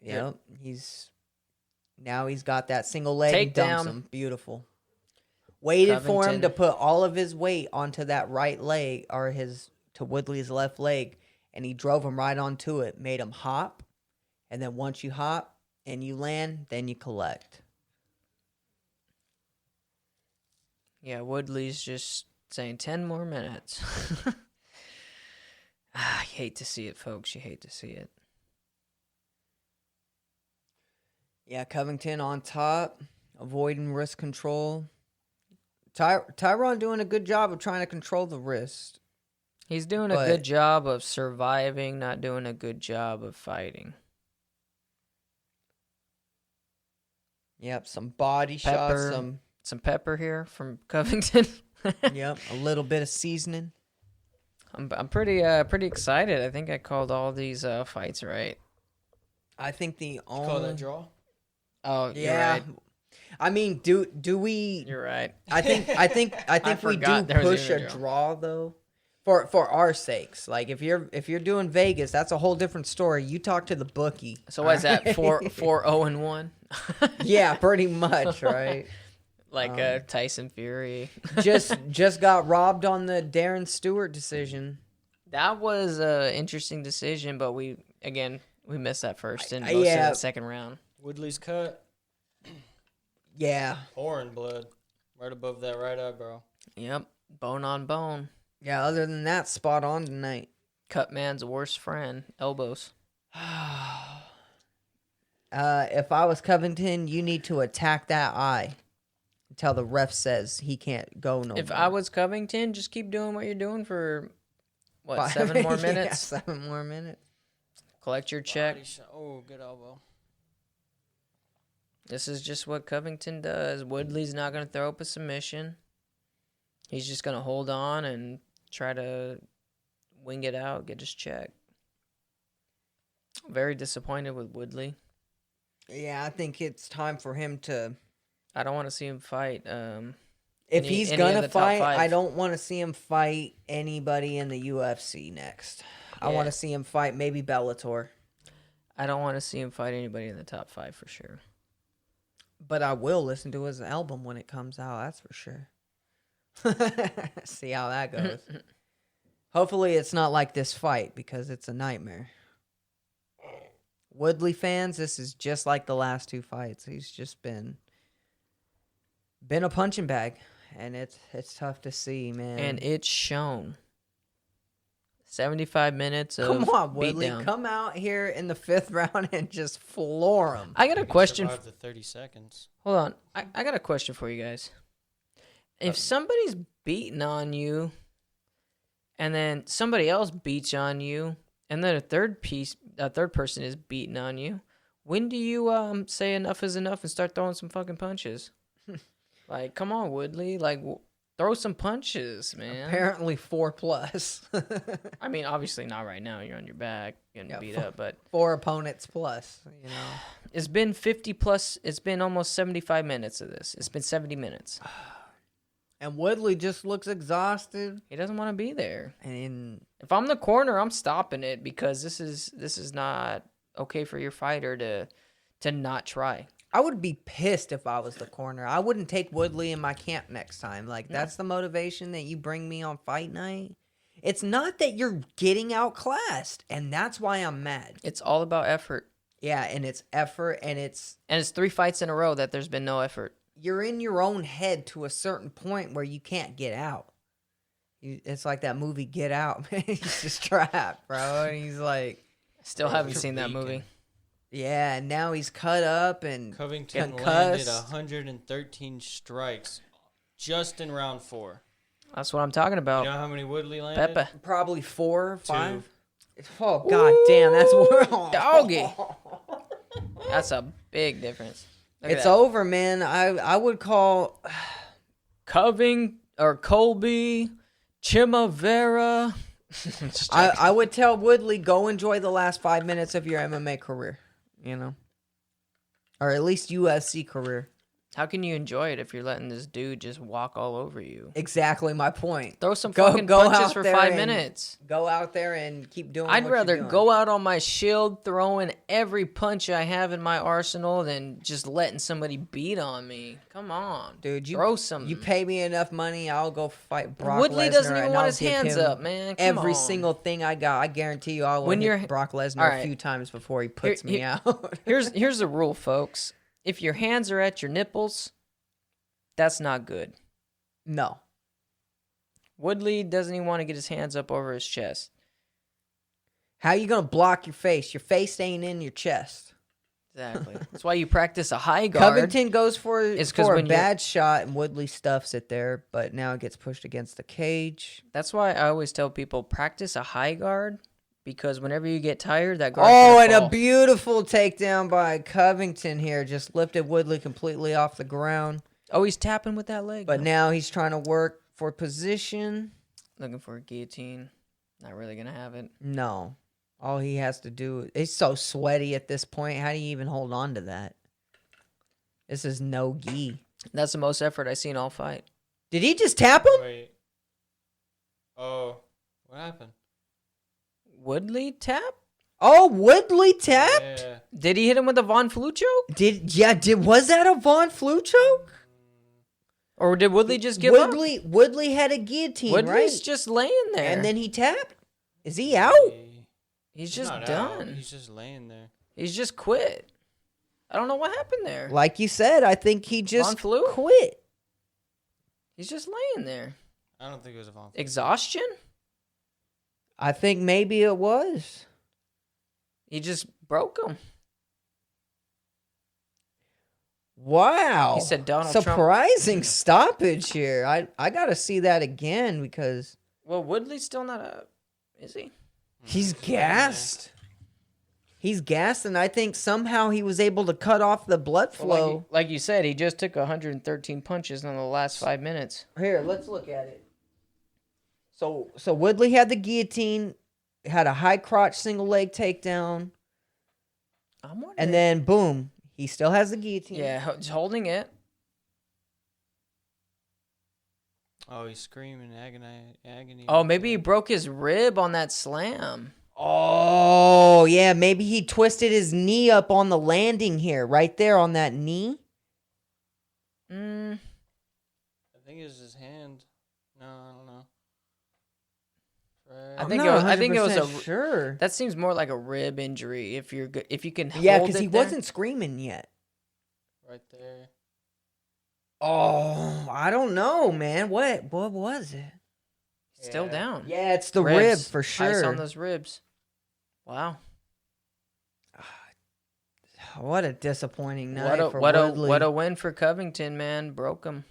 Yep. He's got that single leg and dumps Takedown. him. Beautiful. Waited for him Covington. to put all of his weight onto that right leg or to Woodley's left leg, and he drove him right onto it, made him hop, and then once you hop and you land, then you collect. Yeah, Woodley's just saying 10 more minutes. You hate to see it, folks. You hate to see it. Yeah, Covington on top, avoiding wrist control. Tyron doing a good job of trying to control the wrist. He's doing a good job of surviving, not doing a good job of fighting. Yep, some body Pepper. shots, Some pepper here from Covington. yep, a little bit of seasoning. I'm pretty excited. I think I called all these fights right. I think the only Call that draw? Oh, yeah. you're right. I mean, do we? You're right. I think we do forgot there was push even a a draw. draw though, for our sakes. Like if you're doing Vegas, that's a whole different story. You talk to the bookie. So what is that? alright? 4-0-1? Yeah, pretty much, right? Like Tyson Fury. just got robbed on the Darren Stewart decision. That was an interesting decision, but we missed that first and most of yeah. that second round. Woodley's cut. Yeah, Pouring blood. Right above that right eyebrow. Yep, bone on bone. yeah. Other than that, spot on tonight. Cut man's worst friend, elbows. If I was Covington, you need to attack that eye until the ref says he can't go no If more. I was Covington, just keep doing what you're doing for, 5 7 more Yeah, minutes? 7 more minutes. Collect your check. Body shot. Oh, good elbow. This is just what Covington does. Woodley's not going to throw up a submission. He's just going to hold on and try to wing it out, get his check. Very disappointed with Woodley. Yeah, I think it's time for him to. I don't want to see him fight. If he's any gonna of the top fight, 5. I don't want to see him fight anybody in the UFC next. I Yeah. want to see him fight maybe Bellator. I don't want to see him fight anybody in the top 5 for sure. But I will listen to his album when it comes out, that's for sure. See how that goes. Hopefully it's not like this fight because it's a nightmare. Woodley fans, this is just like the last 2 fights. He's just been a punching bag, and it's tough to see, man. And it's shown. 75 minutes of Come on, Woodley, beatdown. come out here in the 5th round and just floor him. I got a question. Survived the 30 seconds. Hold on. I got a question for you guys. If somebody's beating on you and then somebody else beats on you, and then a third person is beating on you. When do you say enough is enough and start throwing some fucking punches? Like, come on, Woodley. Like, throw some punches, man. Apparently 4+. I mean, obviously not right now. You're on your back getting beat up, but 4 opponents plus, It's been 50 plus. It's been almost 75 minutes of this. It's been 70 minutes. And Woodley just looks exhausted. He doesn't want to be there. And If I'm the corner, I'm stopping it because this is not okay for your fighter to not try. I would be pissed if I was the corner. I wouldn't take Woodley in my camp next time. Like, that's the motivation that you bring me on fight night. It's not that you're getting outclassed, and that's why I'm mad. It's all about effort. Yeah, and it's effort, and it's 3 fights in a row that there's been no effort. you're in your own head to a certain point where you can't get out. It's like that movie Get Out, man. He's just trapped, bro. And he's like... Still haven't seen that movie. Yeah, and now he's cut up and Covington concussed. landed 113 strikes just in round 4. That's what I'm talking about. You know how many Woodley landed? Pepe. Probably 4 or 5. 2. Oh, god damn, that's Doggy. That's a big difference. Look at It's that. over, man. I would call... Colby, Chimavera. I would tell Woodley, go enjoy the last 5 minutes of your MMA career, or at least UFC career. How can you enjoy it if you're letting this dude just walk all over you? Exactly my point. Throw some Go fucking punches out for there 5 and minutes. Go out there and keep doing I'd what you're rather doing. go out on my shield throwing every punch I have in my arsenal than just letting somebody beat on me. Come on. Dude, throw some. You pay me enough money, I'll go fight Brock Woodley Lesnar. doesn't even and want I'll his give hands him up, man. Come every on. single thing I got. I guarantee you I'll When hit you're- Brock Lesnar All a right. few times before he puts me out. Here's the rule, folks. If your hands are at your nipples, that's not good. No. Woodley doesn't even want to get his hands up over his chest. How you going to block your face? Your face ain't in your chest. Exactly. That's why you practice a high guard. Covington goes for It's 'cause a when you're- bad shot, and Woodley stuffs it there, but now it gets pushed against the cage. That's why I always tell people practice a high guard because whenever you get tired, that guard. Oh, and a beautiful takedown by Covington here. Just lifted Woodley completely off the ground. Oh, he's tapping with that leg. But now he's trying to work for position. Looking for a guillotine. Not really going to have it. No. All he has to do... He's so sweaty at this point. How do you even hold on to that? This is no gi. That's the most effort I've seen all fight. Did he just tap him? Wait. Oh, what happened? Woodley tap? Oh, Woodley tapped? Yeah. Did he hit him with a Von Flue choke? Was that a Von Flue choke? Or did Woodley just give up? Woodley had a guillotine, Woodley's right? just laying there. And then he tapped? Is he out? He's just not done. out. He's just laying there. He's just quit. I don't know what happened there. Like you said, I think he Von just Flue? quit. He's just laying there. I don't think it was a Von. Exhaustion? I think maybe it was. He just broke him. Wow. He said Donald Trump. Surprising stoppage here. I got to see that again because Well, Woodley's still not up, is he? he's gassed. He's gassed, and I think somehow he was able to cut off the blood flow. Well, like you said, he just took 113 punches in the last 5 minutes. Here, let's look at it. So Woodley had the guillotine, had a high crotch single leg takedown, I'm wondering. and then boom, he still has the guillotine. Yeah, he's holding it. Oh, he's screaming agony. Oh, maybe he broke his rib on that slam. Oh, yeah, maybe he twisted his knee up on the landing here, right there on that knee. Mm, I think it was his hand. No, I don't know. I I'm think not it was 100% sure. That seems more like a rib injury. If you can hold Yeah, it because he there. wasn't screaming yet. Right there. Oh, I don't know, man. What was it? Still Yeah. down. Yeah, it's the Ribs. rib for Ice sure. on those ribs. Wow. What a disappointing night for What Woodley. a win for Covington, man. Broke him.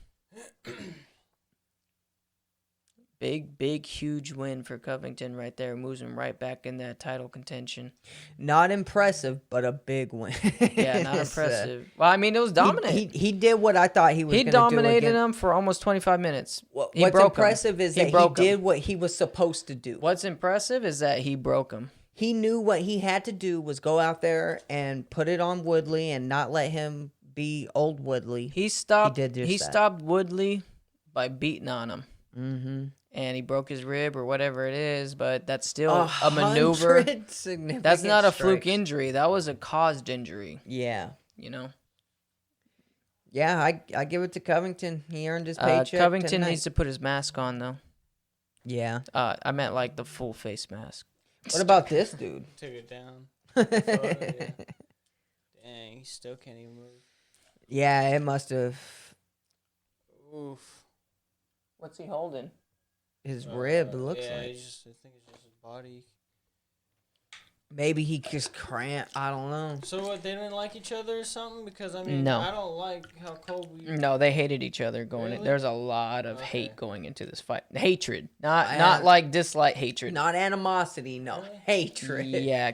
Big, huge win for Covington right there. Moves him right back in that title contention. Not impressive, but a big win. Yeah, not impressive. Well, I mean, it was dominant. He did what I thought he was going to do. He dominated him for almost 25 minutes. What's impressive is that he did what he was supposed to do. What's impressive is that he broke him. He knew what he had to do was go out there and put it on Woodley and not let him be old Woodley. He stopped Woodley by beating on him. Mm-hmm. And he broke his rib or whatever it is, but that's still a maneuver. That's not a fluke injury. That was a caused injury. Yeah. You know? Yeah, I give it to Covington. He earned his paycheck Covington tonight. needs to put his mask on, though. Yeah. I meant like the full face mask. What about this dude? Took it down. Yeah. Dang, he still can't even move. Yeah, it must have. Oof. What's he holding? His rib, it looks yeah, like. I think it's just his body. Maybe he just cramped. I don't know. So what? They didn't like each other or something? Because I mean, No. I don't like how Colby. No, they hated each other going in. Really? There's a lot of hate going into this fight. Hatred. Not like dislike, hatred. Not animosity, no. Really? Hatred. Yeah,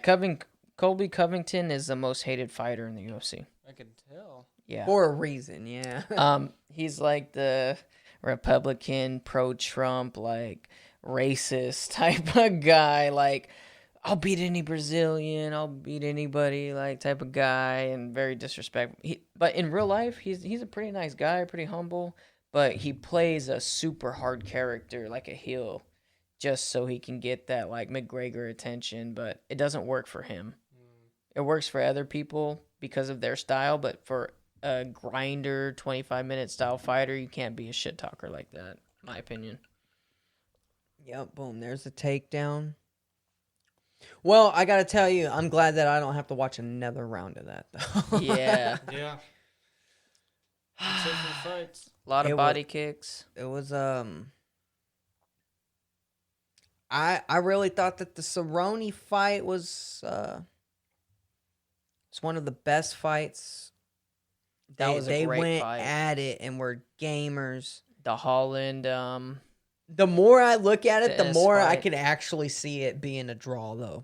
Colby Covington is the most hated fighter in the UFC. I can tell. Yeah. For a reason, yeah. He's like the Republican, pro-Trump, like racist type of guy. Like, I'll beat any Brazilian, I'll beat anybody, like type of guy, and very disrespectful. But in real life, he's a pretty nice guy, pretty humble. But he plays a super hard character, like a heel, just so he can get that like McGregor attention. But it doesn't work for him. It works for other people because of their style, but for a grinder 25-minute style fighter, you can't be a shit talker like that, in my opinion. Yep, boom, there's a takedown. Well, I gotta tell you, I'm glad that I don't have to watch another round of that, though. Yeah. Yeah. Different fights. A lot of body kicks. It was, I really thought that the Cerrone fight was, it's one of the best fights. That was a great went fight. at it and were gamers. The Holland, The more I look at it, the S more I fight. could actually see it being a draw, though.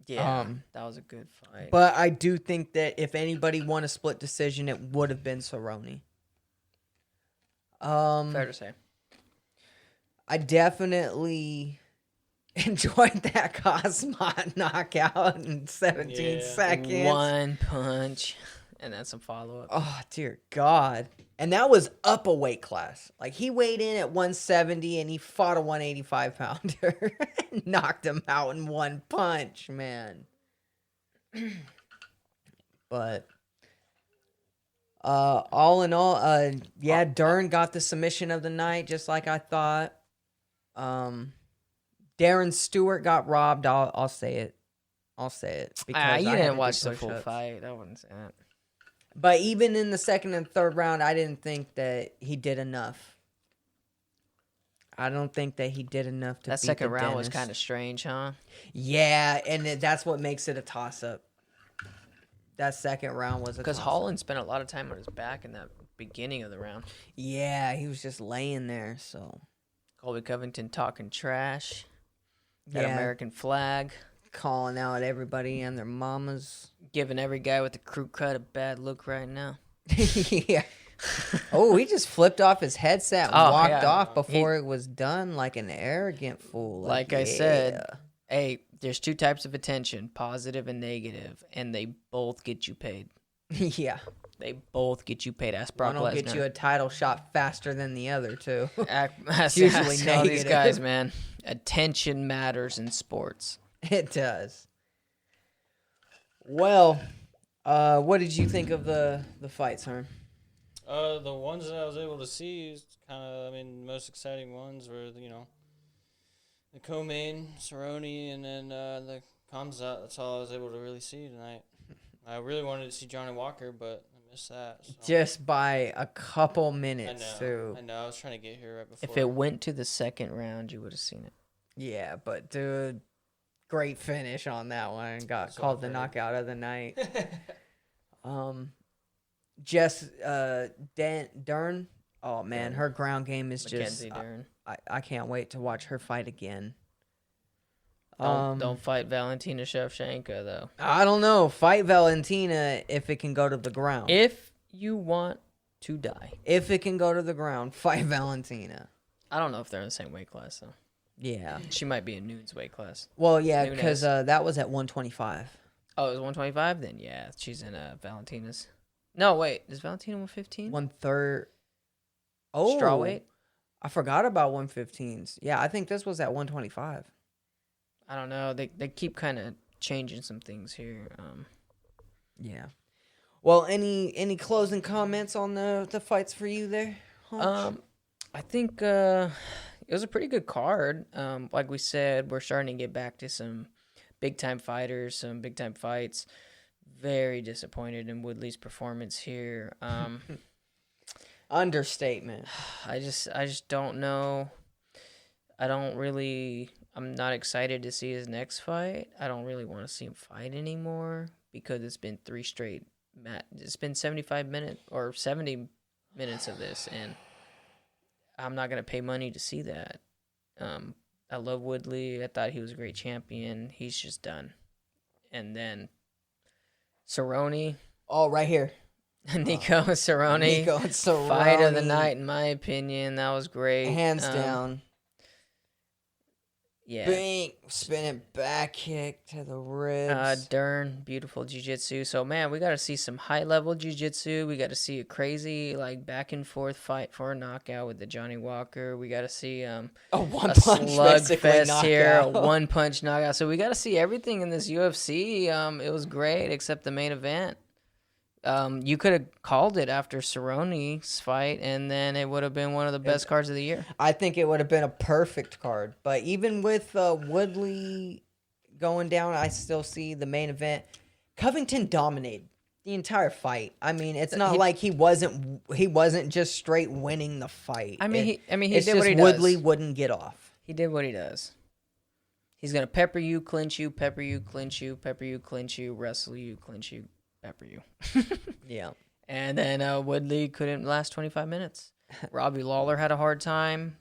yeah, that was a good fight. But I do think that if anybody won a split decision, it would have been Cerrone. Fair to say. I definitely enjoyed that Cosmot knockout in 17 Yeah. seconds. One punch, and then some follow-up. Oh, dear God. And that was up a weight class. Like, he weighed in at 170 and he fought a 185-pounder. Knocked him out in one punch, man. But all in all, yeah, Dern got the submission of the night, just like I thought. Darren Stewart got robbed. I'll say it. I'll say it. Because You I had to didn't do watch the full push-ups. fight. I wouldn't say that. But even in the second and third round, I didn't think that he did enough. I don't think that he did enough to That beat second the round was dentist. kind of strange, huh? Yeah, and that's what makes it a toss-up. That second round was a Because toss-up. Holland spent a lot of time on his back in that beginning of the round. Yeah, he was just laying there, so. Colby Covington talking trash. That Yeah. American flag. Calling out everybody and their mamas. Giving every guy with the crew cut a bad look right now. Yeah. Oh, he just flipped off his headset and Oh, walked yeah. off before it was done like an arrogant fool. Like I said, hey, there's two types of attention, positive and negative, and they both get you paid. Yeah. They both get you paid. Ask Brock One will Lesnar. get you a title shot faster than the other, too. It's usually all these negative. guys, man. Attention matters in sports. It does. Well, what did you think of the fights, Herm? The ones that I was able to see is kind of, the most exciting ones were, the co-main, Cerrone, and then the Kamzat. That's all I was able to really see tonight. I really wanted to see Johnny Walker, but I missed that. So. Just by a couple I minutes, know. too. I know. I was trying to get here right before. If it went to the second round, you would have seen it. Yeah, but, dude, great finish on that one. Got That's called what the I've heard. knockout of the night. Dern, Oh man, Dern. her ground game is Mackenzie just. Dern. I can't wait to watch her fight again. Don't fight Valentina Shevchenko though. I don't know. Fight Valentina if it can go to the ground. If you want to die. If it can go to the ground, fight Valentina. I don't know if they're in the same weight class though. Yeah. She might be in Nunes weight class. Well, yeah, Nunes. because that was at 125. Oh, it was 125 then. Yeah, she's in Valentina's. No, wait, is Valentina 115? 1/3. Oh, Strawweight. I forgot about 115s. Yeah, I think this was at 125. I don't know. They keep kind of changing some things here. Yeah. Well, any closing comments on the fights for you there? Hunch? I think it was a pretty good card. Like we said, we're starting to get back to some big time fighters, some big time fights. Very disappointed in Woodley's performance here. Understatement. I just don't know. I'm not excited to see his next fight. I don't really want to see him fight anymore because it's been 3 straight it's been 75 minutes or 70 minutes of this, and I'm not going to pay money to see that. I love Woodley. I thought he was a great champion. He's just done. And then Cerrone. Oh, right here. Nico Cerrone. Nico and Cerrone. Fight of the night, in my opinion. That was great. Hands down. Yeah. Bing, spinning back kick to the ribs. Dern, beautiful jiu-jitsu. So, man, we got to see some high-level jiu-jitsu. We got to see a crazy, like, back-and-forth fight for a knockout with the Johnny Walker. We got to see a a one-punch slugfest here, a one-punch knockout. So we got to see everything in this UFC. It was great, except the main event. You could have called it after Cerrone's fight, and then it would have been one of the best cards of the year. I think it would have been a perfect card. But even with Woodley going down, I still see the main event. Covington dominated the entire fight. I mean, it's not like he wasn't just straight winning the fight. He it's did just what he does. Woodley wouldn't get off. He did what he does. He's gonna pepper you, clinch you, pepper you, clinch you, pepper you, clinch you, wrestle you, clinch you. Pepper you. Yeah. And then Woodley couldn't last 25 minutes. Robbie Lawler had a hard time.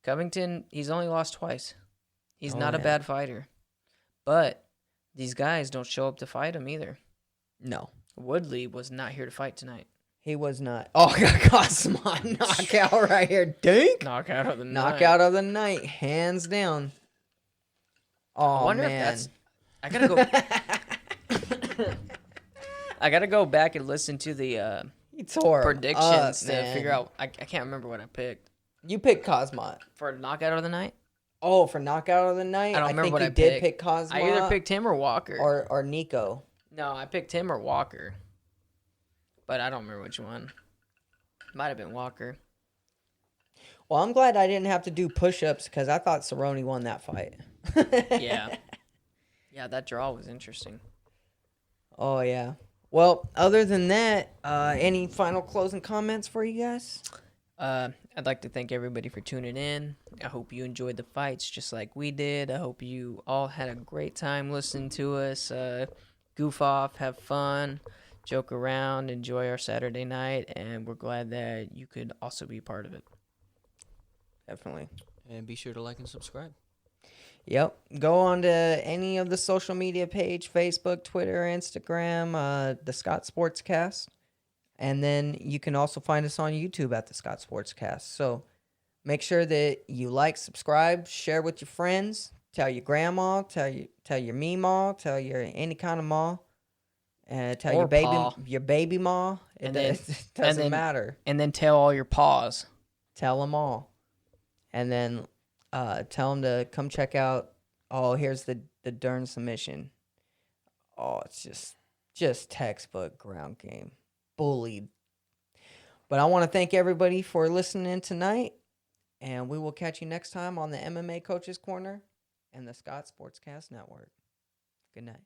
Covington, he's only lost twice. He's not a bad fighter. But these guys don't show up to fight him either. No. Woodley was not here to fight tonight. He was not. Oh, Cosmo knockout right here. Dink. Knockout of the night. Knockout of the night. Hands down. Oh, I wonder man. if that's... I gotta go... I gotta go back and listen to the predictions to figure out. I can't remember what I picked. You picked Cosmo For knockout of the night? Oh, for knockout of the night? I don't remember think what you I did picked. pick Cosmo. I either picked him or Walker. Or Nico. No, I picked him or Walker. But I don't remember which one. Might have been Walker. Well, I'm glad I didn't have to do push-ups because I thought Cerrone won that fight. Yeah. Yeah, that draw was interesting. Oh, yeah. Well, other than that, any final closing comments for you guys? I'd like to thank everybody for tuning in. I hope you enjoyed the fights just like we did. I hope you all had a great time listening to us. Goof off, have fun, joke around, enjoy our Saturday night, and we're glad that you could also be part of it. Definitely. And be sure to like and subscribe. Yep. Go on to any of the social media page, Facebook, Twitter, Instagram, the Scott Sportscast. And then you can also find us on YouTube at the Scott Sportscast. So make sure that you like, subscribe, share with your friends, tell your grandma, tell your meemaw, tell your any kind of ma, and tell Or your baby ma. It doesn't matter. And then tell all your paws. Tell them all. And then tell them to come check out. Oh, here's the Dern submission. Oh, it's just textbook ground game. Bullied. But I want to thank everybody for listening tonight. And we will catch you next time on the MMA Coaches Corner and the Scott Sportscast Network. Good night.